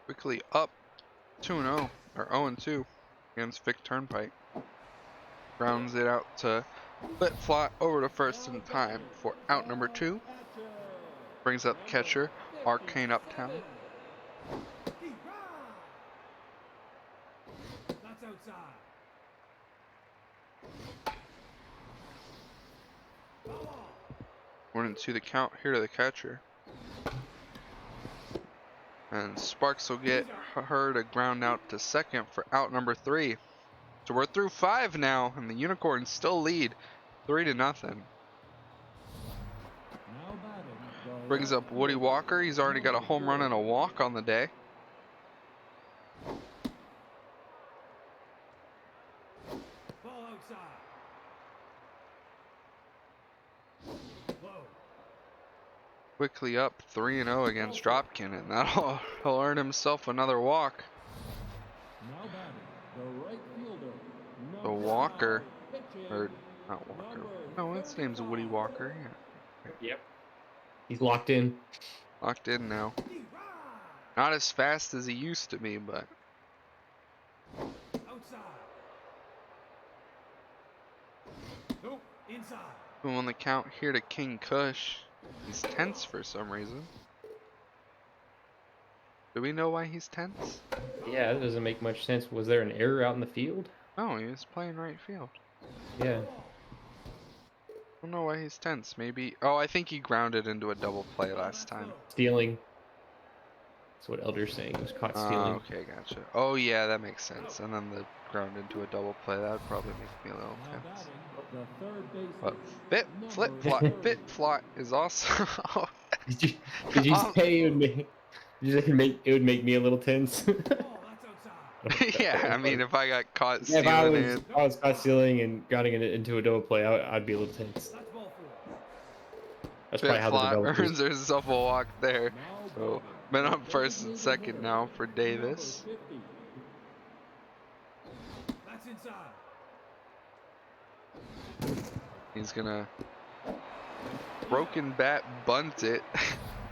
Quickly up 2-0 or 0-2 against Vic Turnpike. Grounds it out to Flip Flop over to first in time for out number 2. Brings up catcher Arcane Uptown. That's outside. Foul ball. 1-2 the count here to the catcher. And Sparks will get her to ground out to second for out number 3. So we're through 5 now, and the Unicorns still lead 3-0. Now batting, the Brings up Woody Walker. He's already got a home run and a walk on the day. ball outside. Low. Quickly up 3-0 against Dropkin, and he'll earn himself another walk. Now batting, the right fielder, The number Walker, 5, pitching, or not Walker. No, his name's Woody Walker. Yeah. Yep. He's locked in. Locked in now. Not as fast as he used to be, but outside. Nope, inside. on the count here to King Kush. He's tense for some reason. Do we know why he's tense? Yeah, that doesn't make much sense. Was there an error out in the field? No, he was playing right field. Yeah. I don't know why he's tense. Maybe. Oh, I think he grounded into a double play last time. Stealing. That's what Elder's saying. He was caught stealing. Okay, gotcha. Oh yeah, that makes sense. And then the ground into a double play. That would probably make me a little Now tense. batting, the third baseman, But Flip Flop is also. Did you say it would make? Did you say it would make me a little tense? ball, that's outside. Yeah, I mean, if I got caught Yeah, if I stealing was, it, if I was caught stealing and got it into a double play, I'd be a little tense. That's ball four. That's probably how the Pitflat developers. earns herself a walk there. Now So, batting, men on first and designated second hitter, now for number Davis. 50. That's inside. He's gonna broken bat bunt it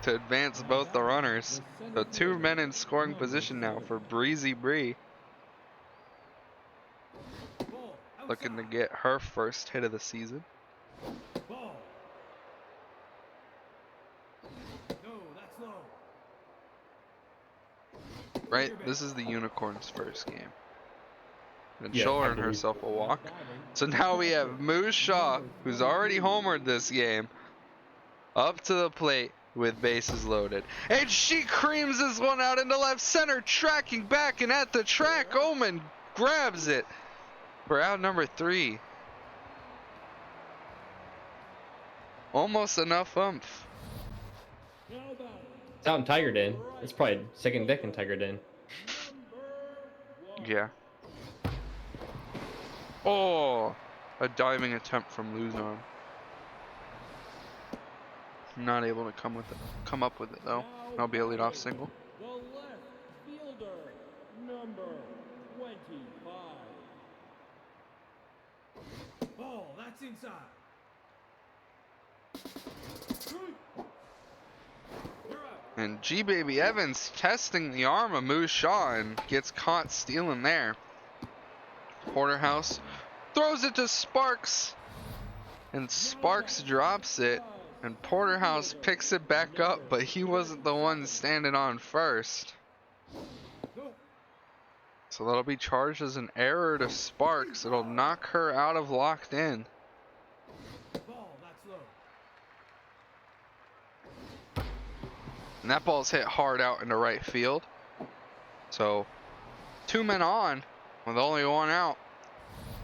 to advance both the runners. So 2 men in scoring position now for Breezy Bree, Ball looking to outside. get her first hit of the season. Ball. No, that's low. Right, this is the Unicorns' first game. And Yeah, she'll I earn believe. herself a walk. So now we have Moose Shaw, who's already homered this game, up to the plate with bases loaded. And she creams this one out into left center, tracking back and at the track. Omen grabs it for out number 3. Almost enough umph. Now batting, It's out in Tiger Den. It's probably second deck in Tiger Den. Yeah. Oh, a diving attempt from Luzon. Not able to come up with it though. That'll be a leadoff single. the left fielder, number 25. Ball, that's inside. Strike. You're out. And G Baby Evans testing the arm of Moose Shaw and gets caught stealing there. Porterhouse throws it to Sparks, and Sparks drops it, and Porterhouse picks it back up, but he wasn't the one standing on first. So that'll be charged as an error to Sparks. It'll knock her out of locked in. Ball, that's low. And that ball's hit hard out into right field. So 2 men on with only 1 out.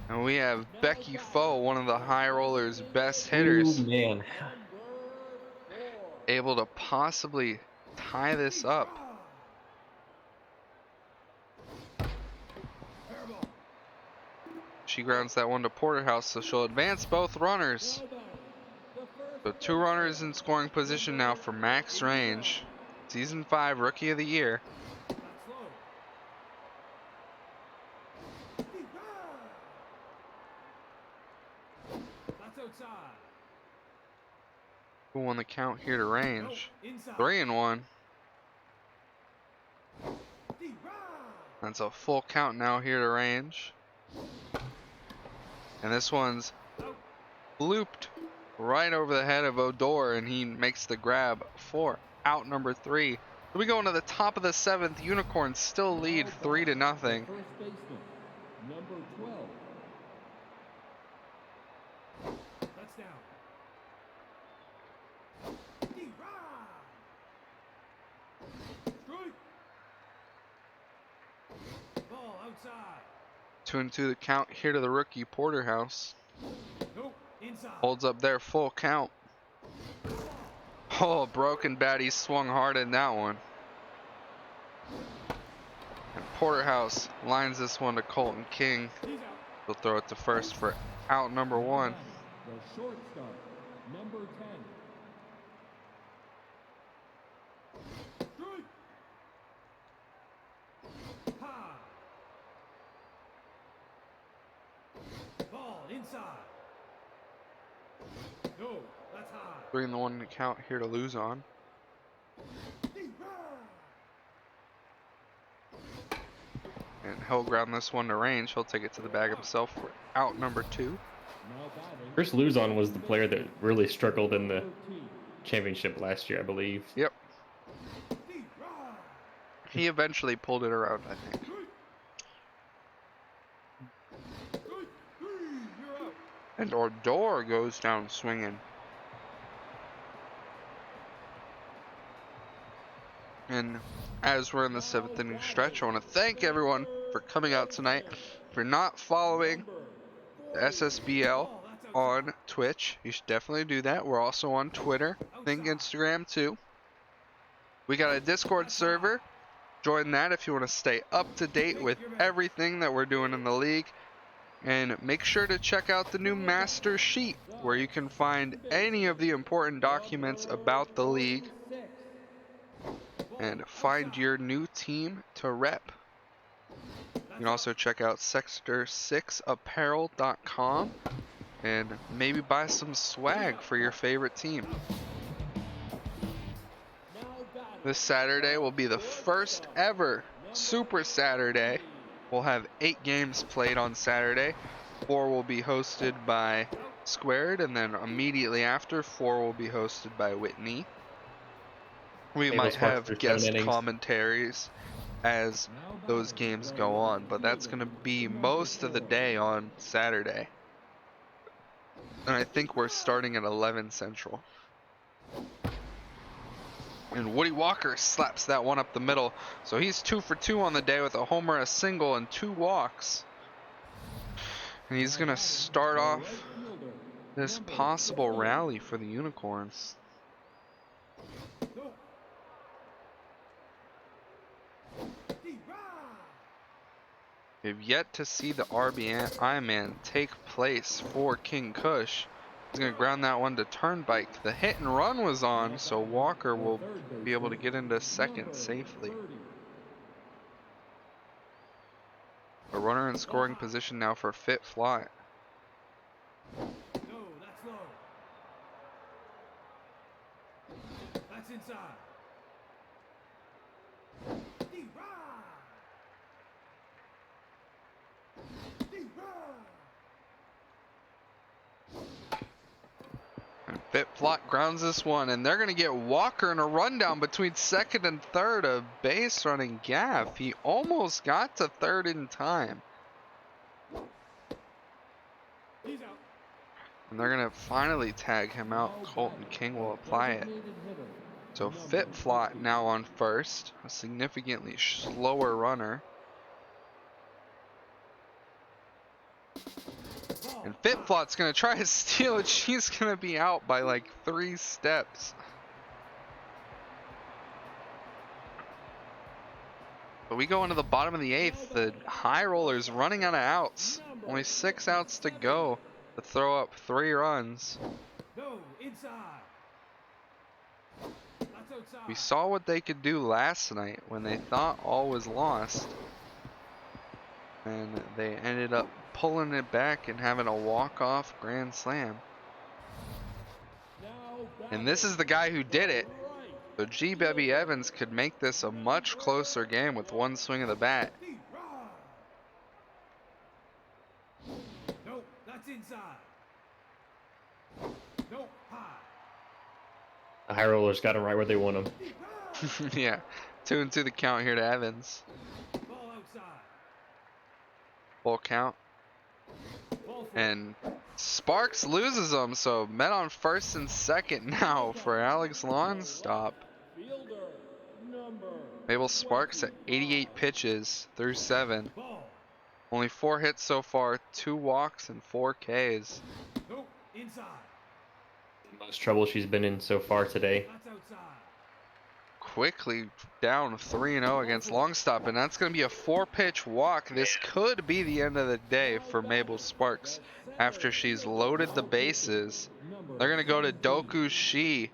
And we have Becky Foe, one of the high rollers' best hitters, Ooh, man. able to possibly tie this up. She grounds that one to Porterhouse, so she'll advance both runners. So 2 runners in scoring position now for Max Range, Season 5 Rookie of the Year. That's low. That's outside. Who won the count here to Range? No, inside. 3-1. That's a full count now here to Range. And this one's looped right over the head of Odor, and he makes the grab for out number 3. So we go into the top of the 7th. Unicorns still lead 3-0. First baseman, number 12. That's down. Strike. Ball outside. 2-2 the count here to the rookie Porterhouse. Nope, inside. Holds up there, full count. Oh, broken bat, he swung hard in that one. And Porterhouse lines this one to Colton King. He's out. He'll throw it to first for out number 1. The shortstop, number 10. Strike. High. Ball inside. No, that's high. 3-1 count here to Luzon. And he'll ground this one to Range. He'll take it to the bag himself for out number 2. Now batting, Chris Luzon was the player that really struggled in the 13. championship last year, I believe. Yep. He eventually pulled it around, I think. You're out. And Odor goes down swinging. And as we're in the 7th inning stretch, I want to thank everyone for coming out tonight. If you're not following the SSBL on Twitch, you should definitely do that. We're also on Twitter, I think Instagram too. We got a Discord server. Join that if you want to stay up to date with everything that we're doing in the league. And make sure to check out the new master sheet where you can find any of the important documents about the league and find your new team to rep. You can also check out sector6apparel.com and maybe buy some swag for your favorite team. This Saturday will be the first ever Super Saturday. We'll have 8 games played on Saturday. 4 will be hosted by Squared, and then immediately after, 4 will be hosted by Whitney. We might have guest commentaries as those games go on, but that's going to be most of the day on Saturday. And I think we're starting at 11 Central. And Woody Walker slaps that one up the middle. So he's 2 for 2 on the day with a homer, a single, and 2 walks. And he's going to start off this possible rally for the Unicorns. We've yet to see the RBI man take place for King Kush. He's going to ground that one to Turnpike. The hit and run was on, so Walker will be able to get into second safely. A runner in scoring position now for Fit Fly. No, that's low. That's inside. And Fit Flot grounds this one, and they're going to get Walker in a rundown between second and third. A base running gaff. He almost got to third in time. He's out. And they're going to finally tag him out. Colton King will apply it. So Fit Flot now on first, a significantly slower runner. And Fit Flot's gonna try to steal it. She's gonna be out by like 3 steps. But we go into the bottom of the 8th. The High Rollers running out of outs. Only 6 outs to go to throw up 3 runs. No, inside. That's outside. We saw what they could do last night when they thought all was lost. And they ended up pulling it back and having a walk-off grand slam. And this is the guy who did it. So G. Bebby Evans could make this a much closer game with one swing of the bat. No, that's inside. No, high. The High Rollers got them right where they want them. Yeah, 2-2 the count here to Evans. Ball outside. Full count. And Sparks loses them, so men on first and second now for Alex Longstop. Fielder number. Mabel Sparks at 88 pitches through 7. Ball. Only 4 hits so far, 2 walks and 4 Ks. No, inside. The most trouble she's been in so far today. That's outside. Quickly down 3-0 against Longstop, and that's going to be a 4-pitch walk. This could be the end of the day for Mabel Sparks after she's loaded the bases. They're going to go to Doku Shi.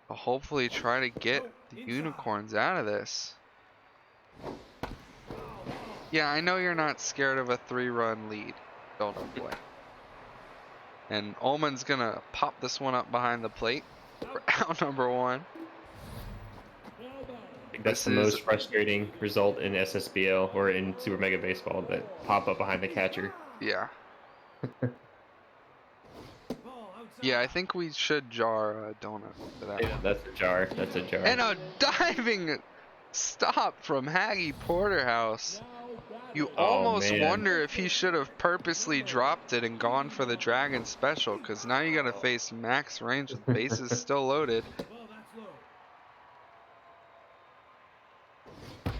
Hopefully try to get the Unicorns out of this. Yeah, I know you're not scared of a 3-run lead, Golden Boy. And Ullman's going to pop this one up behind the plate for out number 1. I think that's the most frustrating result in SSBL or in Super Mega Baseball, that pop up behind the catcher. Yeah. Yeah, I think we should jar a donut for that Yeah, one. that's a jar. That's a jar. And a diving stop from Haggy Porterhouse. You almost man. wonder if he should have purposely dropped it and gone for the Dragon Special, because now you got to face max range with bases still loaded. Ball, that's low.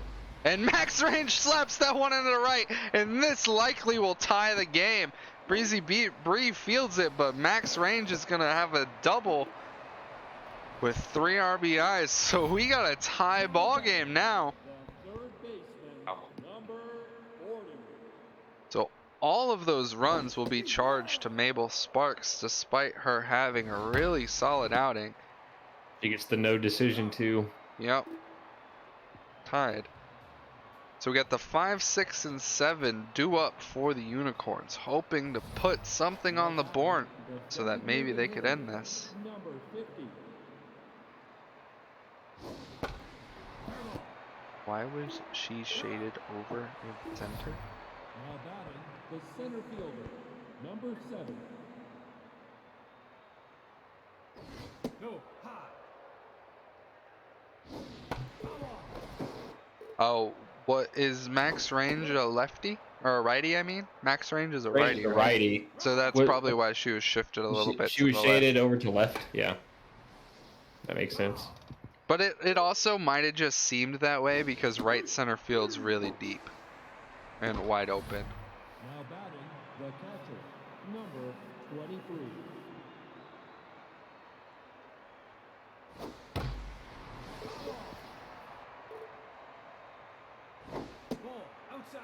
And max range slaps that one into the right, and this likely will tie the game. Breezy Bree fields it, but max range is going to have a double. with 3 RBIs. So we got a tie ball game now. The third baseman, number 40. So all of those runs will be charged to Mabel Sparks despite her having a really solid outing. She gets the no decision too. Yep. Tied. So we got the 5, 6, and 7 due up for the Unicorns, hoping to put something on the board so that maybe they could end this. Number 50. Why was she shaded over in center? Now batting, the center fielder, number 7. No, high. Oh, what is Max Range a lefty? Or a righty, I mean? Max Range is a Range righty, is a right? righty. So that's What- probably why she was shifted a little bit She to was the shaded left. over to left. Yeah. That makes sense. But it also might have just seemed that way because right center field's really deep and wide open. Now batting, the catcher, number 23. Ball outside.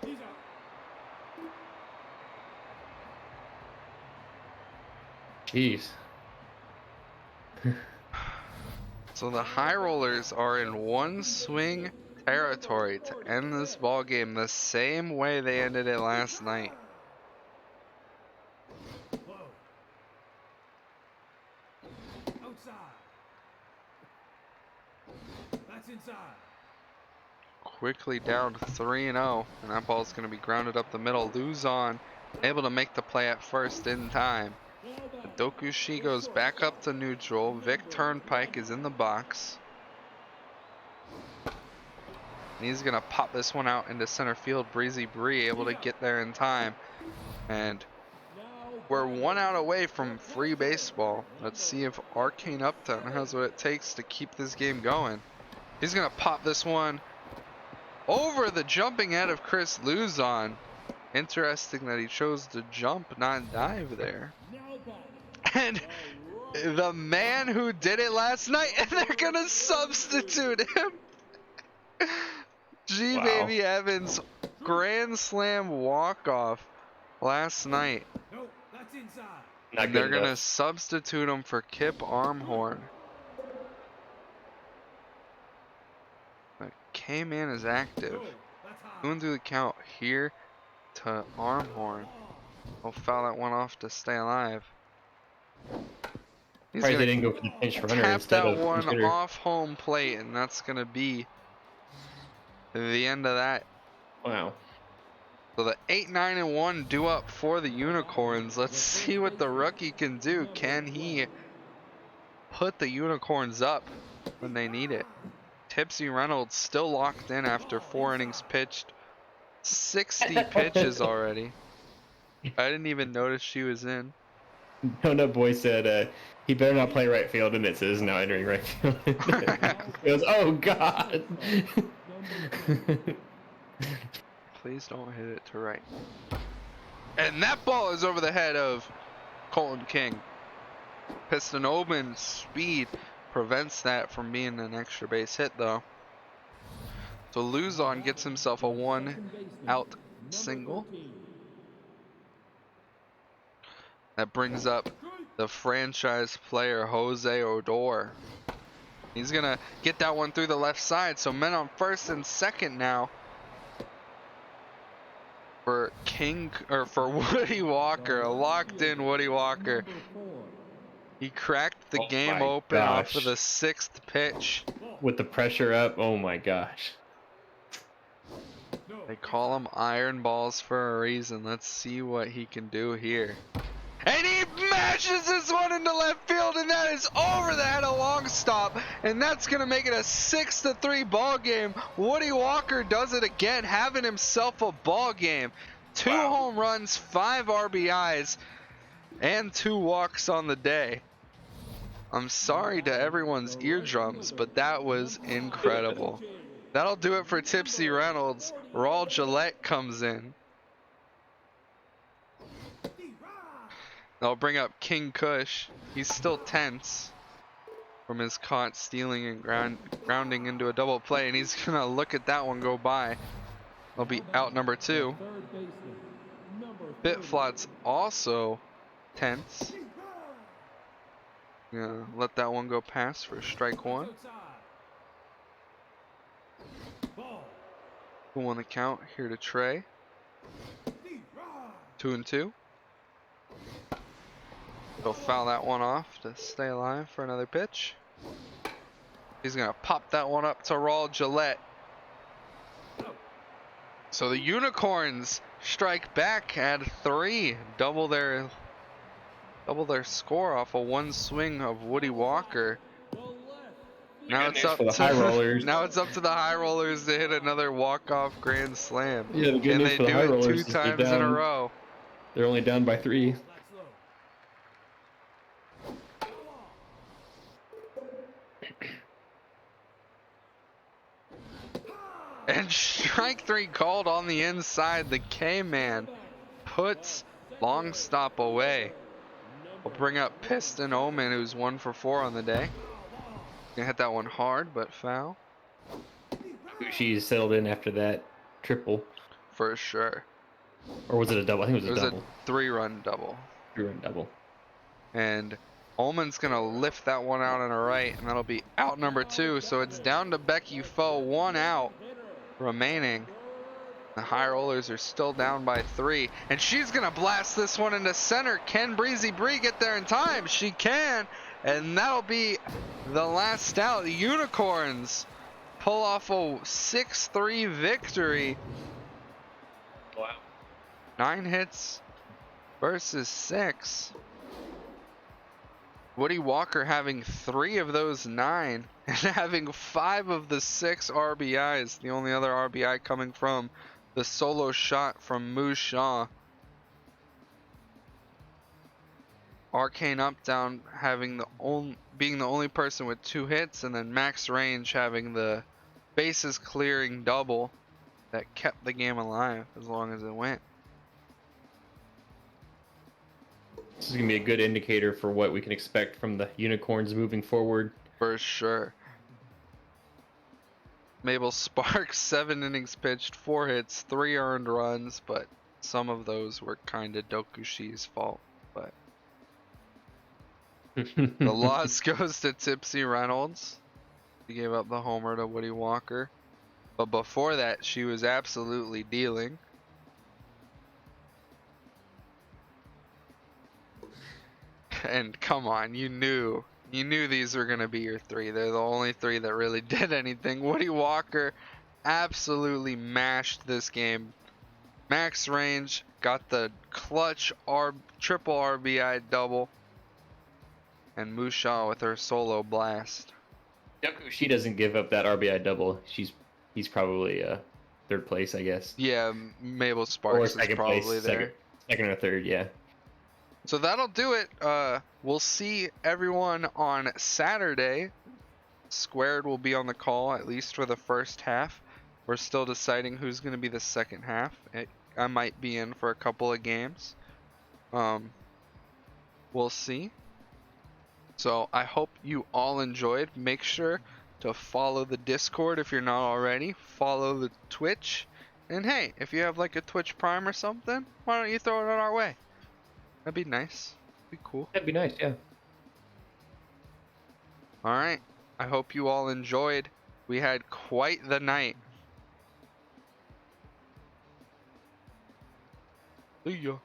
He's out. Jeez. So the High Rollers are in one swing territory to end this ball game the same way they ended it last night. Whoa. Outside. That's inside. Quickly down to 3-0, and that ball's going to be grounded up the middle. Luzon able to make the play at first in time. Dokushi goes back up to neutral. Vic Turnpike is in the box. And he's going to pop this one out into center field. Breezy Bree able to get there in time. And we're 1 out away from free baseball. Let's see if Arcane Uptown has what it takes to keep this game going. He's going to pop this one over the jumping head of Chris Luzon. Interesting that he chose to jump, not dive there. And the man who did it last night, and they're gonna substitute him. G Wow. Baby Evans grand slam walk-off last night. No, that's inside. Not And good they're gonna enough. substitute him for Kip Armhorn. But K-Man is active. No, that's high. Going through the count here to Armhorn. He'll foul that one off to stay alive. He's Surprised they gonna didn't go for the pinch runner tap instead that of one consider- off home plate, and that's gonna be the end of that. Wow. So the 8, 9, and 1 due up for the Unicorns. Let's see what the rookie can do. Can he put the Unicorns up when they need it? Tipsy Reynolds still locked in after 4 innings pitched. 60 pitches already. I didn't even notice she was in. Donut Boy said he better not play right field, and it says now entering right field. He goes, oh god. Please don't hit it to right. And that ball is over the head of Colton King. Piston Open's speed prevents that from being an extra base hit though. So Luzon gets himself a 1-out single. That brings up the franchise player Jose Odor. He's gonna get that one through the left side. So men on first and second now for for Woody Walker, a locked in Woody Walker. He cracked the Oh game my open off gosh. of the 6th pitch. With the pressure up, oh my gosh. They call him iron balls for a reason. Let's see what he can do here. And he mashes this one into left field, and that is over the head of long stop, and that's gonna make it a 6-3 ball game. Woody Walker does it again, having himself a ball game. 2 home runs, 5 RBIs, and 2 walks on the day. I'm sorry to everyone's eardrums, but that was incredible. That'll do it for Tipsy Reynolds. Raul Gillette comes in. I'll bring up King Kush. He's still tense from his caught stealing and grounding into a double play, and he's gonna look at that one go by. He'll be out number 2. Third baseman, number 30. Bitflot's also tense. Yeah, let that one go past for strike 1. Ball. Who won the count? Here to Trey. 2-2. He'll foul that one off to stay alive for another pitch. He's gonna pop that one up to Raul Gillette. So the Unicorns strike back at 3, double their score off a one swing of Woody Walker. Now it's up for the to High Rollers. now it's up to the High Rollers to hit another walk-off grand slam. Yeah, the good and news they for the do High it Rollers 2 is they're times in a down- row. They're only down by 3. And strike 3 called on the inside. The K-Man puts long stop away. We'll bring up Piston Omen, who's 1 for 4 on the day. Gonna hit that one hard, but foul. She's settled in after that triple. For sure. Or was it a double? I think it It was was a double. a 3-run double. 3-run double. And Ullman's gonna lift that one out on a right, and that'll be out number 2. So it's down to Becky Foe, 1 out remaining. The High Rollers are still down by 3, and she's gonna blast this one into center. Can Breezy Bree get there in time? She can, and that'll be the last out. The Unicorns pull off a 6-3 victory. Wow. 9 hits versus 6. Woody Walker having 3 of those 9 and having 5 of the 6 RBIs. The only other RBI coming from the solo shot from Moose Shaw. Arcane Up Down having being the only person with 2 hits, and then Max Range having the bases clearing double that kept the game alive as long as it went. This is going to be a good indicator for what we can expect from the Unicorns moving forward. For sure. Mabel Sparks, 7 innings pitched, 4 hits, 3 earned runs, but some of those were kind of Dokushi's fault. But the loss goes to Tipsy Reynolds. She gave up the homer to Woody Walker. But before that, she was absolutely dealing. And come on, you knew these were going to be your 3. They're the only 3 that really did anything. Woody Walker absolutely mashed this game. Max Range got the clutch triple RBI double. And Mushaw with her solo blast. She doesn't give up that RBI double. He's probably 3rd place, I guess. Yeah, Mabel Or Sparks is 2nd probably place, there. second or 3rd, yeah. So that'll do it. We'll see everyone on Saturday. Squared will be on the call, at least for the first half. We're still deciding who's going to be the second half. I might be in for a couple of games. We'll see. So I hope you all enjoyed. Make sure to follow the Discord if you're not already. Follow the Twitch. And hey, if you have like a Twitch Prime or something, why don't you throw it on our way? That'd be nice. Be cool. That'd be nice, yeah. Alright. I hope you all enjoyed. We had quite the night. See ya.